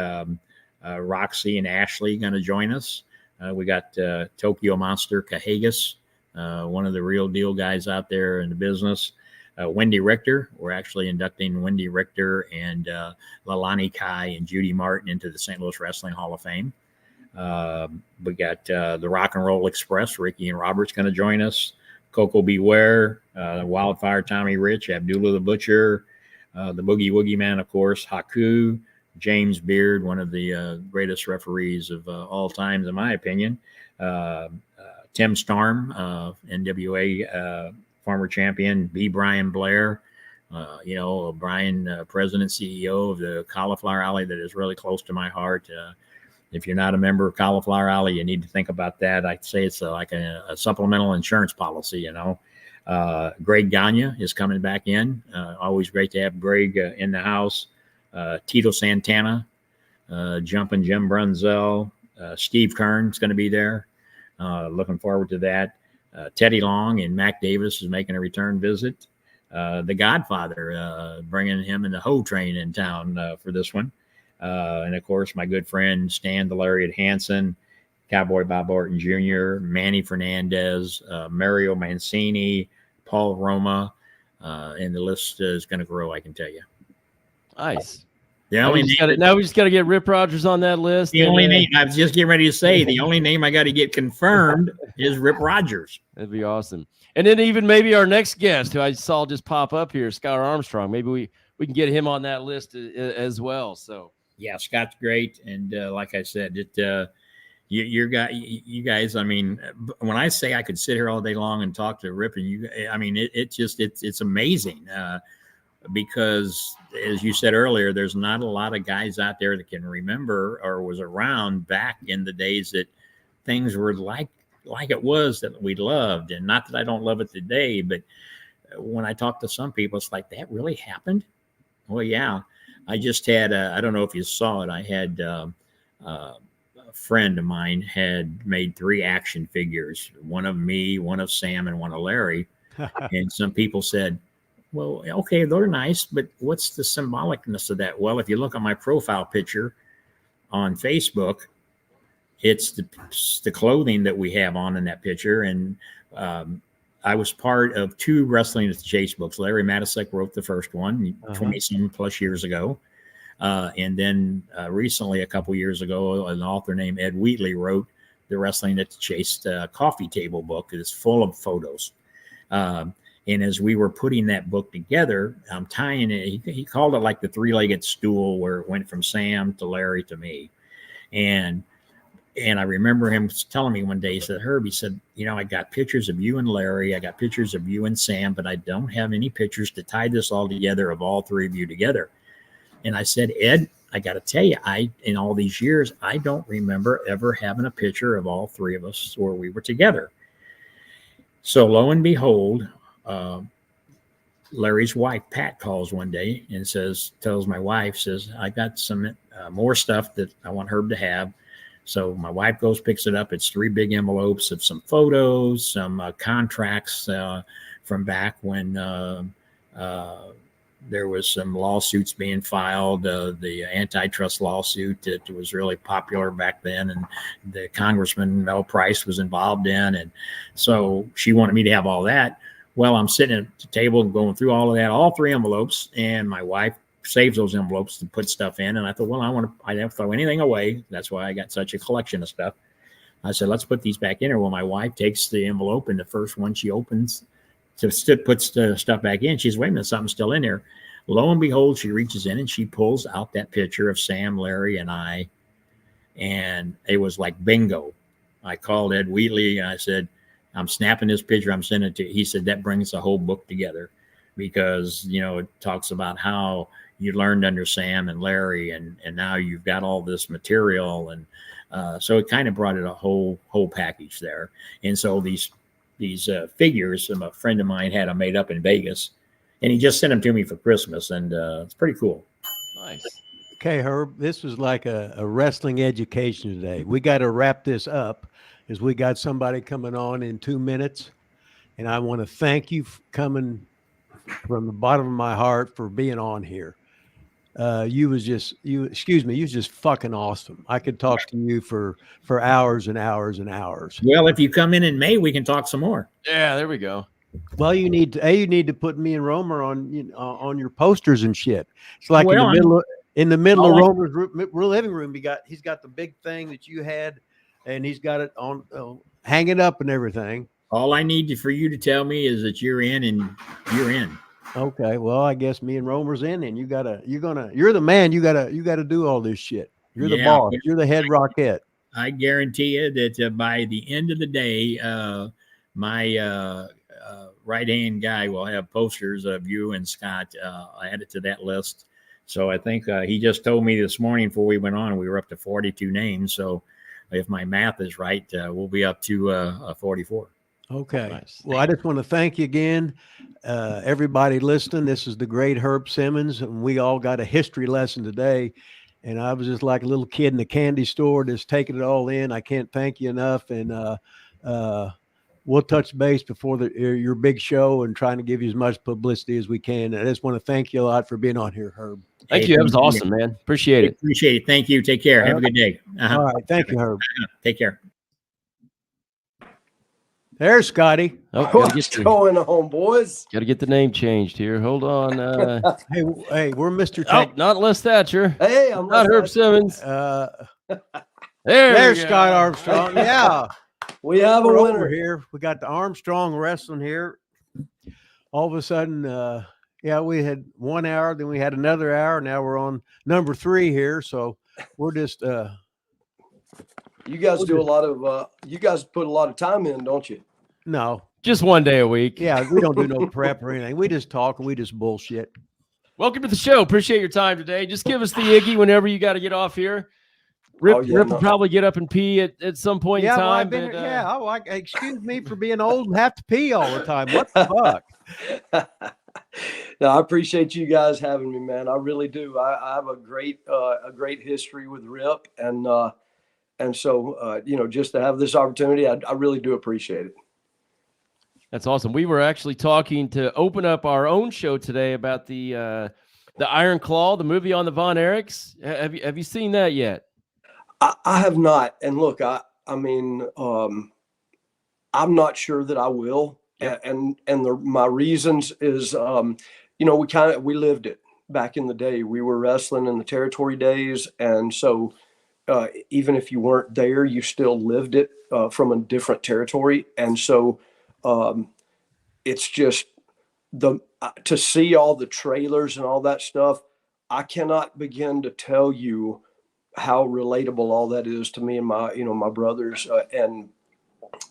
Roxy, and Ashley going to join us. We got Tokyo Monster Cahagas, one of the real deal guys out there in the business. Wendy Richter. We're actually inducting Wendy Richter and Lalani Kai and Judy Martin into the St. Louis Wrestling Hall of Fame. We got the Rock and Roll Express. Ricky and Robert's going to join us. Coco Beware, Wildfire Tommy Rich, Abdullah the Butcher, the Boogie Woogie Man, of course, Haku, James Beard, one of the greatest referees of all times, in my opinion. Tim Storm, NWA former champion, B. Brian Blair, Brian, president, CEO of the Cauliflower Alley that is really close to my heart. If you're not a member of Cauliflower Alley, you need to think about that. I'd say it's like a supplemental insurance policy, Greg Gagne is coming back in. Always great to have Greg in the house. Tito Santana, Jumpin' Jim Brunzell, Steve Kern's going to be there. Looking forward to that. Teddy Long and Mac Davis is making a return visit. The Godfather, bringing him in the Ho Train in town for this one. And, of course, my good friend Stan the Lariat Hansen, Cowboy Bob Orton Jr., Manny Fernandez, Mario Mancini, Paul Roma, and the list is going to grow, I can tell you. Nice. Now we just got to get Rip Rogers on that list. The only name I was just getting ready to say, the only name I got to get confirmed is Rip Rogers. That'd be awesome. And then even maybe our next guest, who I saw just pop up here, Scott Armstrong. Maybe we can get him on that list as well. So yeah, Scott's great, and like I said, you guys. I mean, when I say I could sit here all day long and talk to Rip and you, I mean, it's amazing. Because as you said earlier, there's not a lot of guys out there that can remember or was around back in the days that things were like it was that we loved. And not that I don't love it today, but when I talk to some people, it's like, that really happened? Well, yeah. I just had, I don't know if you saw it. I had a friend of mine had made 3 action figures, one of me, one of Sam, and one of Larry. And some people said, well, okay, they're nice, but what's the symbolicness of that? Well, if you look at my profile picture on Facebook, it's the clothing that we have on in that picture. And I was part of 2 Wrestling at the Chase books. Larry Matisek wrote the first one 20-some plus years ago. And then recently, a couple years ago, an author named Ed Wheatley wrote the Wrestling at the Chase coffee table book. It's full of photos. And as we were putting that book together, I'm tying it. He called it like the 3-legged stool, where it went from Sam to Larry to me. And And I remember him telling me one day, he said, Herb, he said, I got pictures of you and Larry. I got pictures of you and Sam, but I don't have any pictures to tie this all together of all three of you together. And I said, Ed, I got to tell you, in all these years, I don't remember ever having a picture of all three of us where we were together. So lo and behold, Larry's wife, Pat, calls one day and tells my wife, says, I got some more stuff that I want Herb to have. So my wife goes, picks it up. It's 3 big envelopes of some photos, some contracts from back when there was some lawsuits being filed, the antitrust lawsuit that was really popular back then, and the Congressman Mel Price was involved in. And so she wanted me to have all that. Well, I'm sitting at the table going through all of that, all 3 envelopes, and my wife saves those envelopes to put stuff in. And I thought, well, I don't throw anything away. That's why I got such a collection of stuff. I said, let's put these back in there. Well, my wife takes the envelope, and the first one she opens puts the stuff back in. She says, wait a minute, something's still in there. Lo and behold, she reaches in and she pulls out that picture of Sam, Larry, and I. And it was like bingo. I called Ed Wheatley and I said, I'm snapping this picture. I'm sending it to you. He said, that brings the whole book together, because, it talks about how you learned under Sam and Larry, and now you've got all this material. And so it kind of brought it a whole package there. And so these figures, a friend of mine had them made up in Vegas, and he just sent them to me for Christmas. And it's pretty cool. Nice. Okay, Herb, this was like a wrestling education today. We got to wrap this up, as we got somebody coming on in 2 minutes. And I want to thank you for coming from the bottom of my heart for being on here. You was just fucking awesome. I could talk to you for hours and hours and hours. Well, if you come in May, we can talk some more. Yeah, there we go. Well, you need to put me and Romer on your posters and shit. It's like in the middle of Romer's living room. He's got the big thing that you had, and he's got it on hanging up and everything. All I need for you to tell me is that you're in, and you're in. Okay, well, I guess me and Romer's in, and you're the man. You gotta do all this shit. You're the boss. You're the head rockette. I guarantee you that by the end of the day, my right-hand guy will have posters of you and Scott added to that list. So I think he just told me this morning before we went on, we were up to 42 names. So if my math is right, we'll be up to 44. Okay. Nice. Well, I just want to thank you again, everybody listening. This is the great Herb Simmons, and we all got a history lesson today. And I was just like a little kid in the candy store, just taking it all in. I can't thank you enough. And we'll touch base before your big show and trying to give you as much publicity as we can. I just want to thank you a lot for being on here, Herb. Thank you. That was awesome, man. Appreciate it. Appreciate it. Thank you. Take care. Have a good day. All right. Thank you, Herb. Take care. There's Scotty. Oh, what's going on, boys? Got to get the name changed here. Hold on. Hey, we're Mr. Not Les Thatcher. Hey, I'm not Herb Simmons. There's Scott Armstrong. Yeah. We have a winner over here. We got the Armstrong wrestling here. All of a sudden, we had 1 hour, then we had another hour. Now we're on number 3 here. So we're just you guys do a lot of you guys put a lot of time in, don't you? No. Just 1 day a week. Yeah, we don't do no prep or anything. We just talk and we just bullshit. Welcome to the show. Appreciate your time today. Just give us the Iggy whenever you got to get off here. Rip will probably get up and pee at some point in time. Excuse me for being old and have to pee all the time. What the fuck? No, I appreciate you guys having me, man. I really do. I have a great history with Rip, and so just to have this opportunity, I really do appreciate it. That's awesome. We were actually talking to open up our own show today about the Iron Claw, the movie on the Von Erichs. Have you seen that yet? I have not. And look, I'm not sure that I will. Yeah. And my reasons is, we lived it back in the day. We were wrestling in the territory days. And so even if you weren't there, you still lived it from a different territory. And so it's just to see all the trailers and all that stuff. I cannot begin to tell you how relatable all that is to me and my, my brothers. And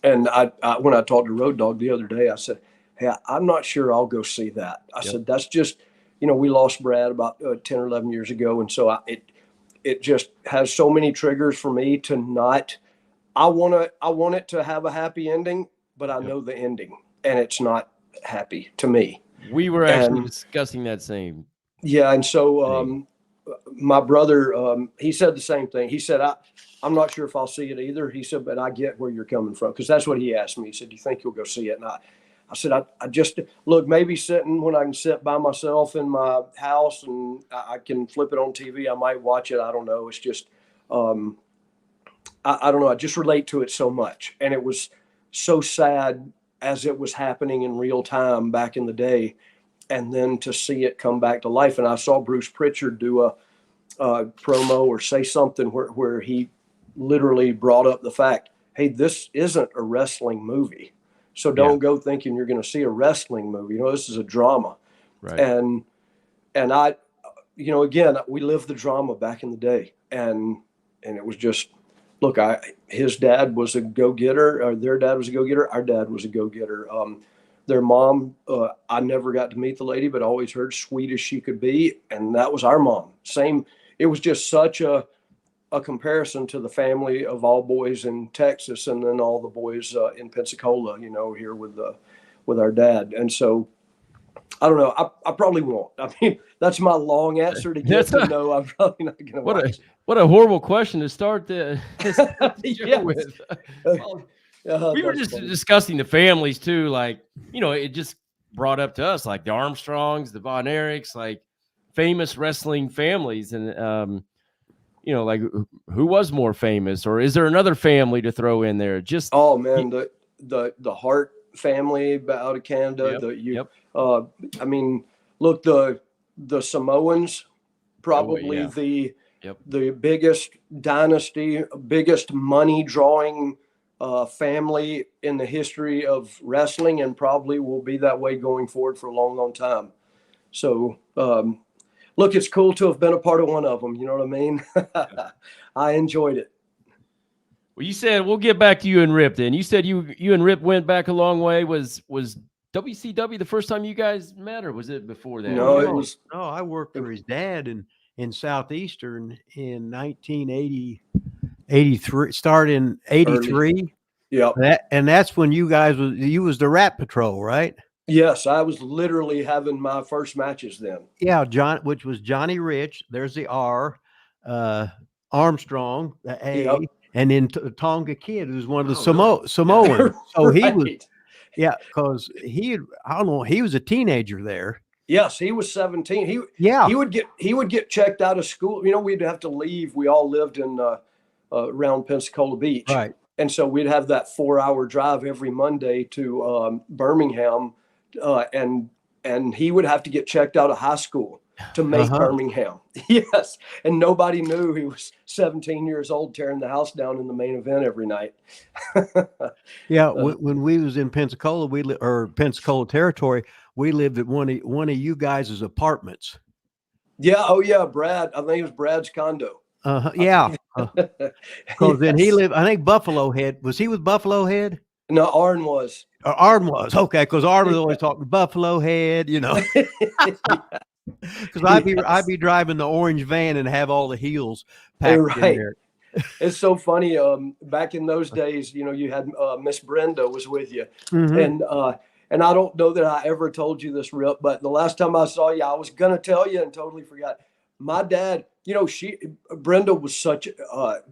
I when I talked to Road Dogg the other day, I said, hey, I'm not sure I'll go see that. I said, that's just, we lost Brad about 10 or 11 years ago. And so it just has so many triggers for me to not, I want it to have a happy ending, but I know the ending and it's not happy to me. We were actually discussing that same. Yeah. And so, my brother, he said the same thing. He said, I'm not sure if I'll see it either. He said, but I get where you're coming from. Cause that's what he asked me. He said, do you think you'll go see it? And I said, I just look, maybe sitting when I can sit by myself in my house and I can flip it on TV. I might watch it. I don't know. It's just, I don't know. I just relate to it so much. And it was so sad as it was happening in real time back in the day. And then to see it come back to life. And I saw Bruce Pritchard do a promo or say something where he literally brought up the fact, hey, this isn't a wrestling movie. So don't go thinking you're going to see a wrestling movie. This is a drama. Right. And I, again, we lived the drama back in the day. And it was just, look, his dad was a go-getter, or their dad was a go-getter. Our dad was a go-getter. Their mom, I never got to meet the lady, but always heard sweet as she could be. And that was our mom. Same. It was just such a comparison to the family of all boys in Texas and then all the boys in Pensacola, here with our dad. And so I don't know. I probably won't. I mean, that's my long answer to get to know. I'm probably not going to watch it. What a horrible question to start the show with. We were just discussing the families too. Like, it just brought up to us, like the Armstrongs, the Von Erichs, like famous wrestling families. And, like who was more famous, or is there another family to throw in there? Just, oh man, the Hart family out of Canada. I mean, look, the Samoans, probably the biggest dynasty, biggest money drawing family in the history of wrestling, and probably will be that way going forward for a long, long time. So, look, it's cool to have been a part of one of them. You know what I mean? I enjoyed it. Well, you said we'll get back to you and Rip. Then you said you and Rip went back a long way. Was WCW the first time you guys met, or was it before that? No, it was. No, I worked for his dad in Southeastern in 1983. Started in 83. Yeah, and that's when you guys was the Rat Patrol, right? Yes, I was literally having my first matches then. Yeah, which was Johnny Rich. There's the R, Armstrong, the A, and then Tonga Kid, who's one of the Samoans. So he was, because he was a teenager there. Yes, he was 17. He would get checked out of school. We'd have to leave. We all lived in around Pensacola Beach, right? And so we'd have that 4-hour drive every Monday to Birmingham. And he would have to get checked out of high school to make Birmingham. Yes. And nobody knew he was 17 years old, tearing the house down in the main event every night. When we was in Pensacola, Pensacola territory, we lived at one of you guys' apartments. Yeah. Oh yeah. Brad. I think it was Brad's condo. Because then he lived, I think Buffalo Head. Was he with Buffalo Head? No, Arn was. Arn was. Okay, because Arn was always talking Buffalo Head, Because I'd be driving the orange van and have all the heels packed in there. It's so funny. Back in those days, you had Miss Brenda was with you, and I don't know that I ever told you this, Rip, but the last time I saw you, I was gonna tell you and totally forgot. My dad, Brenda was such,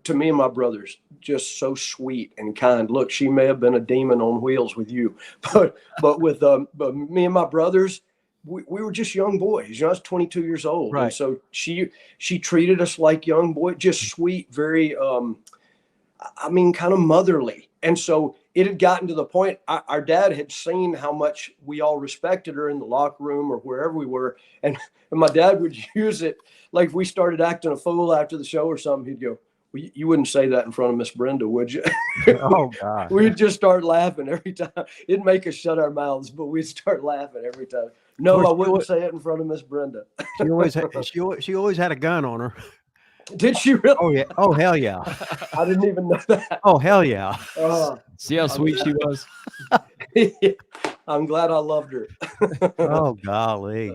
to me and my brothers, just so sweet and kind. Look, she may have been a demon on wheels with you, but with me and my brothers, we were just young boys. I was 22 years old. Right. And so she treated us like young boys, just sweet, very, kind of motherly. And so it had gotten to the point, our dad had seen how much we all respected her in the locker room or wherever we were. And my dad would use it. Like if we started acting a fool after the show or something, he'd go, well, you wouldn't say that in front of Miss Brenda, would you? Oh, God. We'd just start laughing every time. It'd make us shut our mouths, but we'd start laughing every time. No, I wouldn't say it in front of Miss Brenda. She always had a gun on her. Did she really? Oh yeah. Oh hell yeah. I didn't even know that. Oh hell yeah. See how sweet she was? I'm glad I loved her. Oh golly.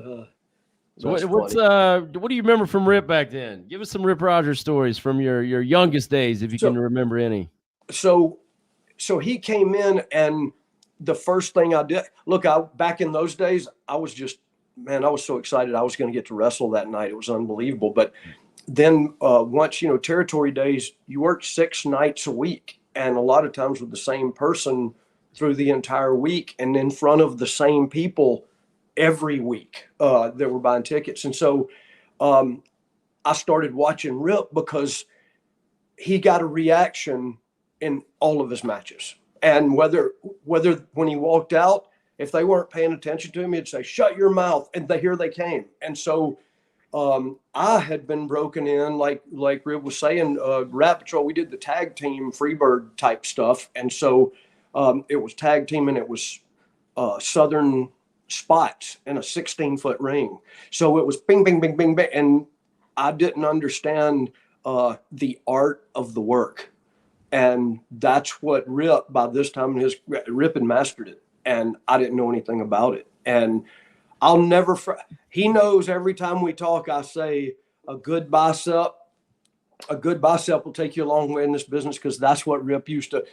So That's what's funny. what do you remember from Rip back then? Give us some Rip Rogers stories from your youngest days, if you can remember any. So he came in, and the first thing I did, look, back in those days, I was just, man, I was so excited I was going to get to wrestle that night. It was unbelievable. But then once, territory days, you work 6 nights a week, and a lot of times with the same person through the entire week and in front of the same people every week that were buying tickets. And so I started watching Rip because he got a reaction in all of his matches. And whether when he walked out, if they weren't paying attention to him, he'd say, "Shut your mouth." And here they came. And so I had been broken in, like Rip was saying, Rat Patrol, we did the tag team Freebird type stuff. And so it was tag team, and it was Southern spots in a 16-foot ring. So it was bing, bing, bing, bing, bing. And I didn't understand the art of the work. And that's what Rip, by this time, Rip had mastered it. And I didn't know anything about it. And I'll never, he knows every time we talk, I say a good bicep will take you a long way in this business, because that's what Rip used to.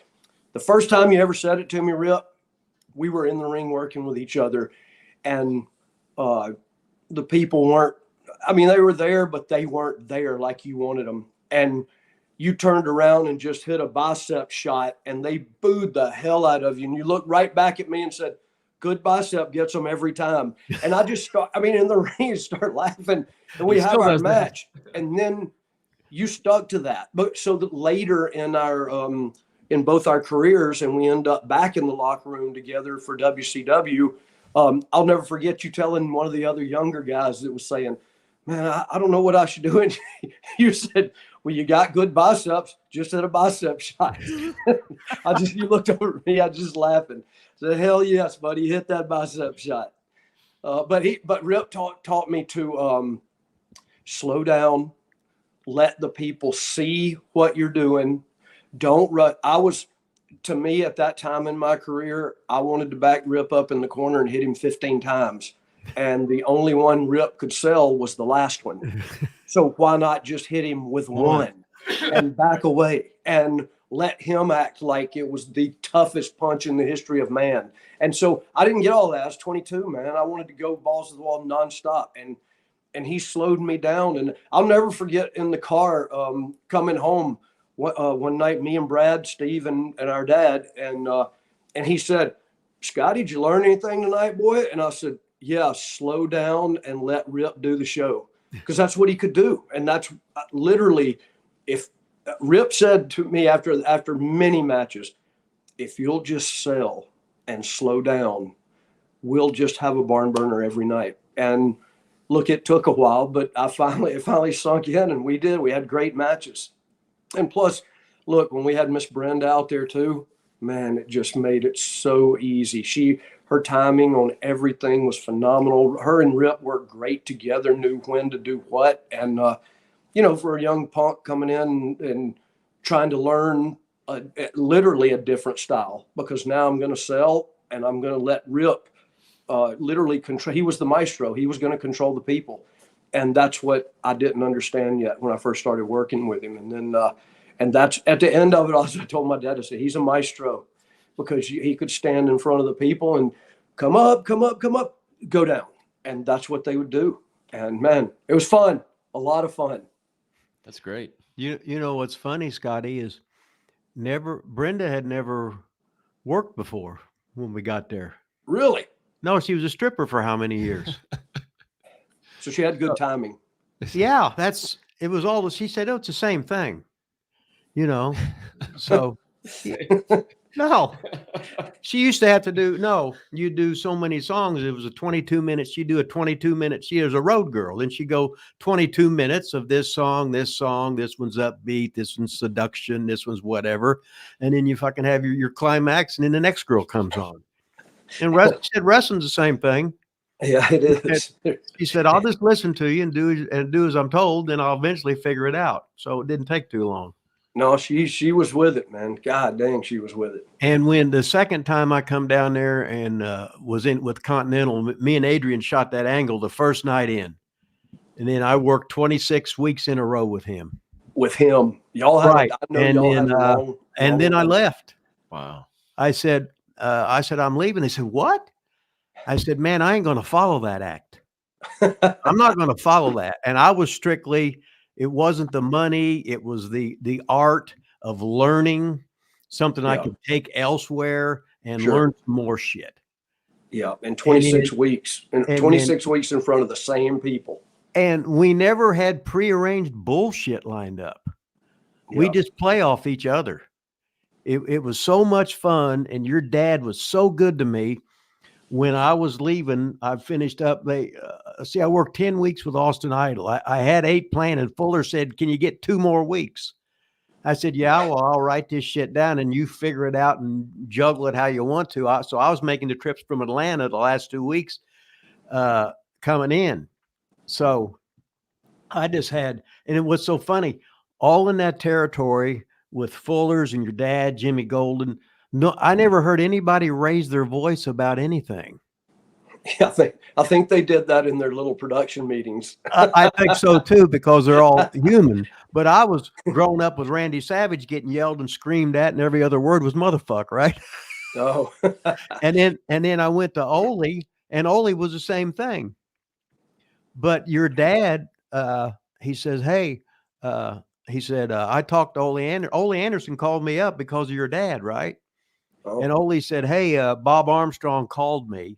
The first time you ever said it to me, Rip, we were in the ring working with each other, and the people weren't, I mean, they were there, but they weren't there like you wanted them. And you turned around and just hit a bicep shot, and they booed the hell out of you. And you looked right back at me and said, "Good bicep gets them every time." And I just in the ring, start laughing, and we had our match. And then you stuck to that. But so that later in our, in both our careers, and we end up back in the locker room together for WCW, I'll never forget you telling one of the other younger guys that was saying, "Man, I don't know what I should do." And you said, "Well, you got good biceps, just hit a bicep shot." You looked over at me, I just laughing. Said, "Hell yes, buddy, hit that bicep shot." But Rip taught me to slow down, let the people see what you're doing. Don't rush. To me, at that time in my career, I wanted to back Rip up in the corner and hit him 15 times. And the only one Rip could sell was the last one. So why not just hit him with one and back away and let him act like it was the toughest punch in the history of man? And so I didn't get all that. I was 22, man. I wanted to go balls to the wall nonstop. And he slowed me down. And I'll never forget in the car coming home one night, me and Brad, Steve, and our dad. And he said, "Scotty, did you learn anything tonight, boy?" And I said, "Yeah, slow down and let Rip do the show." Because that's what he could do. And that's literally, if Rip said to me after many matches, "If you'll just sell and slow down, we'll just have a barn burner every night." And look, it took a while, but it finally sunk in, and we did. We had great matches. And plus, look, when we had Miss Brenda out there too, man, it just made it so easy. Her timing on everything was phenomenal. Her and Rip worked great together, knew when to do what. And, for a young punk coming in and trying to learn literally a different style, because now I'm going to sell and I'm going to let Rip literally control. He was the maestro. He was going to control the people. And that's what I didn't understand yet when I first started working with him. And then, and that's at the end of it, I told my dad, I said, "He's a maestro," because he could stand in front of the people and come up, go down. And that's what they would do. And man, it was fun. A lot of fun. That's great. You know what's funny, Scotty, is Brenda had never worked before when we got there. Really? No, she was a stripper for how many years? So she had good timing. Yeah, it was all. She said, "Oh, it's the same thing," So no, she used to have to do. No, you do so many songs. It was a 22 minutes. She do a 22 minutes. She was a road girl, and she go 22 minutes of this song. This one's upbeat. This one's seduction. This one's whatever, and then you fucking have your climax, and then the next girl comes on. And wrestling's the same thing. Yeah, it is. He said, "I'll just listen to you and do as I'm told, then I'll eventually figure it out." So it didn't take too long. No, she was with it, man. God dang, she was with it. And when the second time I come down there and was in with Continental, me and Adrian shot that angle the first night in, and then I worked 26 weeks in a row with him. With him, y'all had. Right. I know And y'all then, had a long. and then I left. Wow. I said, I'm leaving. They said, "What?" I said, "Man, I ain't going to follow that act. I'm not going to follow that." And I was strictly, it wasn't the money. It was the art of learning something I could take elsewhere and learn some more shit. Yeah. And 26 weeks and 26 weeks in front of the same people. And we never had prearranged bullshit lined up. Yeah. We just play off each other. It was so much fun. And your dad was so good to me. When I was leaving, I finished up. I worked 10 weeks with Austin Idol. I had 8 planned, and Fuller said, "Can you get 2 more weeks?" I said, "Yeah, well, I'll write this shit down and you figure it out and juggle it how you want to." So I was making the trips from Atlanta the last 2 weeks coming in. So I just had, and it was so funny, all in that territory with Fuller's and your dad, Jimmy Golden. No, I never heard anybody raise their voice about anything. Yeah, I think they did that in their little production meetings. I think so too, because they're all human. But I was growing up with Randy Savage getting yelled and screamed at, and every other word was motherfucker, right? Oh. and then I went to Ole, and Ole was the same thing. But your dad, he says, "Hey," he said, "I talked to Ole Anderson. Ole Anderson called me up because of your dad, right?" Oh. And Ole said, "Hey, Bob Armstrong called me."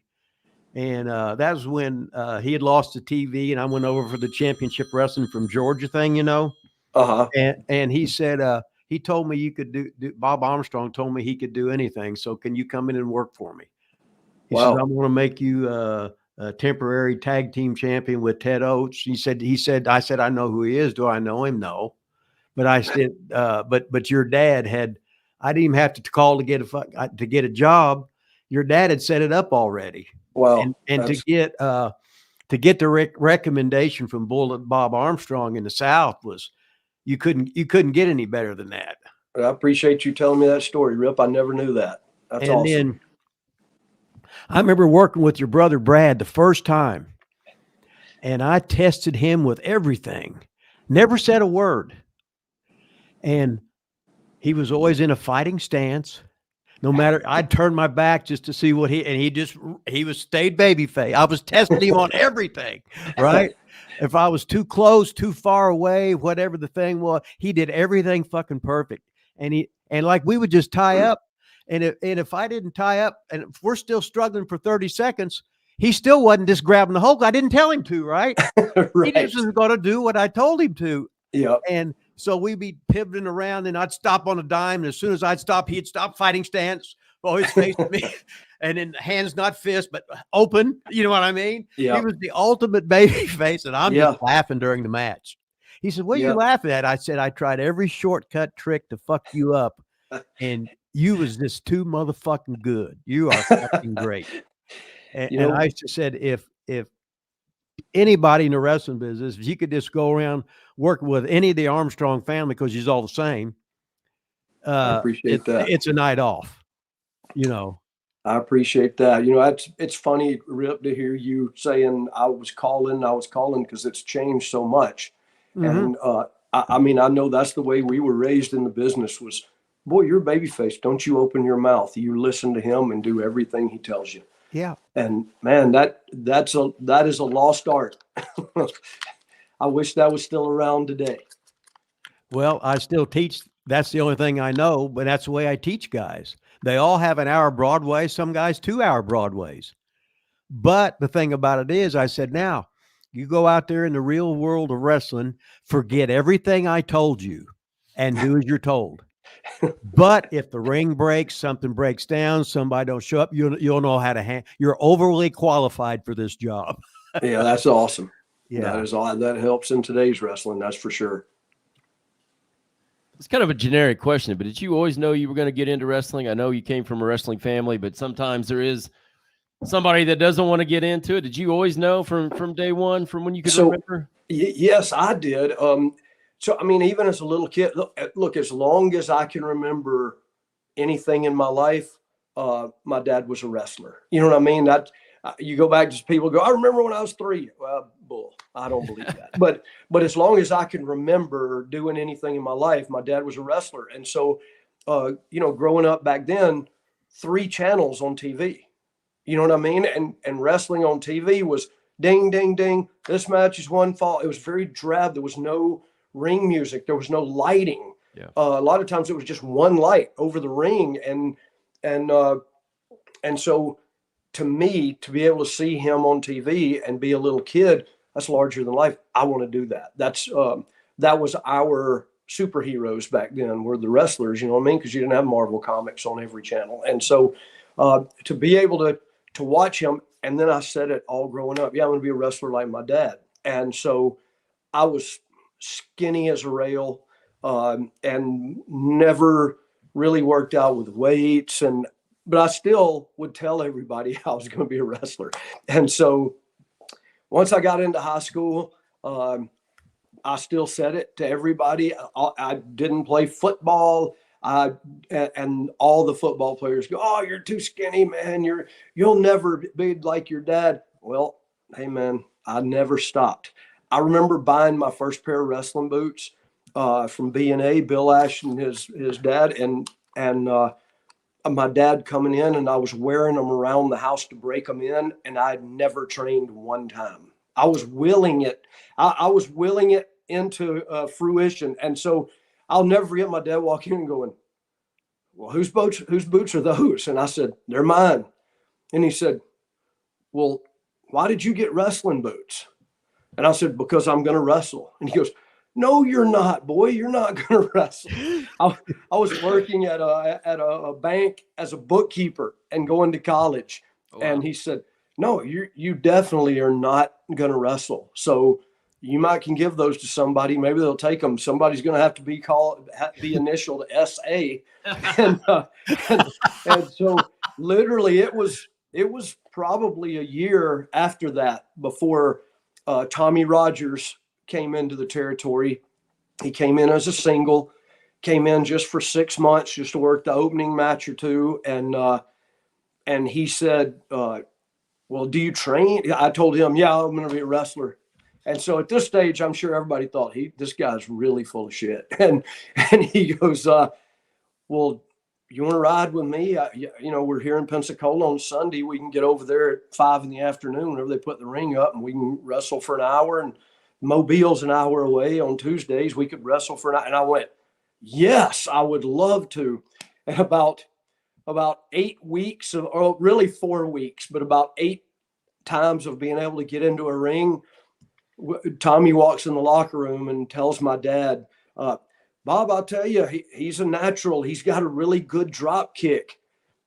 And that was when he had lost the TV, and I went over for the championship wrestling from Georgia thing, you know. Uh-huh. And he said, he told me you could do, Bob Armstrong told me he could do anything. So can you come in and work for me? He said, "I'm going to make you a temporary tag team champion with Ted Oates." I said, "I know who he is. Do I know him?" No. But I said, but your dad had, I didn't even have to call to get a job. Your dad had set it up already. Wow. And to get the recommendation from Bullet Bob Armstrong in the South was, you couldn't get any better than that. I appreciate you telling me that story, Rip. I never knew that. That's awesome. Then I remember working with your brother Brad the first time, and I tested him with everything. Never said a word. And he was always in a fighting stance. No matter, I'd turn my back just to see what he was stayed babyface. I was testing him on everything, right? If I was too close, too far away, whatever the thing was, he did everything fucking perfect. And like we would just tie up, and if I didn't tie up, and if we're still struggling for 30 seconds, he still wasn't just grabbing the Hulk. I didn't tell him to, right? Right. He just was going to do what I told him to. Yeah. And so we'd be pivoting around, and I'd stop on a dime. And as soon as I'd stop, he'd stop fighting stance. Oh, his face to me. And then hands, not fist, but open. You know what I mean? Yeah. He was the ultimate baby face. And I'm just laughing during the match. He said, "What are you laughing at?" I said, "I tried every shortcut trick to fuck you up. And you was just too motherfucking good. You are fucking great." And I just said, if anybody in the wrestling business, if you could just go around working with any of the Armstrong family, because you're all the same, I appreciate that. It's a night off, you know. I appreciate that. You know, it's funny, Rip, to hear you saying I was calling because it's changed so much. Mm-hmm. And I mean, I know that's the way we were raised in the business was, boy, you're a babyface. Don't you open your mouth. You listen to him and do everything he tells you. Yeah. And man, that is a lost art. I wish that was still around today. Well, I still teach. That's the only thing I know, but that's the way I teach guys. They all have an hour Broadway, some guys 2-hour Broadways. But the thing about it is, I said, now you go out there in the real world of wrestling, forget everything I told you and do as you're told. But if the ring breaks, something breaks down, somebody don't show up, you'll know how to handle. You're overly qualified for this job. Yeah, that's awesome. Yeah, that helps in today's wrestling. That's for sure. It's kind of a generic question, but did you always know you were going to get into wrestling? I know you came from a wrestling family, but sometimes there is somebody that doesn't want to get into it? Did you always know from day one, from when you could remember? Yes, I did. So, I mean, even as a little kid, look, as long as I can remember anything in my life, my dad was a wrestler. You know what I mean? You go back to people go, I remember when I was 3. Well, bull. I don't believe that. But as long as I can remember doing anything in my life, my dad was a wrestler. And so, growing up back then, 3 channels on TV. You know what I mean? And wrestling on TV was ding, ding, ding. This match is 1 fall. It was very drab. There was no ring music. There was no lighting. Yeah. A lot of times it was just one light over the ring. And so to me, to be able to see him on TV and be a little kid, that's larger than life. I want to do that. That was our superheroes back then, were the wrestlers, you know what I mean? Because you didn't have Marvel Comics on every channel. And so to be able to watch him, and then I said it all growing up, yeah, I'm going to be a wrestler like my dad. And so I was skinny as a rail, and never really worked out with weights. But I still would tell everybody I was going to be a wrestler. And so once I got into high school, I still said it to everybody. I didn't play football. And all the football players go, "Oh, you're too skinny, man. You'll never be like your dad." Well, hey, man, I never stopped. I remember buying my first pair of wrestling boots from B&A, Bill Ash and his dad, and my dad coming in, and I was wearing them around the house to break them in, and I'd never trained one time. I was willing it. I was willing it into fruition. And so I'll never forget my dad walking in and going, "Well, whose boots are those?" And I said, "They're mine." And he said, "Well, why did you get wrestling boots?" And I said, "Because I'm going to wrestle." And he goes, "No, you're not, boy. You're not going to wrestle." I was working at a bank as a bookkeeper and going to college. Oh, wow. And he said, "No, you definitely are not going to wrestle. So you might can give those to somebody. Maybe they'll take them. Somebody's going to have to be initialed SA." And so literally it was probably a year after that before Tommy Rogers came into the territory. He came in as a single, came in just for 6 months, just to work the opening match or two. And he said, "Well, do you train?" I told him, "Yeah, I'm going to be a wrestler." And so at this stage, I'm sure everybody thought this guy's really full of shit. And he goes, "Well, you want to ride with me? We're here in Pensacola on Sunday. We can get over there at 5 p.m. whenever they put the ring up, and we can wrestle for an hour. And Mobile's an hour away. On Tuesdays, we could wrestle for an hour." And I went, "Yes, I would love to." And about 8 weeks or really 4 weeks, but about 8 times of being able to get into a ring, Tommy walks in the locker room and tells my dad, "Bob, I'll tell you, he's a natural. He's got a really good drop kick."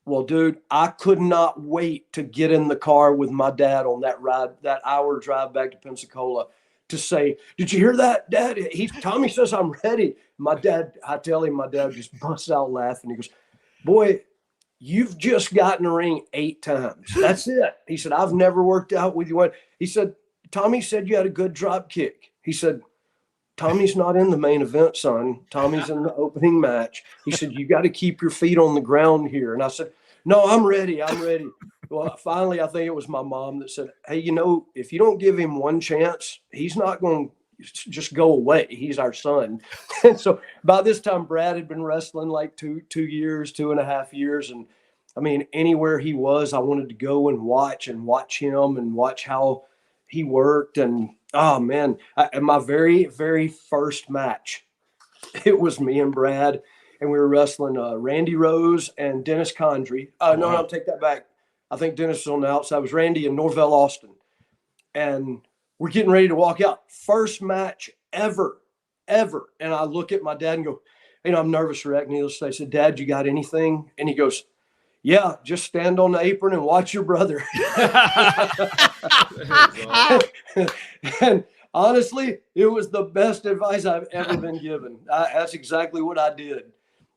Well, dude, I could not wait to get in the car with my dad on that ride, that hour drive back to Pensacola, to say, "Did you hear that, Dad? Tommy says I'm ready." I tell him, my dad just busts out laughing. He goes, "Boy, you've just gotten a ring 8 times. That's it." He said, "I've never worked out with you." He said, "Tommy said you had a good drop kick." He said, "Tommy's not in the main event, son. Tommy's in the opening match." He said, "You got to keep your feet on the ground here." And I said, "No, I'm ready. I'm ready." Well, finally, I think it was my mom that said, "Hey, if you don't give him one chance, he's not going to just go away. He's our son." And so by this time, Brad had been wrestling like 2.5 years. And I mean, anywhere he was, I wanted to go and watch him and watch how he worked. And oh man, my very, very first match, it was me and Brad, and we were wrestling Randy Rose and Dennis Condrey. No, I'll take that back. I think Dennis was on the outside. It was Randy and Norvell Austin. And we're getting ready to walk out. First match ever. And I look at my dad and go, I'm nervous wreck, needless to say. I said, "Dad, you got anything?" And he goes, "Yeah, just stand on the apron and watch your brother." And honestly, it was the best advice I've ever been given. That's exactly what I did.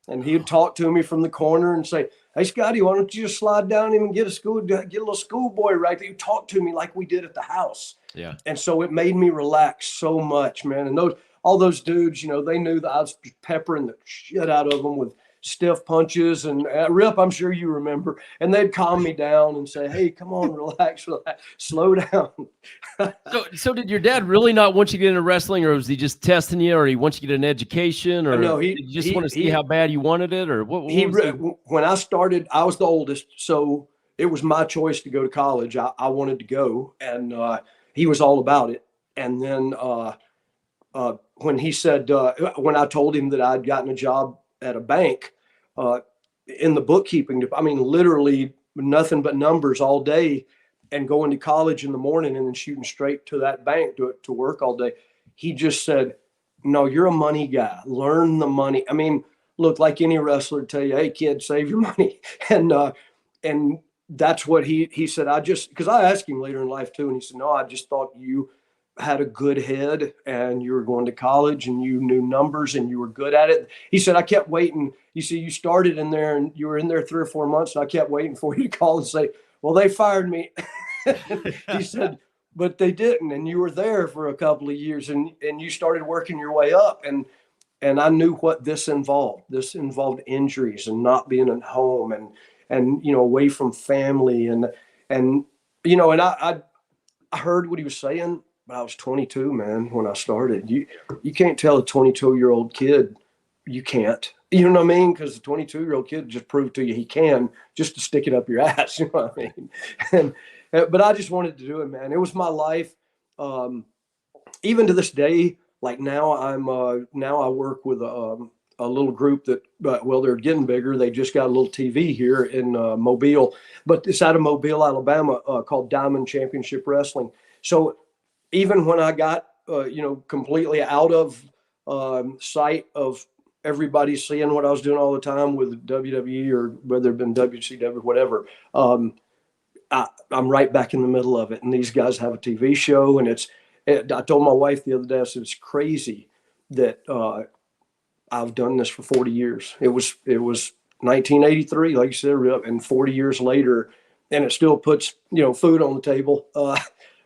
And he'd talk to me from the corner and say, "Hey, Scotty, why don't you just slide down him and get a little schoolboy right there?" He'd talk to me like we did at the house. Yeah. And so it made me relax so much, man. And all those dudes, they knew that I was peppering the shit out of them with stiff punches and Rip, I'm sure you remember. And they'd calm me down and say, "Hey, come on, relax, slow down." So did your dad really not want you to get into wrestling, or was he just testing you, or he wants you to get an education, or No, did you just want to see how bad you wanted it, or what? When I started, I was the oldest, so it was my choice to go to college. I wanted to go, and he was all about it. And then when he said, when I told him that I'd gotten a job at a bank in the bookkeeping, I mean, literally nothing but numbers all day, and going to college in the morning and then shooting straight to that bank to work all day. He just said, "No, you're a money guy. Learn the money." I mean, look, like any wrestler would tell you, "Hey, kid, save your money." And that's what he said. Because I asked him later in life too, and he said, "No, I just thought you had a good head and you were going to college and you knew numbers and you were good at it." He said, "I kept waiting. You see, you started in there and you were in there 3 or 4 months, and I kept waiting for you to call and say, 'Well, they fired me.'" He said, "But they didn't. And you were there for a couple of years and you started working your way up." And I knew what this involved. This involved injuries and not being at home and away from family. And I heard what he was saying, but I was 22, man, when I started. You can't tell a 22-year-old kid you can't. You know what I mean? Because the 22-year-old kid just proved to you he can, just to stick it up your ass. You know what I mean? But I just wanted to do it, man. It was my life. Even to this day, like now I work with a little group that, they're getting bigger. They just got a little TV here in Mobile, but it's out of Mobile, Alabama, called Diamond Championship Wrestling. So even when I got, completely out of sight of everybody seeing what I was doing all the time with WWE or whether it been WCW, whatever, I'm right back in the middle of it. And these guys have a TV show, and I told my wife the other day, I said, "It's crazy that I've done this for 40 years. It was 1983, like you said, and 40 years later, and it still puts, food on the table.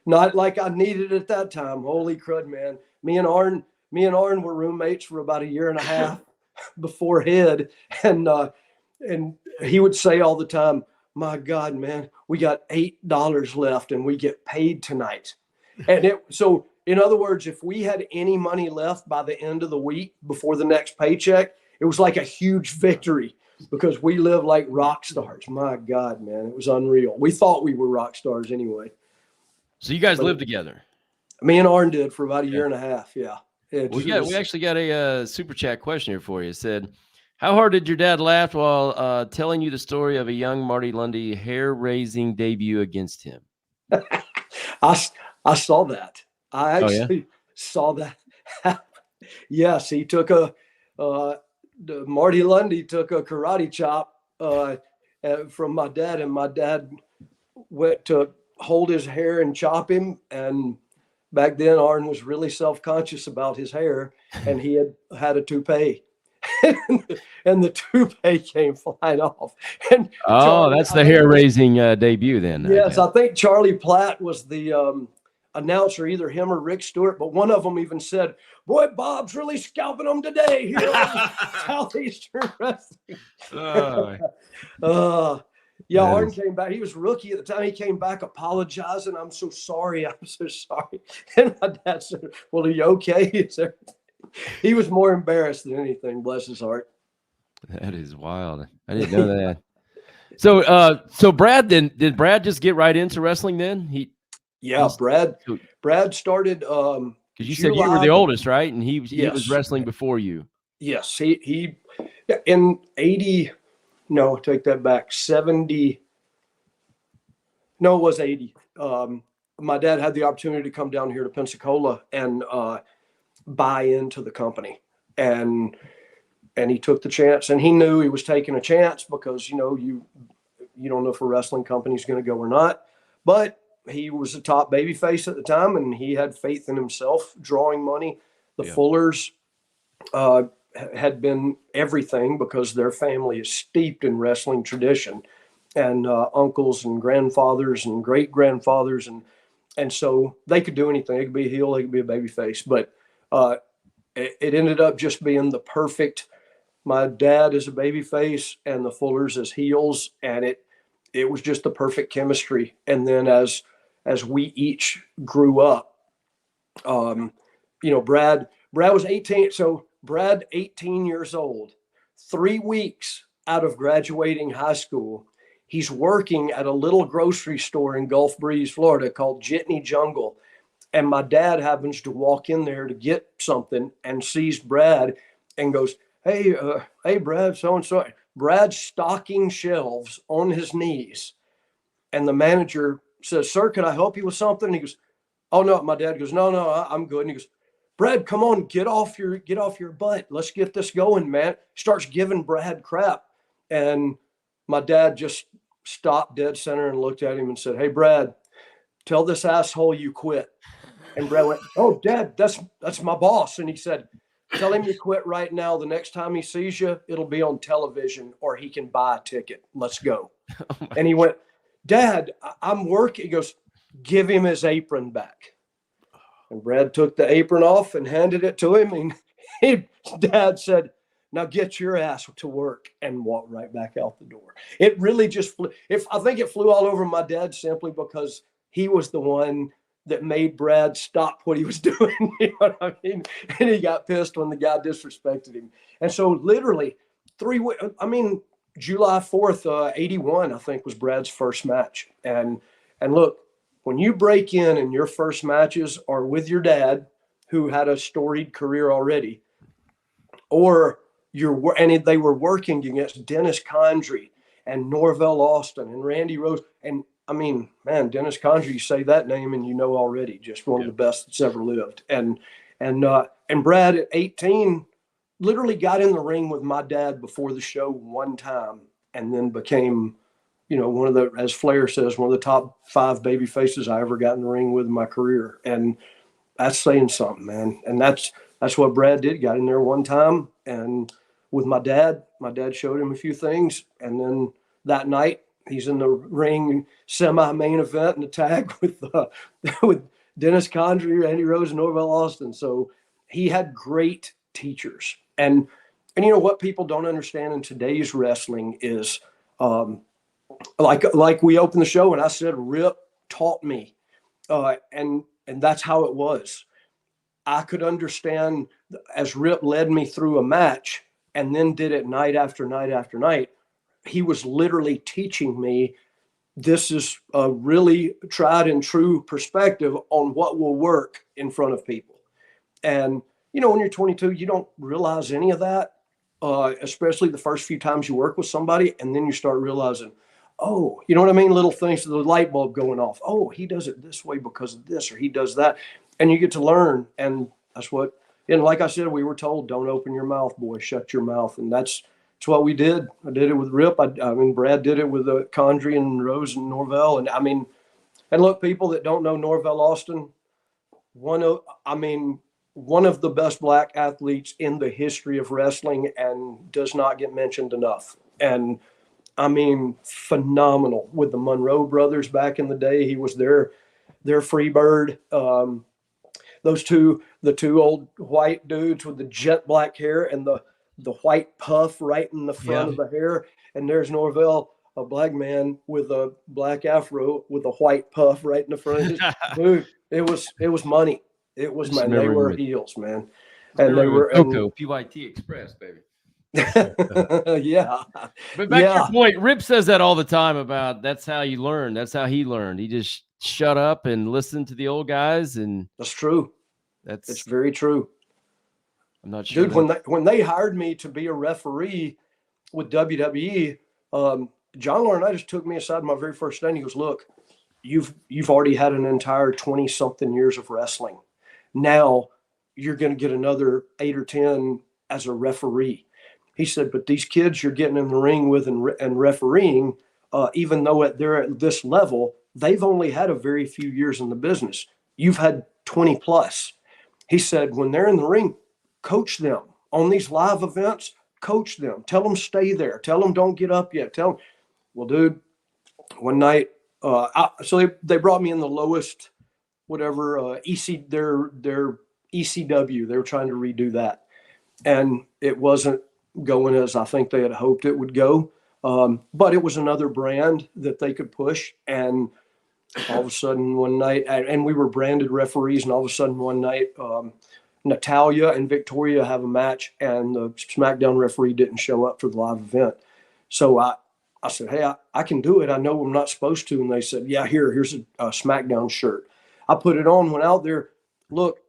Not like I needed it at that time. Holy crud, man. Me and Arn were roommates for about 1.5 years before Head. And he would say all the time, "My God, man, we got $8 left and we get paid tonight." And so in other words, if we had any money left by the end of the week before the next paycheck, it was like a huge victory because we lived like rock stars. My God, man, it was unreal. We thought we were rock stars anyway. So you guys lived together? Me and Arn did for about 1.5 years. Yeah. We actually got a super chat question here for you. It said, "How hard did your dad laugh while telling you the story of a young Marty Lundy hair-raising debut against him?" I saw that. I actually saw that. Yes, he took Marty Lundy took a karate chop from my dad, and my dad went to hold his hair and chop him. And back then, Arn was really self-conscious about his hair, and he had a toupee. And the toupee came flying off. And that's the hair-raising debut then. Yes, I think Charlie Platt was the announcer, either him or Rick Stewart, but one of them even said, "Boy, Bob's really scalping them today here on Southeastern Wrestling." Arn came back. He was rookie at the time. He came back apologizing. "I'm so sorry. I'm so sorry." And my dad said, "Well, are you okay?" He was more embarrassed than anything, bless his heart. That is wild. I didn't know that. So Brad, then did Brad just get right into wrestling then? Brad started because you said you were the oldest, right? And he was wrestling before you. Yes, he in 80. No, take that back. 70. No, it was 80. My dad had the opportunity to come down here to Pensacola and buy into the company, and he took the chance, and he knew he was taking a chance because you don't know if a wrestling company is going to go or not, but he was a top babyface at the time, and he had faith in himself, drawing money. The Fullers had been everything because their family is steeped in wrestling tradition, and uncles and grandfathers and great grandfathers, and so they could do anything. It could be a heel, it could be a baby face, but it ended up just being the perfect. My dad is a baby face and the Fullers as heels, and it was just the perfect chemistry. And then as we each grew up, Brad was 18. So Brad, 18 years old, 3 weeks out of graduating high school, he's working at a little grocery store in Gulf Breeze, Florida called Jitney Jungle. And my dad happens to walk in there to get something and sees Brad and goes, hey, Brad, so-and-so. Brad's stocking shelves on his knees. And the manager says, sir, can I help you with something? And he goes, oh, no. My dad goes, no, I'm good. And he goes, Brad, come on, get off your butt. Let's get this going, man. Starts giving Brad crap. And my dad just stopped dead center and looked at him and said, hey, Brad, tell this asshole you quit. And Brad went, oh, Dad, that's my boss. And he said, tell him you quit right now. The next time he sees you, it'll be on television or he can buy a ticket. Let's go. And he went, Dad, I'm working. He goes, give him his apron back. And Brad took the apron off and handed it to him. And Dad said, now get your ass to work, and walked right back out the door. It really just flew. I think it flew all over my dad simply because he was the one that made Brad stop what he was doing. You know what I mean? And he got pissed when the guy disrespected him. And so literally July 4th, 81, I think was Brad's first match. And look, when you break in and your first matches are with your dad, who had a storied career already, or they were working against Dennis Condrey and Norvell Austin and Randy Rose. And I mean, man, Dennis Condrey, you say that name and you know already, just one of the best that's ever lived. And Brad at 18 literally got in the ring with my dad before the show one time, and then became, one of the, as Flair says, one of the top 5 baby faces I ever got in the ring with in my career. And that's saying something, man. And that's what Brad did. Got in there one time, and with my dad showed him a few things. And then that night he's in the ring semi-main event in the tag with Dennis Condrey, Randy Rose, and Norvell Austin. So he had great teachers. And what people don't understand in today's wrestling is, like we opened the show and I said, Rip taught me. And that's how it was. I could understand as Rip led me through a match and then did it night after night after night. He was literally teaching me, this is a really tried and true perspective on what will work in front of people. And, when you're 22, you don't realize any of that, especially the first few times you work with somebody. And then you start realizing, oh, you know what I mean? Little things, the light bulb going off. Oh, he does it this way because of this, or he does that. And you get to learn. And that's what, and like I said, we were told, don't open your mouth, boy, shut your mouth. And that's what we did. I did it with Rip. Brad did it with Condrey and Rose and Norvell. And and look, people that don't know Norvell Austin, one of the best black athletes in the history of wrestling, and does not get mentioned enough. And phenomenal with the Monroe brothers back in the day. He was their free bird. The two old white dudes with the jet black hair and the white puff right in the front of the hair. And there's Norvell, a black man with a black afro with a white puff right in the front. Dude, it was money. It was money. They were heels, man. And they were Coco, PYT Express, baby. Yeah. But back to your point, Rip says that all the time about that's how you learn. That's how he learned. He just shut up and listened to the old guys. And that's true. It's very true. I'm not sure. Dude, when they hired me to be a referee with WWE, John Laurinaitis took me aside my very first day and he goes, look, you've already had an entire 20-something years of wrestling. Now you're going to get another 8 or 10 as a referee. He said, but these kids you're getting in the ring with and refereeing, even though they're at this level, they've only had a very few years in the business. You've had 20 plus. He said, when they're in the ring, coach them. on these live events, coach them, tell them stay there, tell them don't get up yet. Tell them, well, dude, one night, so they brought me in the lowest, whatever, their ECW. They were trying to redo that. And it wasn't going as I think they had hoped it would go. But it was another brand that they could push. And all of a sudden one night, and we were branded referees, and all of a sudden one night, Natalia and Victoria have a match, and the SmackDown referee didn't show up for the live event. So I said, hey, I can do it. I know I'm not supposed to. And they said, yeah, here's a SmackDown shirt. I put it on, went out there. Look,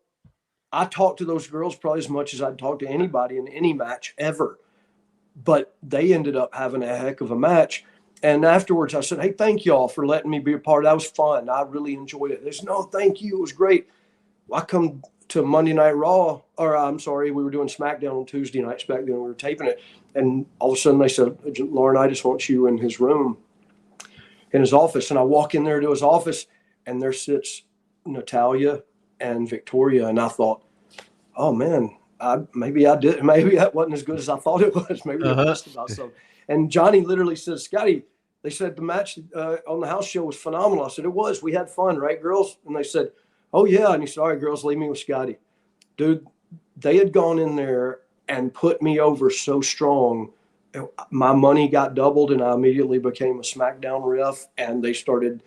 I talked to those girls probably as much as I'd talk to anybody in any match ever. But they ended up having a heck of a match. And afterwards I said, hey, thank y'all for letting me be a part. That was fun. I really enjoyed it. They said, no, thank you. It was great. Well, I come to Monday Night Raw, or I'm sorry, we were doing SmackDown on Tuesday nights back then. We were taping it. And all of a sudden they said, Laurinaitis wants you in his room, in his office. And I walk in there to his office, and there sits Natalia and Victoria. And I thought, oh man, maybe that wasn't as good as I thought it was. Maybe I missed about something. And Johnny literally says, Scotty, they said the match on the house show was phenomenal. I said, it was. We had fun, right, girls? And they said, oh yeah. And he said, all right, girls, leave me with Scotty. Dude, they had gone in there and put me over so strong. My money got doubled, and I immediately became a SmackDown ref. And they started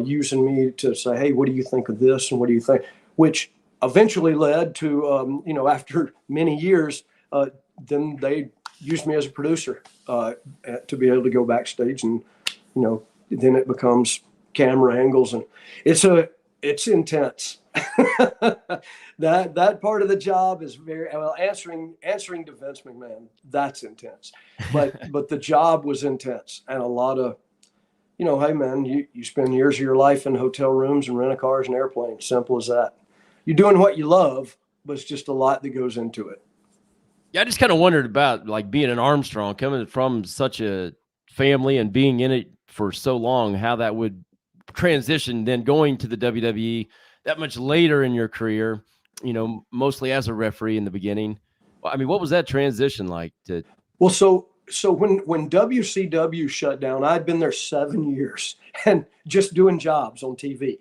using me to say, hey, what do you think of this? And what do you think? Which eventually led to, after many years, then they used me as a producer to be able to go backstage, and, then it becomes camera angles, and it's intense. That part of the job is very well, answering to Vince McMahon. That's intense, but the job was intense, and a lot of, hey man, you spend years of your life in hotel rooms and rent a cars and airplanes. Simple as that. You're doing what you love, but it's just a lot that goes into it. Yeah, I just kind of wondered about like being an Armstrong, coming from such a family and being in it for so long, how that would transition, then going to the WWE that much later in your career, mostly as a referee in the beginning. I mean, what was that transition like to? Well, so when WCW shut down, I'd been there 7 years and just doing jobs on TV,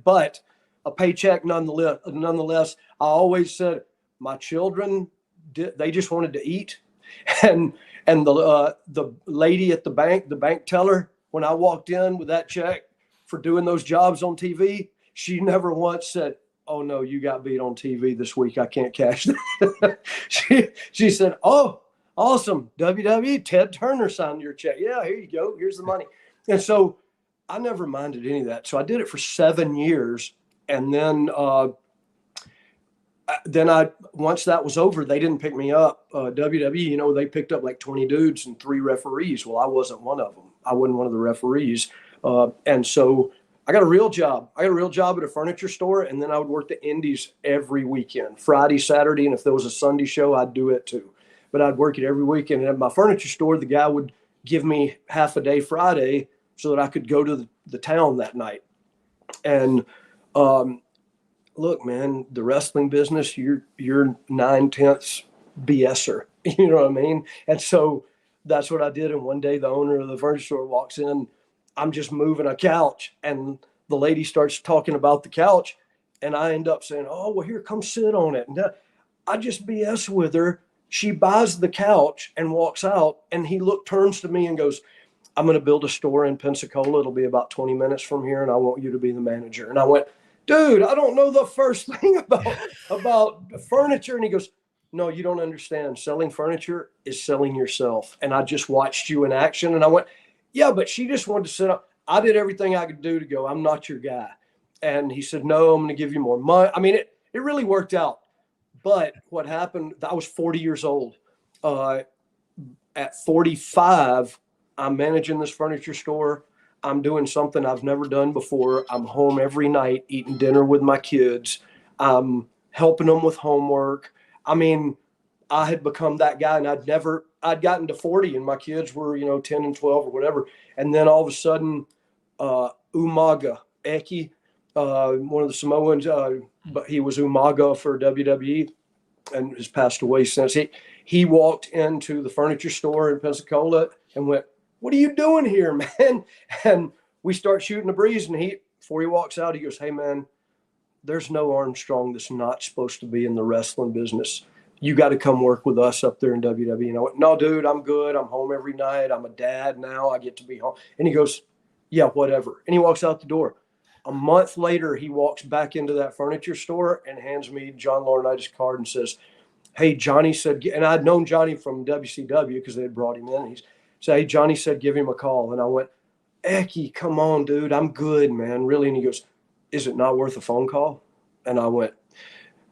but a paycheck nonetheless. I always said my children they just wanted to eat, and the lady at the bank teller, when I walked in with that check for doing those jobs on TV, she never once said, oh no, you got beat on TV this week, I can't cash that. she said, oh, awesome, WWE, Ted Turner signed your check. Yeah, here you go, here's the money. And so I never minded any of that. So I did it for 7 years, and then once that was over, they didn't pick me up. WWE, they picked up like 20 dudes and 3 referees. Well, I wasn't one of them. I wasn't one of the referees. And so I got a real job. I got a real job at a furniture store, and then I would work the indies every weekend, Friday, Saturday, and if there was a Sunday show, I'd do it too. But I'd work it every weekend. And at my furniture store, the guy would give me half a day Friday so that I could go to the town that night. And look, man, the wrestling business, you're 9/10 BSer. You know what I mean? And so that's what I did. And one day the owner of the furniture store walks in. I'm just moving a couch, and the lady starts talking about the couch, and I end up saying, oh, well, here, come sit on it. And I just BS with her. She buys the couch and walks out, and he turns to me and goes, I'm going to build a store in Pensacola. It'll be about 20 minutes from here, and I want you to be the manager. And I went, dude, I don't know the first thing about furniture. And he goes, no, you don't understand. Selling furniture is selling yourself. And I just watched you in action. And I went, yeah, but she just wanted to sit up. I did everything I could do to go, I'm not your guy. And he said, no, I'm going to give you more money. I mean, it really worked out. But what happened, I was 40 years old. At 45, I'm managing this furniture store. I'm doing something I've never done before. I'm home every night eating dinner with my kids. I'm helping them with homework. I mean, I had become that guy, and I'd gotten to 40 and my kids were, 10 and 12 or whatever. And then all of a sudden, Umaga Eki, one of the Samoans, but he was Umaga for WWE. and has passed away since. He walked into the furniture store in Pensacola and went, "What are you doing here, man?" And we start shooting the breeze. And before he walks out, he goes, "Hey, man, there's no Armstrong that's not supposed to be in the wrestling business. You got to come work with us up there in WWE." And I went, "No, dude, I'm good. I'm home every night. I'm a dad now. I get to be home." And he goes, "Yeah, whatever." And he walks out the door. A month later, he walks back into that furniture store and hands me John Laurinaitis' card and says, "Hey, Johnny said," and I'd known Johnny from WCW because they had brought him in. He said, "Hey, Johnny said, give him a call." And I went, "Ecky, come on, dude. I'm good, man. Really?" And he goes, "Is it not worth a phone call?" And I went,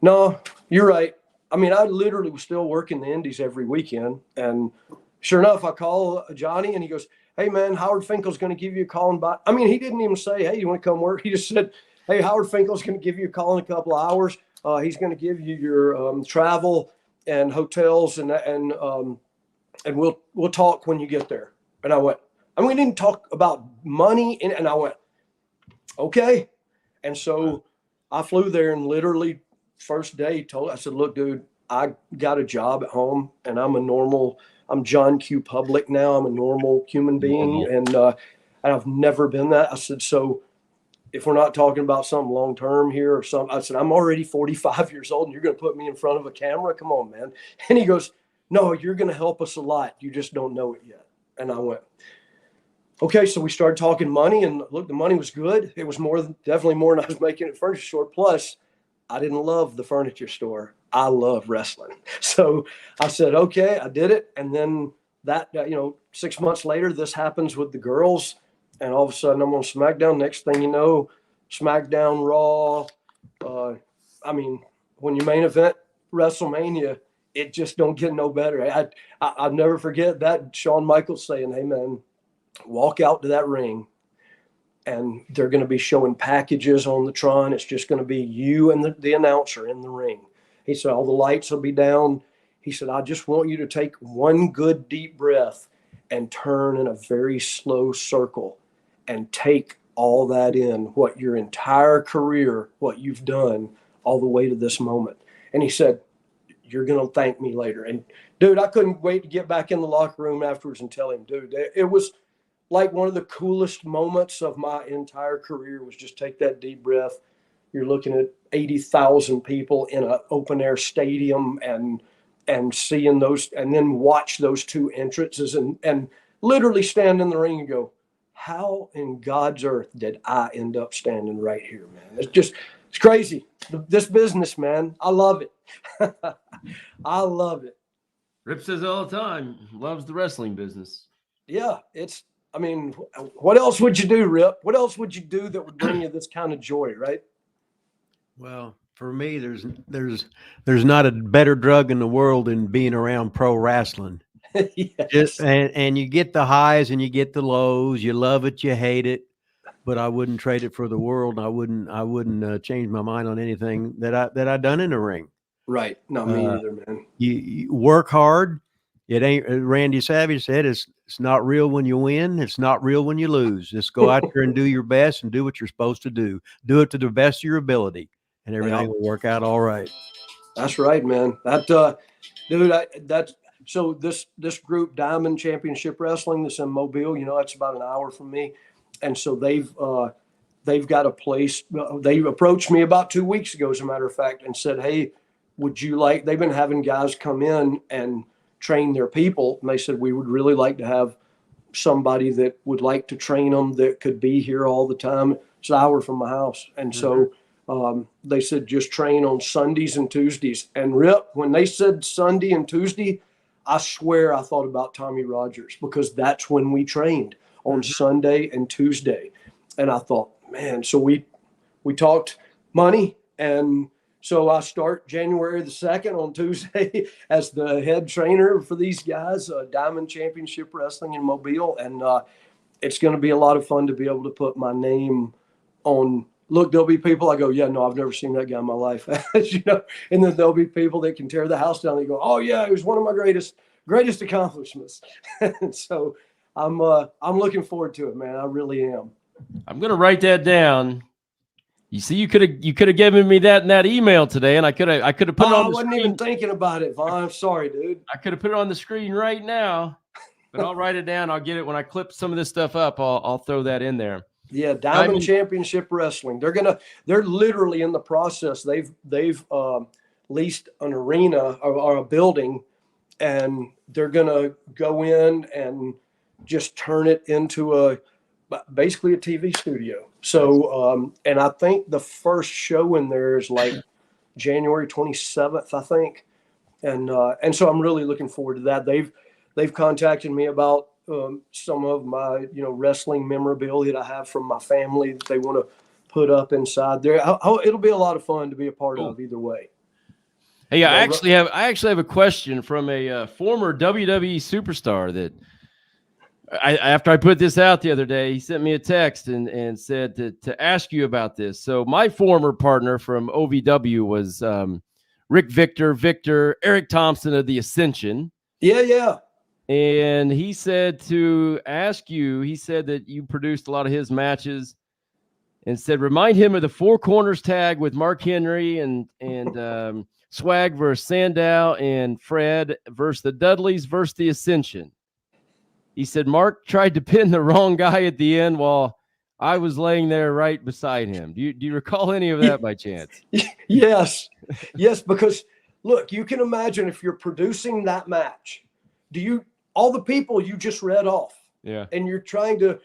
"No, you're right." I mean, I literally was still working the indies every weekend. And sure enough, I call Johnny and he goes, "Hey, man, Howard Finkel's going to give you a call." I mean, he didn't even say, "Hey, you want to come work?" He just said, "Hey, Howard Finkel's going to give you a call in a couple of hours. He's going to give you your travel and hotels and we'll talk when you get there." And I went, and we didn't talk about money. And I went, "Okay." And so I flew there and literally first day I said, "Look, dude, I got a job at home and I'm John Q. Public now. I'm a normal human being. And I've never been that." I said, "So if we're not talking about something long-term here or something," I said, "I'm already 45 years old and you're going to put me in front of a camera? Come on, man." And he goes, "No, you're going to help us a lot. You just don't know it yet." And I went, "Okay." So we started talking money, and look, the money was good. It was definitely more than I was making at furniture store. Plus, I didn't love the furniture store. I love wrestling. So I said, "Okay," I did it. And then 6 months later, this happens with the girls. And all of a sudden I'm on SmackDown. Next thing you know, SmackDown, Raw. I mean, when you main event WrestleMania, it just don't get no better. I'll never forget that Shawn Michaels saying, "Hey, man, walk out to that ring and they're going to be showing packages on the Tron. It's just going to be you and the announcer in the ring." He said, "All the lights will be down." He said, "I just want you to take one good deep breath and turn in a very slow circle and take all that in, what your entire career, what you've done all the way to this moment." And he said, "You're going to thank me later." And dude, I couldn't wait to get back in the locker room afterwards and tell him, dude, it was like one of the coolest moments of my entire career was just take that deep breath. You're looking at 80,000 people in an open air stadium and seeing those, and then watch those two entrances and literally stand in the ring and go, "How in God's earth did I end up standing right here, man?" It's crazy. This business, man. I love it. I love it. Rip says all the time, loves the wrestling business. Yeah, I mean, what else would you do, Rip? What else would you do that would bring you this kind of joy, right? Well, for me, there's not a better drug in the world than being around pro wrestling. Yes. And you get the highs and you get the lows. You love it, you hate it, but I wouldn't trade it for the world. I wouldn't change my mind on anything that I done in the ring. Right. Not me either, man. You work hard. It ain't. Randy Savage said, it's not real when you win. It's not real when you lose. Just go out there and do your best and do what you're supposed to do. Do it to the best of your ability, and everything will work out all right. That's right, man. So this group, Diamond Championship Wrestling, that's in Mobile, that's about an hour from me. And so they've got a place. They approached me about 2 weeks ago, as a matter of fact, and said, "Hey, would you like," they've been having guys come in and train their people. And they said, "We would really like to have somebody that would like to train them that could be here all the time." It's an hour from my house. And so they said, "Just train on Sundays and Tuesdays." And Rip, when they said Sunday and Tuesday, I swear I thought about Tommy Rogers, because that's when we trained, on Sunday and Tuesday. And I thought, man, so we talked money. And so I start January the 2nd on Tuesday as the head trainer for these guys, Diamond Championship Wrestling in Mobile. And it's going to be a lot of fun to be able to put my name on. Look, there'll be people I go, "Yeah, no, I've never seen that guy in my life." And then there'll be people that can tear the house down. They go, "Oh yeah, he was one of my greatest accomplishments." And so I'm looking forward to it, man. I really am. I'm going to write that down. You see, you could have given me that in that email today, and I could have put it on the I wasn't screen. even thinking about it, Vaughn. I'm sorry, dude. I could have put it on the screen right now, but I'll write it down. I'll get it when I clip some of this stuff up. I'll throw that in there. Yeah, Diamond Championship Wrestling. They're literally in the process. They've leased an arena or a building, and they're gonna go in and just turn it into basically a TV studio. So, and I think the first show in there is like January 27th, I think. And so I'm really looking forward to that. They've contacted me about some of my, wrestling memorabilia that I have from my family that they want to put up inside there. It'll be a lot of fun to be a part of either way. Hey, I actually have a question from a former WWE superstar that after I put this out the other day, he sent me a text and said to ask you about this. So my former partner from OVW was Rick Victor, Eric Thompson of the Ascension. Yeah. And he said to ask you, he said that you produced a lot of his matches and said, remind him of the Four Corners tag with Mark Henry and Swag versus Sandow and Fred versus the Dudleys versus the Ascension. He said, Mark tried to pin the wrong guy at the end while I was laying there right beside him. Do you recall any of that by chance? Yes, because look, you can imagine if you're producing that match, all the people you just read off, and you're trying to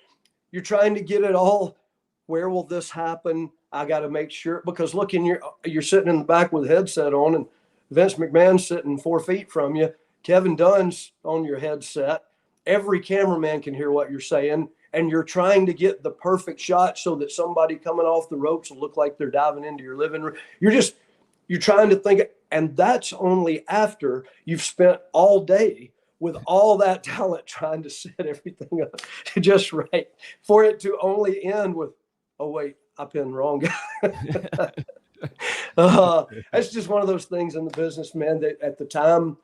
get it all. Where will this happen? I got to make sure, because look, you're sitting in the back with a headset on, and Vince McMahon's sitting 4 feet from you. Kevin Dunn's on your headset. Every cameraman can hear what you're saying, and you're trying to get the perfect shot so that somebody coming off the ropes will look like they're diving into your living room. You're trying to think, and that's only after you've spent all day with all that talent trying to set everything up just right for it to only end with, oh wait, I pinned wrong guy. That's just one of those things in the business, man, that at the time,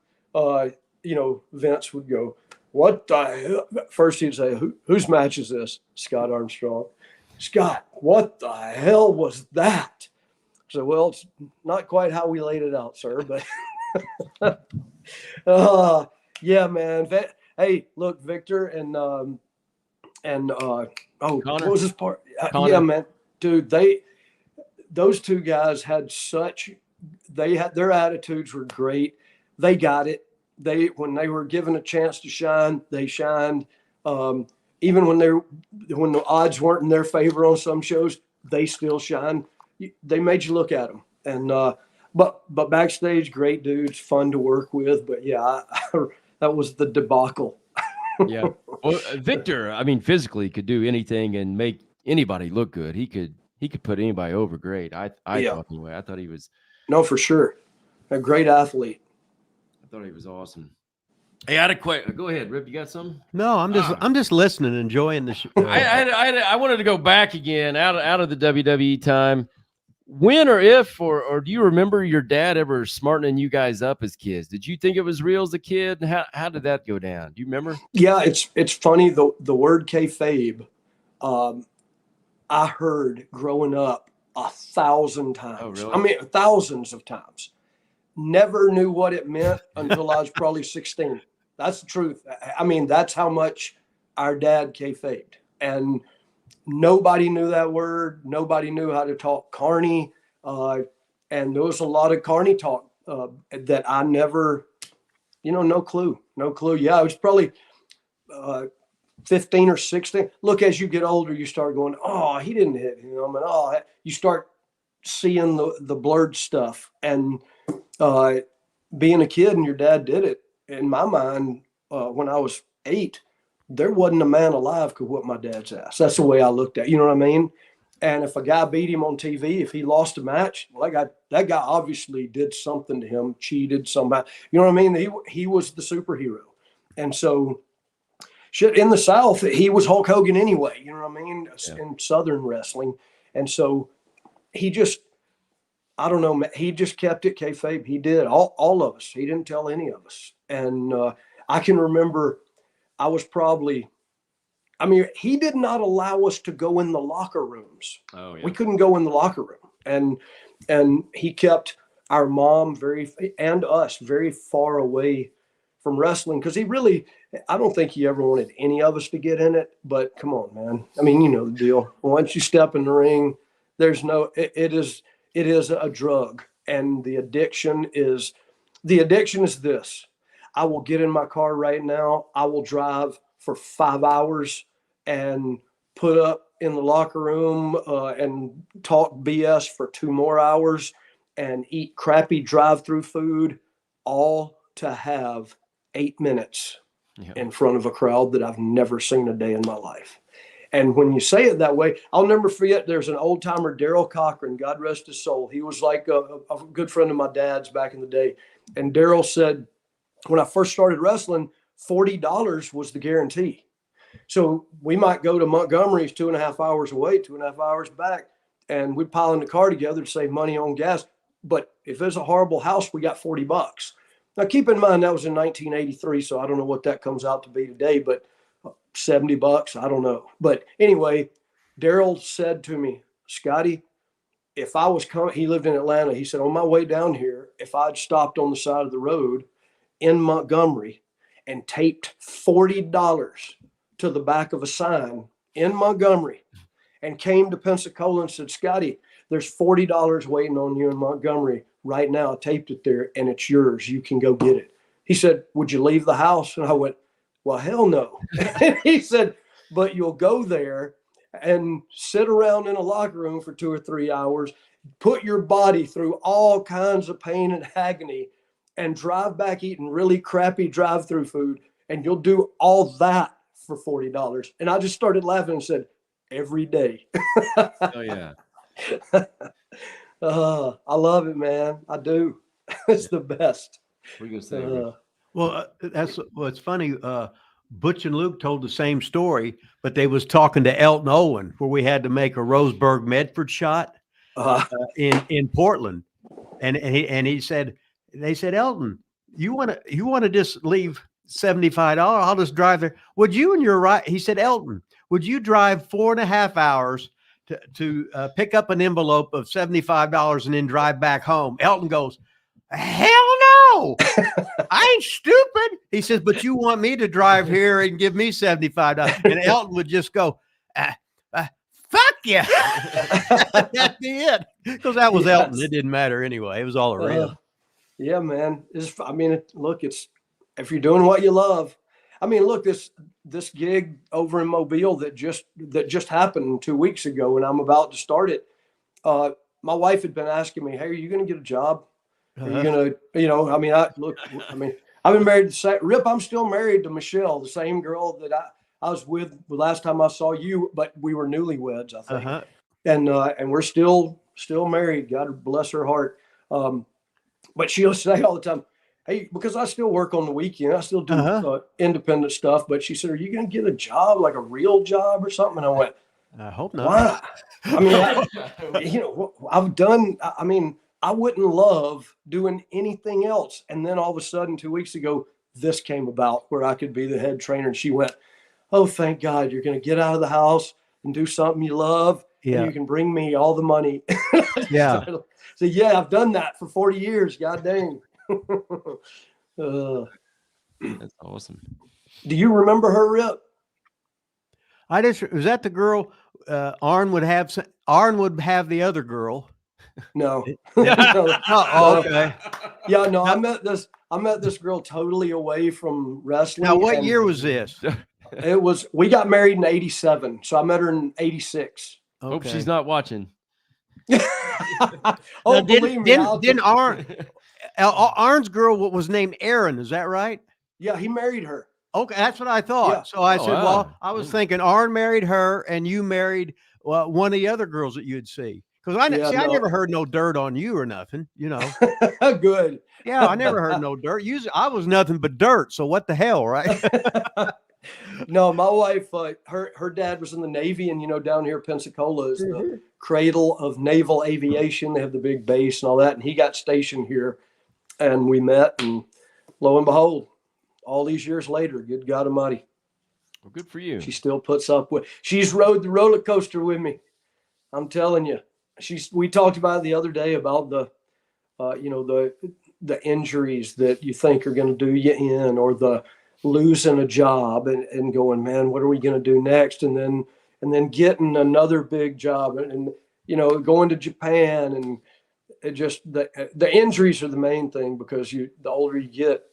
Vince would go, what the hell? First he'd say, whose match is this? Scott Armstrong. Scott, what the hell was that? So, well, it's not quite how we laid it out, sir, but yeah, man. Hey, look, Victor and what was his part? Yeah, man, dude, those two guys had their attitudes were great. They got it. When they were given a chance to shine, they shined. Even when the odds weren't in their favor on some shows, they still shined. They made you look at them. And but backstage, great dudes, fun to work with. But yeah, that was the debacle. Yeah. Well, Victor, I mean, physically could do anything and make anybody look good. He could put anybody over great. I thought anyway. I thought he was. No, for sure. A great athlete. I thought he was awesome. Hey, I had a question. Go ahead, Rip. You got something? No, I'm just listening, enjoying the show. I wanted to go back again out of the WWE time. When or if or do you remember your dad ever smartening you guys up as kids? Did you think it was real as a kid? And how did that go down? Do you remember? Yeah, it's funny. The word kayfabe, I heard growing up 1,000 times. Oh, really? I mean, thousands of times. Never knew what it meant until I was probably 16. That's the truth. I mean, that's how much our dad kayfabed. And nobody knew that word. Nobody knew how to talk carny. And there was a lot of carny talk that I never, no clue. Yeah, I was probably 15 or 16. Look, as you get older, you start going, oh, he didn't hit him. And you start seeing the blurred stuff. And being a kid and your dad did it, in my mind, when I was 8, there wasn't a man alive could whoop my dad's ass. That's the way I looked at it. You know what I mean? And if a guy beat him on TV, if he lost a match, that guy obviously did something to him, cheated somehow. You know what I mean? He was the superhero. And so shit, in the South, he was Hulk Hogan anyway. You know what I mean? Yeah. In Southern wrestling. And so he just, I don't know, he just kept it kayfabe. He did, all of us. He didn't tell any of us. And I can remember I was probably I mean, he did not allow us to go in the locker rooms. Oh yeah. We couldn't go in the locker room, and he kept our mom and us very far away from wrestling because I don't think he ever wanted any of us to get in it. But come on, man. I mean, you know the deal. Once you step in the ring, it is a drug, and the addiction is this. I will get in my car right now. I will drive for 5 hours and put up in the locker room and talk BS for 2 more hours and eat crappy drive-through food, all to have 8 minutes in front of a crowd that I've never seen a day in my life. And when you say it that way, I'll never forget, there's an old timer, Daryl Cochran, God rest his soul. He was like a good friend of my dad's back in the day. And Daryl said, when I first started wrestling, $40 was the guarantee. So we might go to Montgomery's 2.5 hours away, 2.5 hours back, and we'd pile in the car together to save money on gas. But if it's a horrible house, we got $40. Now, keep in mind, that was in 1983, so I don't know what that comes out to be today, but $70, I don't know. But anyway, Daryl said to me, Scotty, if I was coming, he lived in Atlanta. He said, on my way down here, if I'd stopped on the side of the road in Montgomery and taped $40 to the back of a sign in Montgomery and came to Pensacola and said, Scotty, there's $40 waiting on you in Montgomery right now. I taped it there and it's yours. You can go get it. He said, would you leave the house? And I went, well, hell no. And he said, but you'll go there and sit around in a locker room for 2 or 3 hours, put your body through all kinds of pain and agony, and drive back eating really crappy drive-through food, and you'll do all that for $40. And I just started laughing and said, every day. Oh yeah. I love it, man. I do. It's the best. What are you gonna say, Rich? Well, that's what's funny. Butch and Luke told the same story, but they was talking to Elton Owen, where we had to make a Roseburg Medford shot in Portland, and he said, they said, Elton, you want to just leave $75? I'll just drive there. Would you and your right? He said, Elton, would you drive 4.5 hours to pick up an envelope of $75 and then drive back home? Elton goes, hell no, I ain't stupid. He says, but you want me to drive here and give me $75. And Elton would just go, fuck yeah. That'd be it. Because that was Elton. It didn't matter anyway. It was all around. Yeah, man. Look, if you're doing what you love. I mean, look, this gig over in Mobile that just happened 2 weeks ago, and I'm about to start it. My wife had been asking me, hey, are you going to get a job? Are you going to, I've been married to Rip. I'm still married to Michelle, the same girl that I was with the last time I saw you, but we were newlyweds, I think. And we're still married. God bless her heart. But she'll say all the time, hey, because I still work on the weekend, I still do independent stuff. But she said, are you going to get a job, like a real job or something? And I went, I hope not. Why? I mean, I've done, I wouldn't love doing anything else. And then all of a sudden, 2 weeks ago, this came about where I could be the head trainer. And she went, oh, thank God, you're going to get out of the house and do something you love. Yeah. And you can bring me all the money. Yeah. So yeah, I've done that for 40 years. God dang. That's awesome. Do you remember her, Rip? Was that the girl Arn would have the other girl? No. No. Oh, okay. Yeah, no, I met this girl totally away from wrestling. Now, what year was this? We got married in 87. So I met her in 86. Okay. Hope she's not watching. Oh, believe me. Didn't Arn's girl was named Erin, is that right? Yeah, he married her. Okay, that's what I thought. Yeah. So I said, wow. Well, I was thinking Arn married her and you married one of the other girls that you'd see. Because I never heard no dirt on you or nothing, you know. Good. Yeah, I never heard no dirt. I was nothing but dirt. So what the hell, right? No, my wife, her dad was in the Navy, and down here, Pensacola is the cradle of naval aviation. They have the big base and all that, and he got stationed here, and we met, and lo and behold, all these years later, good God Almighty. Well, good for you. She still puts up with. She's rode the roller coaster with me. I'm telling you. We talked about it the other day about the injuries that you think are going to do you in, or the losing a job and going, man, what are we going to do next? And then getting another big job and going to Japan, and it just the injuries are the main thing, because the older you get,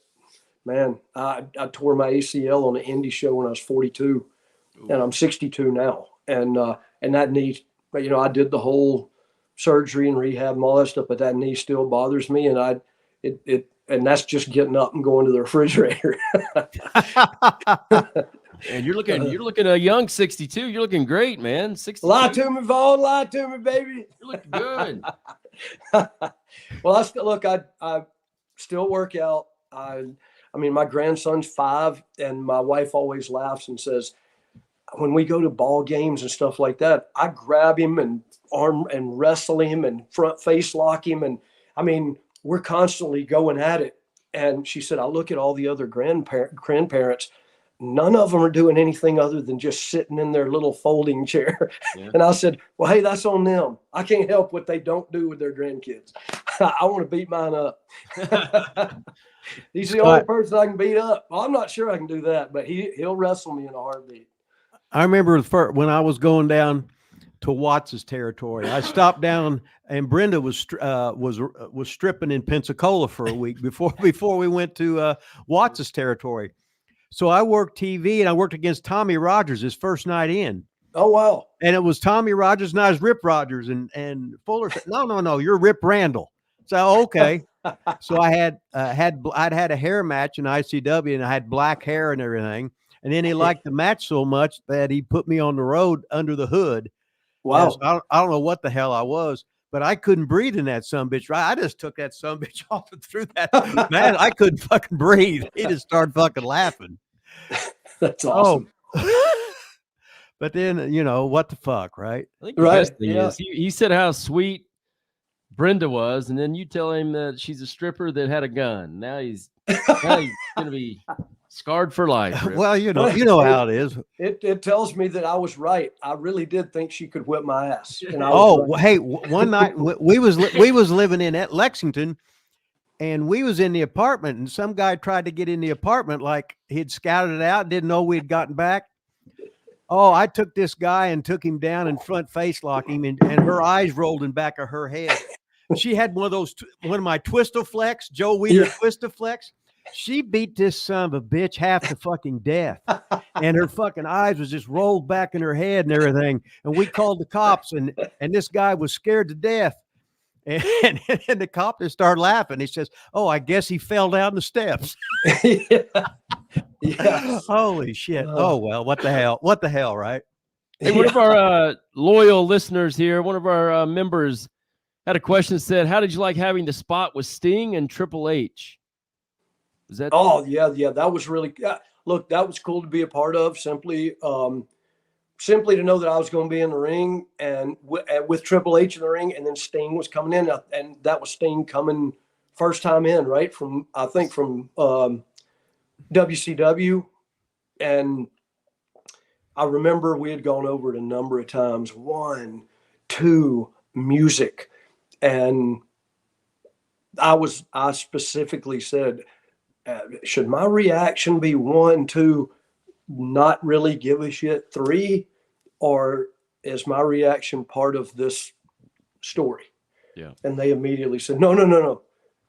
man. I tore my ACL on an indie show when I was 42. Ooh. And I'm 62 now, and that knee, I did the whole surgery and rehab and all that stuff, but that knee still bothers me, and and that's just getting up and going to the refrigerator. And you're looking a young 62. You're looking great, man. 62. Lie to me, Vaughn. Lie to me, baby. You're looking good. Well, I still work out. I mean, my grandson's 5, and my wife always laughs and says, when we go to ball games and stuff like that, I grab him and arm and wrestle him and front face lock him. And I mean, we're constantly going at it. And she said, I look at all the other grandparents, none of them are doing anything other than just sitting in their little folding chair. Yeah. And I said, well, hey, that's on them. I can't help what they don't do with their grandkids. I want to beat mine up. He's the only person I can beat up. Well, I'm not sure I can do that, but he'll wrestle me in a heartbeat. I remember when I was going down to Watts's territory, I stopped down, and Brenda was stripping in Pensacola for a week before we went to Watts's territory. So I worked TV, and I worked against Tommy Rogers his first night in. Oh, wow. And it was Tommy Rogers, and I was Rip Rogers, and Fuller said, no, you're Rip Randall. So, okay. So I'd had a hair match in ICW, and I had black hair and everything. And then he liked the match so much that he put me on the road under the hood. Wow. So I don't know what the hell I was, but I couldn't breathe in that sumbitch. Right? I just took that sumbitch off and threw that. Man, I couldn't fucking breathe. He just started fucking laughing. That's awesome. But then, what the fuck, right? I think the best thing is he said how sweet Brenda was, and then you tell him that she's a stripper that had a gun. Now he's going to be scarred for life. Rip. Well, you know how it is. It tells me that I was right. I really did think she could whip my ass. And hey, one night we was living in at Lexington, and we was in the apartment, and some guy tried to get in the apartment like he'd scouted it out, didn't know we'd gotten back. Oh, I took this guy and took him down and front face locked him, and her eyes rolled in back of her head. She had one of my Twist-O-Flex, Joe Wheeler Twist-O-Flex. She beat this son of a bitch half to fucking death, and her fucking eyes was just rolled back in her head and everything. And we called the cops, and this guy was scared to death. And the cop just started laughing. He says, "Oh, I guess he fell down the steps." Yeah. Holy shit! Oh well, what the hell, right? Hey, one of our loyal listeners here, one of our members, had a question that said, "How did you like having the spot with Sting and Triple H?" Is that? Oh yeah, that was really look. That was cool to be a part of. Simply to know that I was going to be in the ring and with Triple H in the ring, and then Sting was coming in, and that was Sting coming first time in, right? From WCW, and I remember we had gone over it a number of times. 1, 2, music, and I specifically said, should my reaction be 1, 2, not really give a shit, 3, or is my reaction part of this story? Yeah. And they immediately said, no.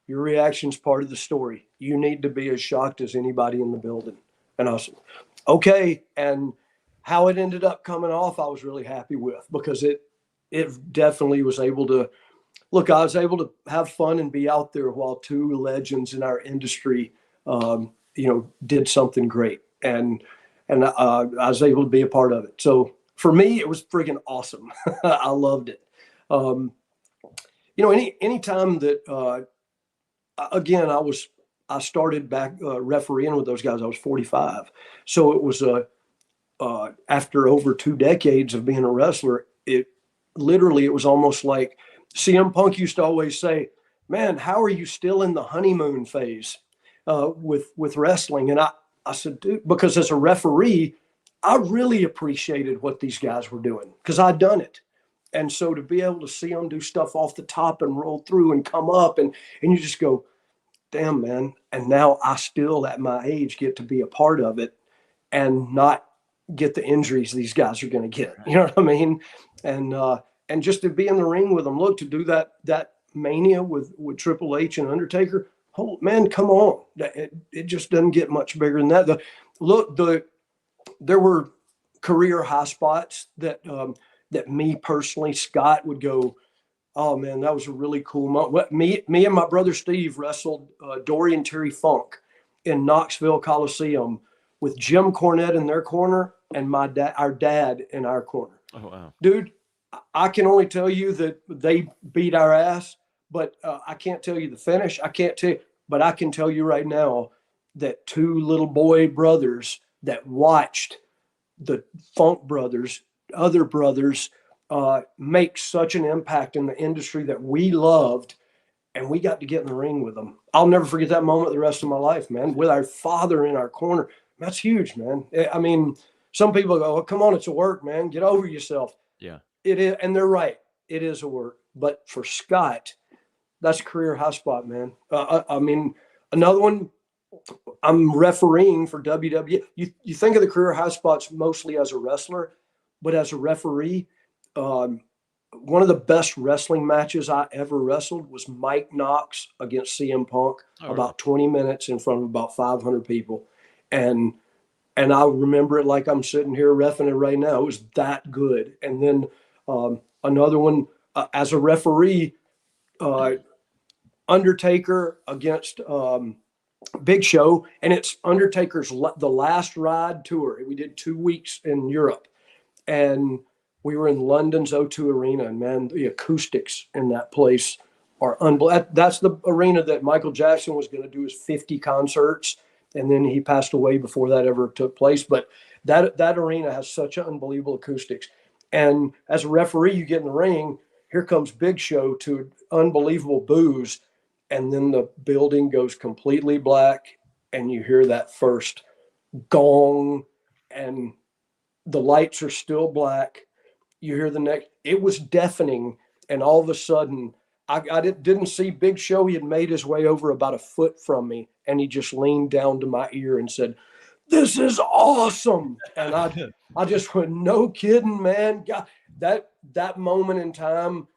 Your reaction's part of the story. You need to be as shocked as anybody in the building. And I said, okay. And how it ended up coming off, I was really happy with, because it definitely was able to look. I was able to have fun and be out there while 2 legends in our industry, did something great, and I was able to be a part of it. So for me, it was freaking awesome. I loved it. Any time that. Again, I started back refereeing with those guys. I was 45. So it was after over 2 decades of being a wrestler, it was almost like CM Punk used to always say, man, how are you still in the honeymoon phase with wrestling? And I said, dude, because as a referee, I really appreciated what these guys were doing because I'd done it. And so to be able to see them do stuff off the top and roll through and come up and you just go, damn, man. And now I still at my age get to be a part of it and not get the injuries these guys are going to get. You know what I mean? And just to be in the ring with them, look, to do that Mania with Triple H and Undertaker, oh man, come on. It just doesn't get much bigger than that. There were career high spots that me personally, Scott, would go, oh man, that was a really cool moment. Me and my brother Steve wrestled Dory and Terry Funk in Knoxville Coliseum with Jim Cornette in their corner and our dad in our corner. Oh wow, dude! I can only tell you that they beat our ass, but I can't tell you the finish. I can't tell you, but I can tell you right now that two little boy brothers that watched the Funk brothers, other brothers, make such an impact in the industry that we loved, and we got to get in the ring with them. I'll never forget that moment the rest of my life, man, with our father in our corner. That's huge, man. I mean, some people go, oh, come on, it's a work, man. Get over yourself. yeah. It is, and they're right. It is a work. But for Scott, that's a career high spot, man. I mean, another one, I'm refereeing for WWE. You think of the career high spots mostly as a wrestler, but as a referee, one of the best wrestling matches I ever wrestled was Mike Knox against CM Punk, about 20 minutes in front of about 500 people. And I remember it like I'm sitting here reffing it right now. It was that good. And then another one as a referee, Undertaker against Big Show, and it's Undertaker's the Last Ride tour. We did 2 weeks in Europe, and we were in London's O2 Arena, and man, the acoustics in that place are unbelievable. That's the arena that Michael Jackson was going to do his 50 concerts, and then he passed away before that ever took place. But that arena has such unbelievable acoustics. And as a referee, you get in the ring, here comes Big Show to unbelievable boos, and then the building goes completely black, and you hear that first gong, and the lights are still black. You hear the next. It was deafening, and all of a sudden, I didn't see Big Show. He had made his way over about a foot from me, and he just leaned down to my ear and said, "This is awesome." And I just went, "No kidding, man." God, that moment in time,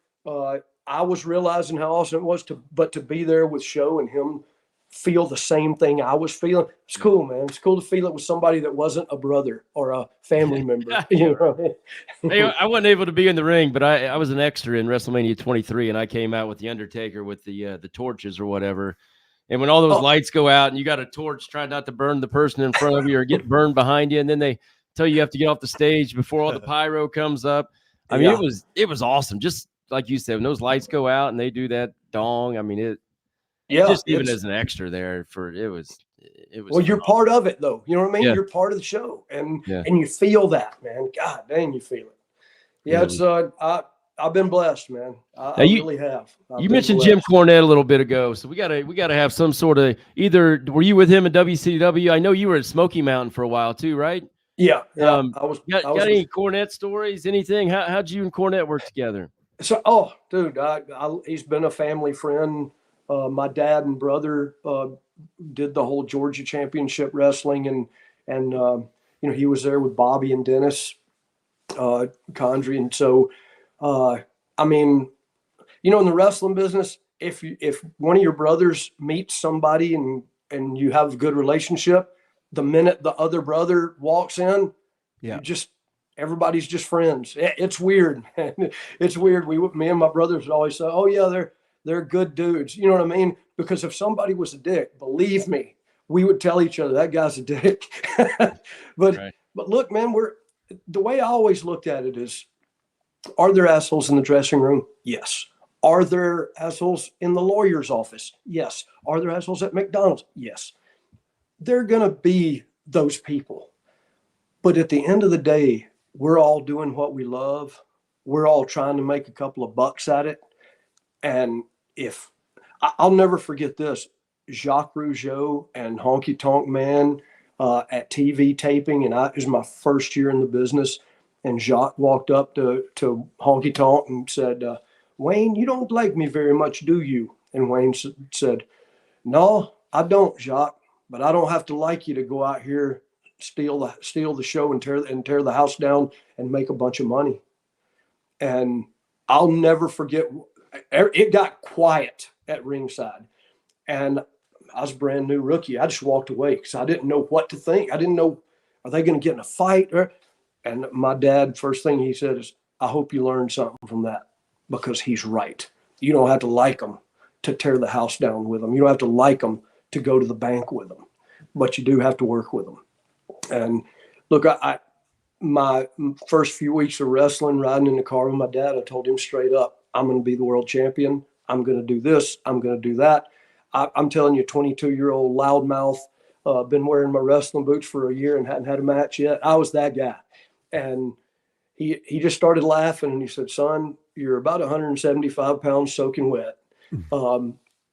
I was realizing how awesome it was to be there with Show and him feel the same thing I was feeling. It's cool, man. It's cool to feel it with somebody that wasn't a brother or a family member. You know? Hey, I wasn't able to be in the ring, but I was an extra in WrestleMania 23, and I came out with the Undertaker with the torches or whatever. And when all those lights go out and you got a torch, try not to burn the person in front of you or get burned behind you, and then they tell you have to get off the stage before all the pyro comes up. I mean, it was awesome. Just like you said, when those lights go out and they do that dong, I mean, just even as an extra there it was. Well, you're part of it, though. You know what I mean? Yeah. You're part of the show, and you feel that, man. God dang, you feel it. Yeah, it's I've been blessed, man. I really have. You mentioned Jim Cornette a little bit ago, so we gotta have some sort of either. Were you with him at WCW? I know you were at Smoky Mountain for a while too, right? Yeah. I was. Got any Cornette stories? Anything? How'd you and Cornette work together? So, dude, he's been a family friend. My dad and brother did the whole Georgia Championship wrestling, and you know, he was there with Bobby and Dennis Condrey, and so I mean, you know, in the wrestling business, if one of your brothers meets somebody and you have a good relationship, the minute the other brother walks in, everybody's just friends. It's weird, man. It's weird. Me and my brothers would always say, "Oh yeah, they're good dudes." You know what I mean? Because if somebody was a dick, believe me, we would tell each other that guy's a dick. But look, man, the way I always looked at it is, are there assholes in the dressing room? Yes. Are there assholes in the lawyer's office? Yes. Are there assholes at McDonald's? Yes. They're gonna be those people. But at the end of the day, we're all doing what we love. We're all trying to make a couple of bucks at it. And I'll never forget this, Jacques Rougeau and Honky Tonk Man, at TV taping, and it was my first year in the business. And Jacques walked up to Honky Tonk and said, "Wayne, you don't like me very much, do you?" And Wayne said, "No, I don't, Jacques, but I don't have to like you to go out here, steal the show and tear the house down and make a bunch of money." And I'll never forget. It got quiet at ringside, and I was a brand new rookie. I just walked away because I didn't know what to think. I didn't know, are they going to get in a fight? And my dad, first thing he said is, "I hope you learned something from that," because he's right. You don't have to like them to tear the house down with them. You don't have to like them to go to the bank with them, but you do have to work with them. And look, my first few weeks of wrestling, riding in the car with my dad, I told him straight up, "I'm going to be the world champion. I'm going to do this. I'm going to do that." I'm telling you, 22-year-old loudmouth, been wearing my wrestling boots for a year and hadn't had a match yet. I was that guy. And he just started laughing, and he said, "Son, you're about 175 pounds soaking wet.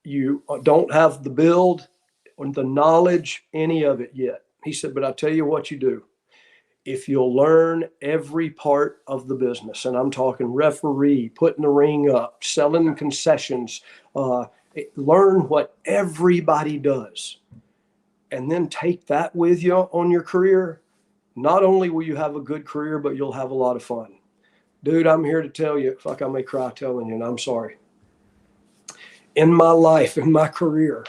You don't have the build or the knowledge, any of it yet." He said, "But I'll tell you what you do. If you'll learn every part of the business," and I'm talking referee, putting the ring up, selling concessions, learn what everybody does, and then take that with you on your career, not only will you have a good career, but you'll have a lot of fun." Dude, I'm here to tell you, fuck, I may cry telling you, and I'm sorry. In my life, in my career,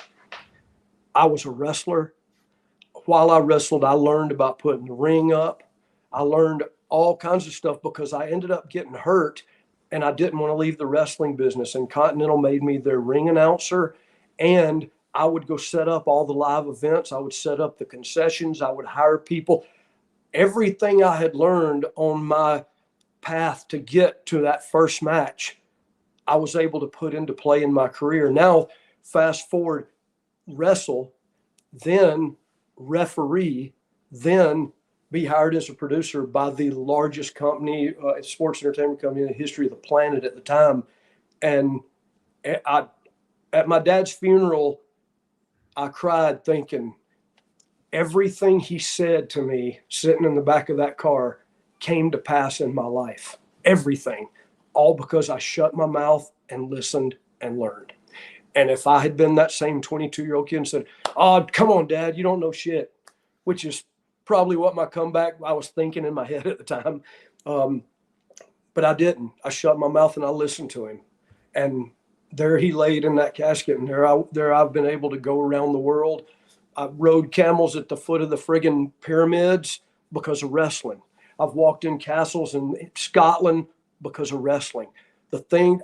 I was a wrestler. While I wrestled, I learned about putting the ring up. I learned all kinds of stuff because I ended up getting hurt, and I didn't want to leave the wrestling business. And Continental made me their ring announcer, and I would go set up all the live events. I would set up the concessions. I would hire people. Everything I had learned on my path to get to that first match, I was able to put into play in my career. Now, fast forward, wrestle, then referee, then be hired as a producer by the largest company, sports entertainment company in the history of the planet at the time. And at my dad's funeral, I cried thinking everything he said to me sitting in the back of that car came to pass in my life. Everything, all because I shut my mouth and listened and learned. And if I had been that same 22-year-old kid and said, "Oh, come on, Dad, you don't know shit," which is probably what my comeback I was thinking in my head at the time. But I didn't. I shut my mouth and I listened to him. And there he laid in that casket. And there I've been able to go around the world. I rode camels at the foot of the friggin' pyramids because of wrestling. I've walked in castles in Scotland because of wrestling. The thing,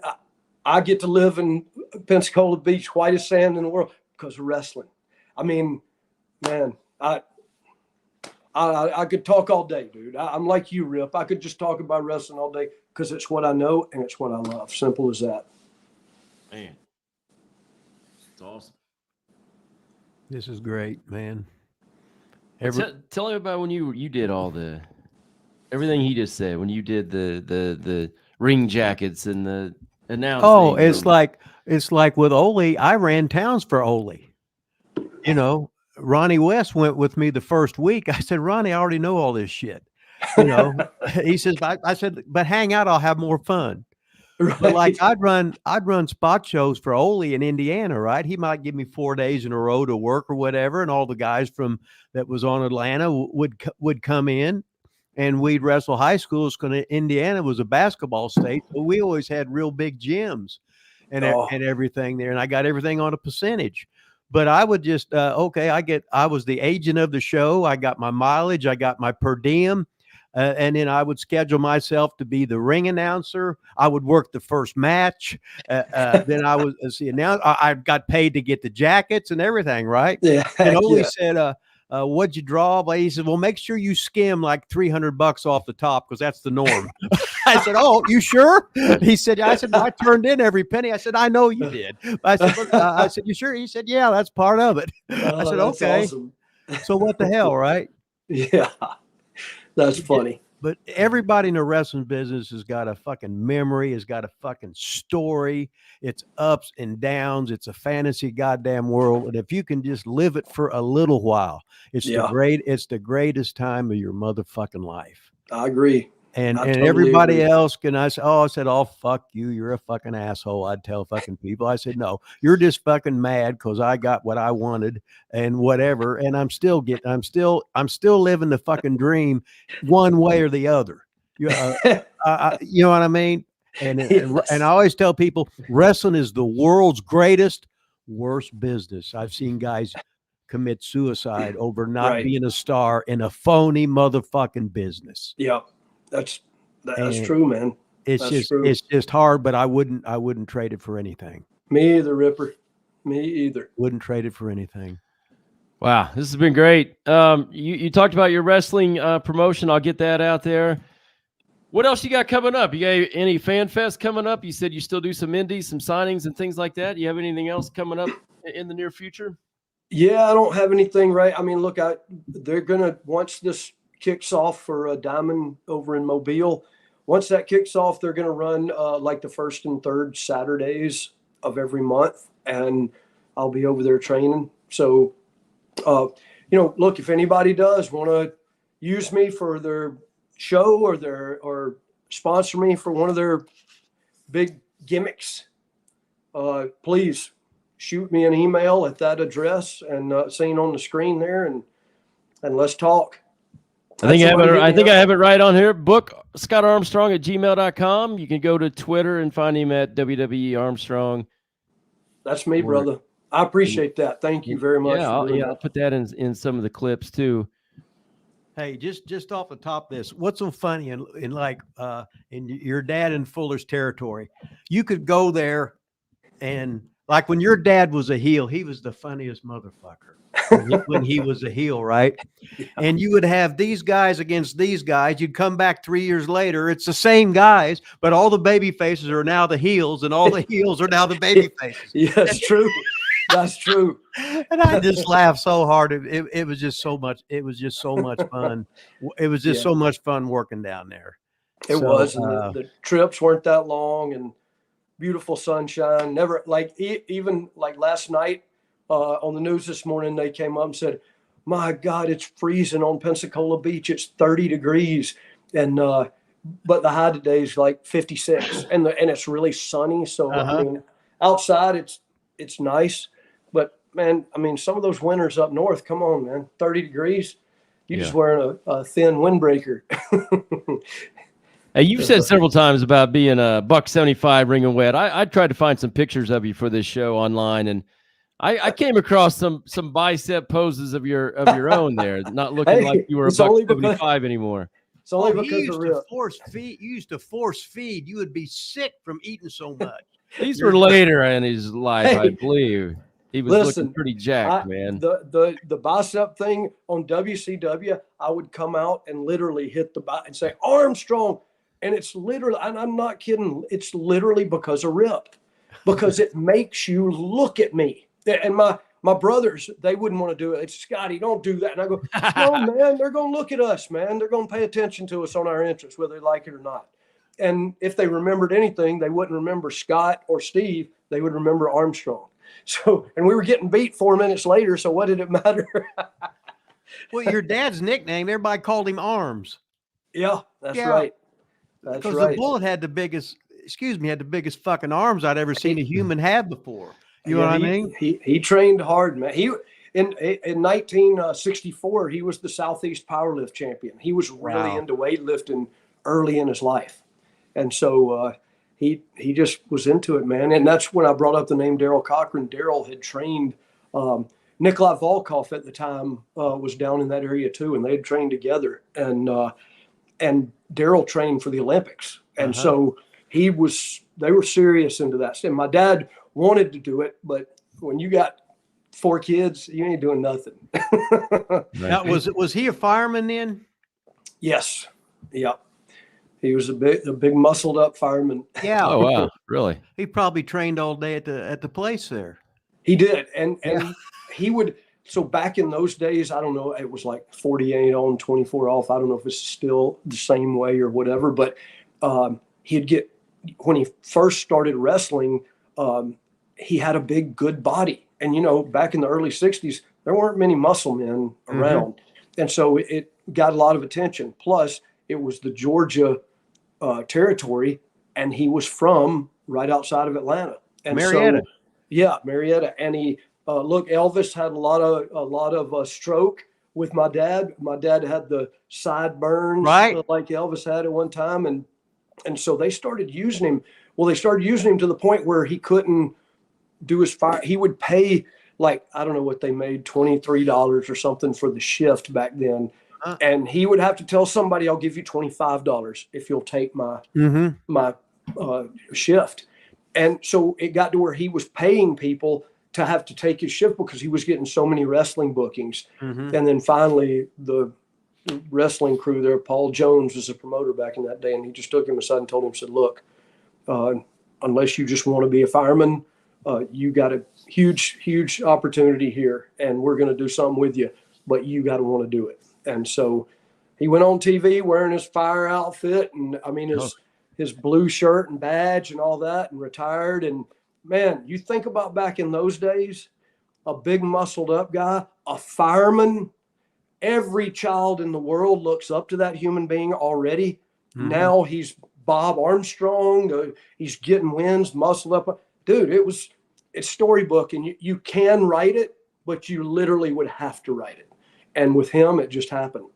I get to live in Pensacola Beach, whitest sand in the world, because of wrestling. I mean, man, I could talk all day, dude. I'm like you, Rip. I could just talk about wrestling all day because it's what I know and it's what I love. Simple as that. Man, it's awesome. This is great, man. Tell me about when you did all everything he just said, when you did the ring jackets and the announcing. Oh, it's like with Ole, I ran towns for Ole. You know, Ronnie West went with me the first week. I said, "Ronnie, I already know all this shit." You know, he says, I said, "But hang out, I'll have more fun." Right. But like I'd run spot shows for Ole in Indiana, right? He might give me 4 days in a row to work or whatever, and all the guys that was on Atlanta would come in, and we'd wrestle high schools because Indiana was a basketball state, so we always had real big gyms and everything there, and I got everything on a percentage. But I would just I was the agent of the show. I got my mileage, I got my per diem. And then I would schedule myself to be the ring announcer. I would work the first match. Then I was I got paid to get the jackets and everything, right? Yeah. And Ole said, "What'd you draw?" But he said, "Well, make sure you skim like $300 off the top because that's the norm." I said, "Oh, you sure?" He said, "I said I turned in every penny." I said, "I know you did." I said, "You sure?" He said, "Yeah, that's part of it." I said, "Okay." Awesome. So what the hell, right? Yeah. That's funny. But everybody in the wrestling business has got a fucking memory, has got a fucking story. It's ups and downs. It's a fantasy goddamn world. And if you can just live it for a little while, it's the greatest time of your motherfucking life. I agree. And I and totally everybody agree. else can I said, oh, fuck you, you're a fucking asshole. I'd tell fucking people. I said, no, you're just fucking mad because I got what I wanted and whatever. And I'm still living the fucking dream one way or the other. You know what I mean? And I always tell people wrestling is the world's greatest, worst business. I've seen guys commit suicide over not being a star in a phony motherfucking business. Yeah. That's true, man. It's just hard, but I wouldn't trade it for anything. Me either, Ripper. Me either. Wouldn't trade it for anything. Wow, this has been great. You talked about your wrestling promotion. I'll get that out there. What else you got coming up? You got any fan fest coming up? You said you still do some indies, some signings and things like that. You have anything else coming up in the near future? Yeah, I don't have anything right. I mean, look, they're gonna, once this kicks off for Diamond over in Mobile. Once that kicks off, they're going to run like the first and third Saturdays of every month, and I'll be over there training. So, look, if anybody does want to use me for their show or sponsor me for one of their big gimmicks, please shoot me an email at that address and seen on the screen there, and let's talk. I think I have it right on here. Book Scott Armstrong at gmail.com. You can go to Twitter and find him at WWE Armstrong. That's me, brother. I appreciate that. Thank you very much. I'll put that in some of the clips too. Hey, just off the top of this, what's so funny in your dad in Fuller's territory? You could go there and like when your dad was a heel, he was the funniest motherfucker. When he was a heel, right? Yeah. And you would have these guys against these guys. You'd come back 3 years later. It's the same guys, but all the baby faces are now the heels, and all the heels are now the baby faces. Yeah, that's true. That's true. And I just laughed so hard. It was just so much. It was just so much fun. It was just so much fun working down there. It was. And the trips weren't that long, and beautiful sunshine. Never even like last night. On the news this morning, they came up and said, my God, it's freezing on Pensacola Beach. It's 30 degrees. And, but the high today is like 56 and it's really sunny. So, I mean, outside it's nice, but man, I mean, some of those winters up north, come on, man, 30 degrees. You're just wearing a thin windbreaker. Hey, you've said several times about being a $175 wringing wet. I tried to find some pictures of you for this show online, and I came across some bicep poses of your own there, not looking like you were a $175 anymore. It's only because you used to force feed. You would be sick from eating so much. These were later in his life, I believe. He was looking pretty jacked, man. The bicep thing on WCW, I would come out and literally hit the bicep and say Armstrong, and it's literally, and I'm not kidding, it's literally because of Rip, because it makes you look at me. And my brothers, they wouldn't want to do it. It's Scotty, don't do that. And I go, no, man, they're going to look at us, man. They're going to pay attention to us on our interests, whether they like it or not. And if they remembered anything, they wouldn't remember Scott or Steve. They would remember Armstrong. So, and we were getting beat 4 minutes later. So what did it matter? Well, your dad's nickname, everybody called him Arms. Yeah, that's right. That's because right. The Bullet had the biggest fucking arms I'd ever seen a human have before. You know what I mean? He trained hard, man. He in 1964, he was the Southeast Powerlift champion. He was really into weightlifting early in his life, and so he just was into it, man. And that's when I brought up the name Daryl Cochran. Daryl had trained Nikolai Volkov at the time, was down in that area too, and they had trained together. And Daryl trained for the Olympics, and so they were serious into that. And my dad wanted to do it, but when you got 4 kids, you ain't doing nothing. Now, was he a fireman then? Yes. Yeah. He was a big muscled up fireman. Yeah. Oh wow, really? He probably trained all day at the place there. He did, and he would. so back in those days, I don't know, it was like 48 on, 24 off. I don't know if it's still the same way or whatever, but he'd get, when he first started wrestling, he had a big, good body. And, you know, back in the early 60s, there weren't many muscle men around. Mm-hmm. And so it got a lot of attention. Plus, it was the Georgia territory, and he was from right outside of Atlanta. And Marietta. So, yeah, Marietta. And he, look, Elvis had a lot of stroke with my dad. My dad had the sideburns, right, like Elvis had at one time. And so they started using him. Well, they started using him to the point where he couldn't do his fire. He would pay, like, I don't know what they made, $23 or something for the shift back then. And he would have to tell somebody, I'll give you $25 if you'll take my shift. And so it got to where he was paying people to have to take his shift because he was getting so many wrestling bookings. And then finally the wrestling crew there, Paul Jones was a promoter back in that day, and he just took him aside and told him, said, look, unless you just want to be a fireman, you got a huge opportunity here, and we're going to do something with you, but you got to want to do it. And so he went on TV wearing his fire outfit, and I mean his blue shirt and badge and all that, and retired. And man, you think about back in those days, a big muscled up guy, a fireman. Every child in the world looks up to that human being already. Now he's Bob Armstrong. He's getting wins, muscled up. Dude, it's storybook, and you can write it, but you literally would have to write it. And with him, it just happened.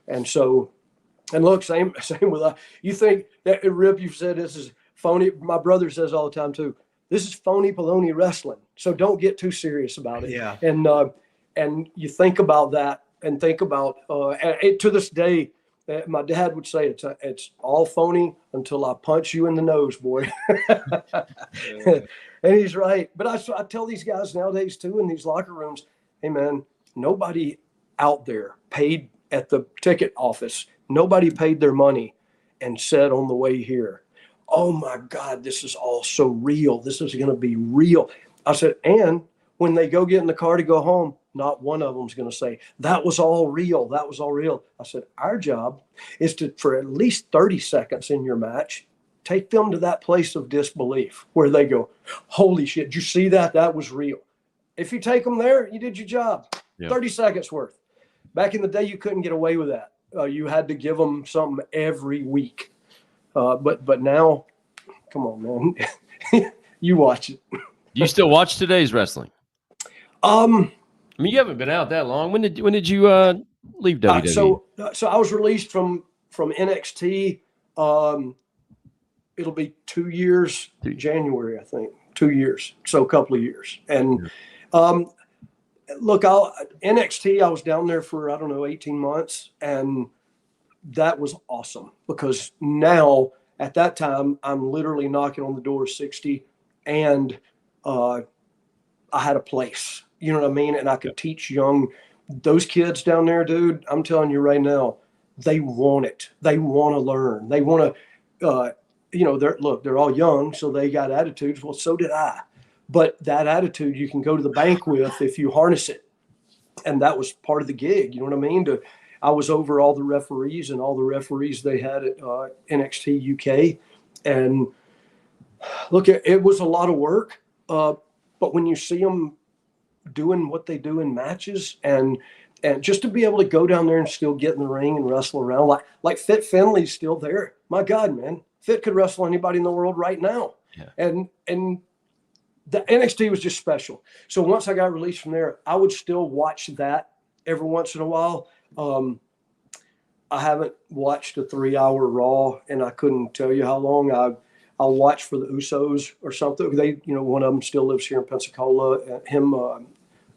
And so, and look, same with you think that Rip, you said this is phony. My brother says all the time too, this is phony baloney wrestling. So don't get too serious about it. Yeah. And you think about that, and think about to this day, my dad would say it's all phony until I punch you in the nose, boy. And he's right. But I tell these guys nowadays too, in these locker rooms, hey man, nobody out there paid at the ticket office. Nobody paid their money and said on the way here, oh my God, this is all so real. This is going to be real. I said, and when they go get in the car to go home, not one of them's going to say, that was all real. That was all real. I said, our job is to, for at least 30 seconds in your match, take them to that place of disbelief where they go, holy shit, did you see that? That was real. If you take them there, you did your job. Yeah. 30 seconds worth. Back in the day, you couldn't get away with that. You had to give them something every week. But now, come on, man. You watch it. Do you still watch today's wrestling? I mean, you haven't been out that long. When did you leave WWE? So I was released from NXT. It'll be 2 years, January, I think. 2 years. So a couple of years. And look, NXT, I was down there for, 18 months. And that was awesome because now at that time, I'm literally knocking on the door 60, and I had a place, you know what I mean? And I could teach those kids down there, dude, I'm telling you right now, they want it. They want to learn. They want to, they're all young, so they got attitudes. Well, so did I. But that attitude you can go to the bank with if you harness it. And that was part of the gig. You know what I mean? I was over all the referees and all the referees they had at NXT UK. And look, it was a lot of work. But when you see them doing what they do in matches, and just to be able to go down there and still get in the ring and wrestle around, like Fit Finley's still there. My God, man, Fit could wrestle anybody in the world right now. Yeah. And the NXT was just special. So once I got released from there, I would still watch that every once in a while. I haven't watched a 3-hour Raw, and I couldn't tell you how long. I'll watch for the Usos or something. They, one of them still lives here in Pensacola.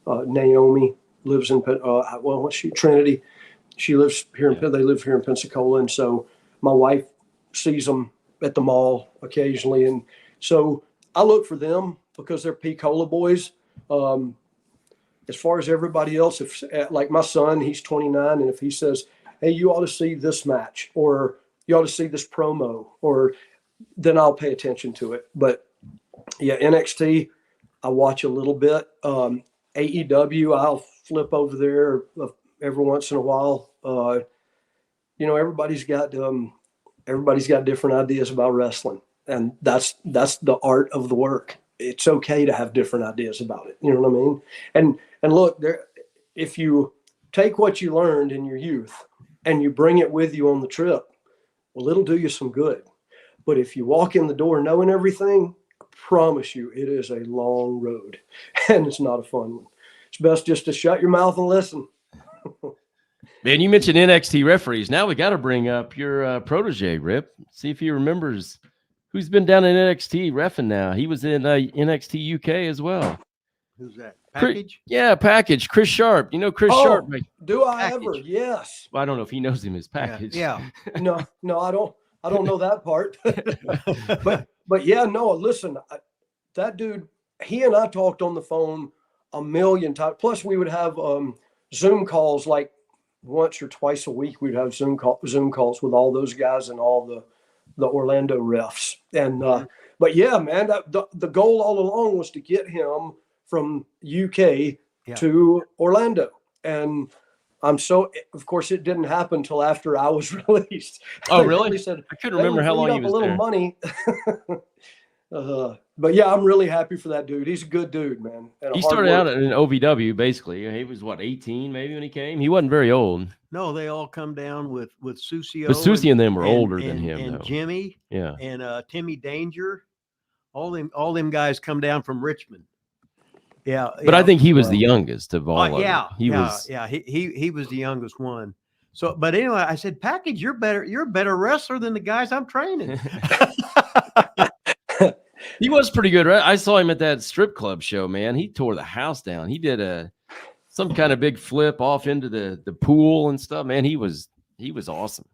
Naomi lives in, what's she? Trinity. She lives here. They live here in Pensacola, and so my wife sees them at the mall occasionally, and so I look for them because they're P-Cola boys. As far as everybody else, if like my son, he's 29, and if he says, hey, you ought to see this match, or you ought to see this promo, or then I'll pay attention to it. But yeah, NXT, I watch a little bit. AEW, I'll flip over there every once in a while. Everybody's got different ideas about wrestling, and that's the art of the work. It's okay to have different ideas about it. You know what I mean? And look, if you take what you learned in your youth and you bring it with you on the trip, well, it'll do you some good. But if you walk in the door knowing everything, I promise you, it is a long road, and it's not a fun one. It's best just to shut your mouth and listen. Man, you mentioned NXT referees. Now we got to bring up your protege, Rip. See if he remembers who's been down in NXT reffing now. He was in NXT UK as well. Who's that? Package? Package. Chris Sharp. You know Chris Sharp? Do I Package. ever? Yes. Well, I don't know if he knows him as Package. Yeah. No, I don't know that part. but yeah, no, listen, that dude, he and I talked on the phone a million times. Plus we would have Zoom calls like once or twice a week. We'd have Zoom calls with all those guys and all the Orlando refs. And but yeah, man, the goal all along was to get him from UK to Orlando. And of course, it didn't happen until after I was released. Oh, really? Said, I couldn't remember how long he was a little there. Money. But yeah, I'm really happy for that dude. He's a good dude, man. He started out in OVW, basically. He was, 18 maybe when he came? He wasn't very old. No, they all come down with Susio. But Susie and them were older than him, and though. Jimmy. Yeah. And Timmy Danger. All them guys come down from Richmond. Yeah. But I think he was the youngest of all of them. He was the youngest one. So, but anyway, I said, Package, you're a better wrestler than the guys I'm training. He was pretty good, right? I saw him at that strip club show, man. He tore the house down. He did some kind of big flip off into the pool and stuff. Man, he was awesome.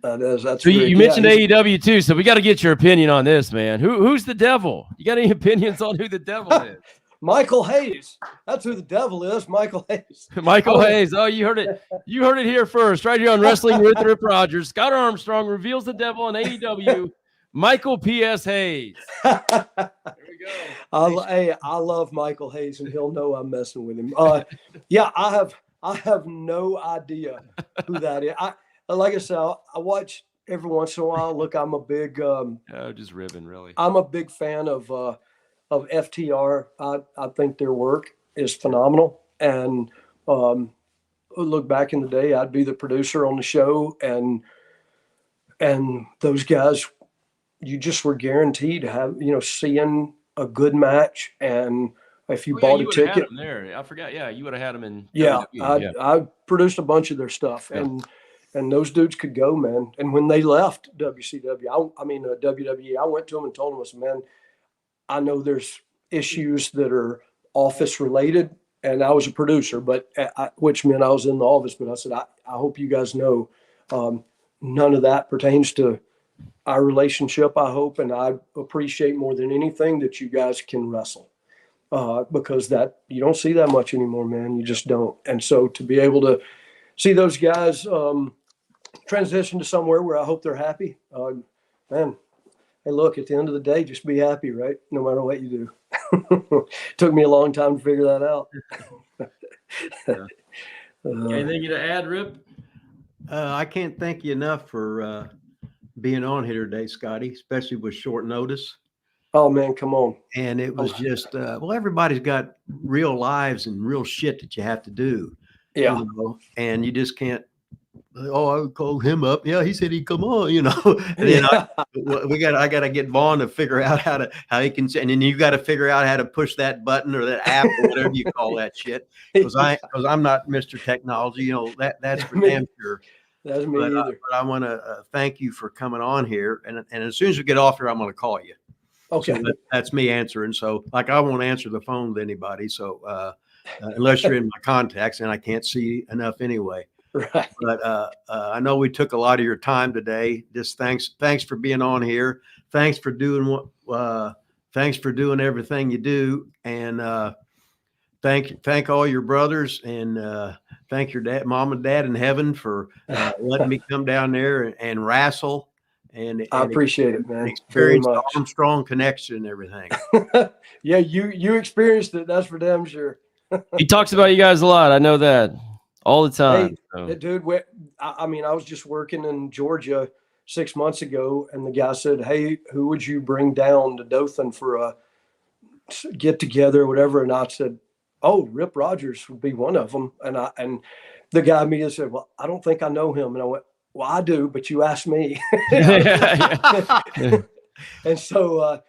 That's so you mentioned AEW too, so we got to get your opinion on this, man. Who's the devil? You got any opinions on who the devil is? Michael Hayes. That's who the devil is. Michael Hayes. Michael Hayes. Oh, you heard it. You heard it here first, right here on Wrestling with Rip Rogers. Scott Armstrong reveals the devil in AEW. Michael P.S. Hayes. There we go. I love Michael Hayes, and he'll know I'm messing with him. Yeah, I have no idea who that is. Like I said, I watch every once in a while. Look, I'm a big just ribbing, really. I'm a big fan of FTR. I think their work is phenomenal. And look, back in the day, I'd be the producer on the show, and those guys, you just were guaranteed to have, seeing a good match. And if you bought a ticket, had him there. I forgot. Yeah, you would have had him in. Yeah, I produced a bunch of their stuff, and those dudes could go, man. And when they left WWE, I went to them and told them, I said, man, I know there's issues that are office related, and I was a producer, but which meant I was in the office. But I said, I hope you guys know, none of that pertains to our relationship, I hope, and I appreciate more than anything that you guys can wrestle, because that you don't see that much anymore, man. You just don't. And so to be able to see those guys transition to somewhere where I hope they're happy, man. Hey, look, at the end of the day, just be happy, right? No matter what you do. Took me a long time to figure that out. Anything to add, Rip? I can't thank you enough for being on here today, Scotty, especially with short notice. Oh, man, come on. And it was just, everybody's got real lives and real shit that you have to do. Yeah. And you just can't, I called him up. Yeah, he said he'd come on, And then I got to get Vaughn to figure out how he can, and then you got to figure out how to push that button or that app or whatever you call that shit. Because I'm not Mr. Technology, that's for damn sure. That's me either. But I want to thank you for coming on here. And as soon as we get off here, I'm going to call you. Okay. So that's me answering. So I won't answer the phone to anybody. So unless you're in my contacts, and I can't see enough anyway. Right. But I know we took a lot of your time today. Just thanks for being on here. Thanks for doing thanks for doing everything you do. And thank all your brothers, and thank your dad, mom and dad in heaven for letting me come down there and wrestle. And I appreciate it, man. Experience the Armstrong connection and everything. Yeah, you experienced it. That's for damn sure. He talks about you guys a lot. I know that all the time. So. Dude, I mean, I was just working in Georgia 6 months ago, and the guy said, "Hey, who would you bring down to Dothan for a get together or whatever?" And I said, "Oh, Rip Rogers would be one of them." And the guy immediately said, "Well, I don't think I know him." And I went, "Well, I do, but you asked me." Yeah. And so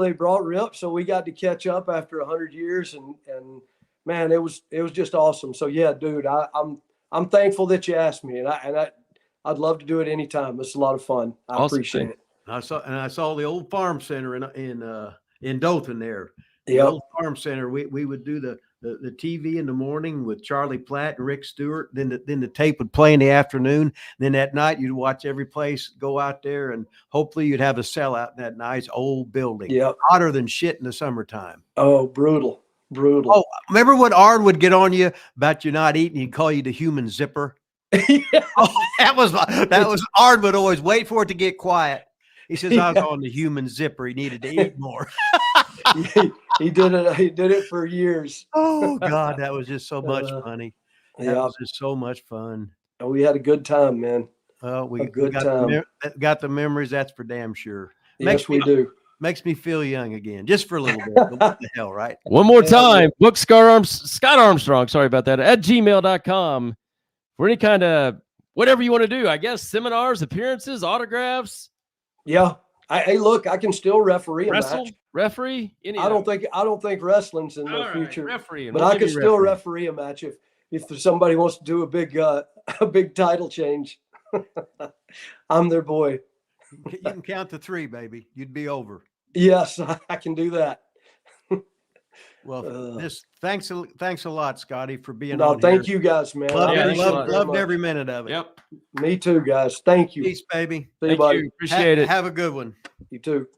they brought Rip, so we got to catch up after 100 years, and man, it was just awesome. So yeah, dude, I'm thankful that you asked me, and I'd love to do it anytime. It's a lot of fun. I appreciate it. I saw the old farm center in Dothan there. The Yep. old farm center. We would do the TV in the morning with Charlie Platt and Rick Stewart. Then the tape would play in the afternoon. Then at night you'd watch every place go out there, and hopefully you'd have a sellout in that nice old building. Yep. Hotter than shit in the summertime. Oh, brutal. Oh, remember when Ard would get on you about you not eating? He'd call you the human zipper. Yeah. Oh, that was Ard would always wait for it to get quiet. He says, I was on the human zipper. He needed to eat more. He did it. He did it for years. Oh God, that was just so much funny. That Yeah. was just so much fun. We had a good time, man. We good got the memories. That's for damn sure. Yes, we do. Makes me feel young again, just for a little bit. But what the hell, right? One more time, book Scott Armstrong. Sorry about that. At gmail.com for any kind of whatever you want to do. I guess seminars, appearances, autographs. Yeah. Hey, look, I can still referee a match. Referee. I don't think wrestling's in the future. Referee, but I can still referee a match if somebody wants to do a big title change. I'm their boy. You can count to 3, baby. You'd be over. Yes, I can do that. Well, thanks a lot, Scotty, for being on. Thank you guys, man. Loved every minute of it. Yep. Me too, guys. Thank you. Peace, baby. See you, buddy. Appreciate it. Have a good one. You too.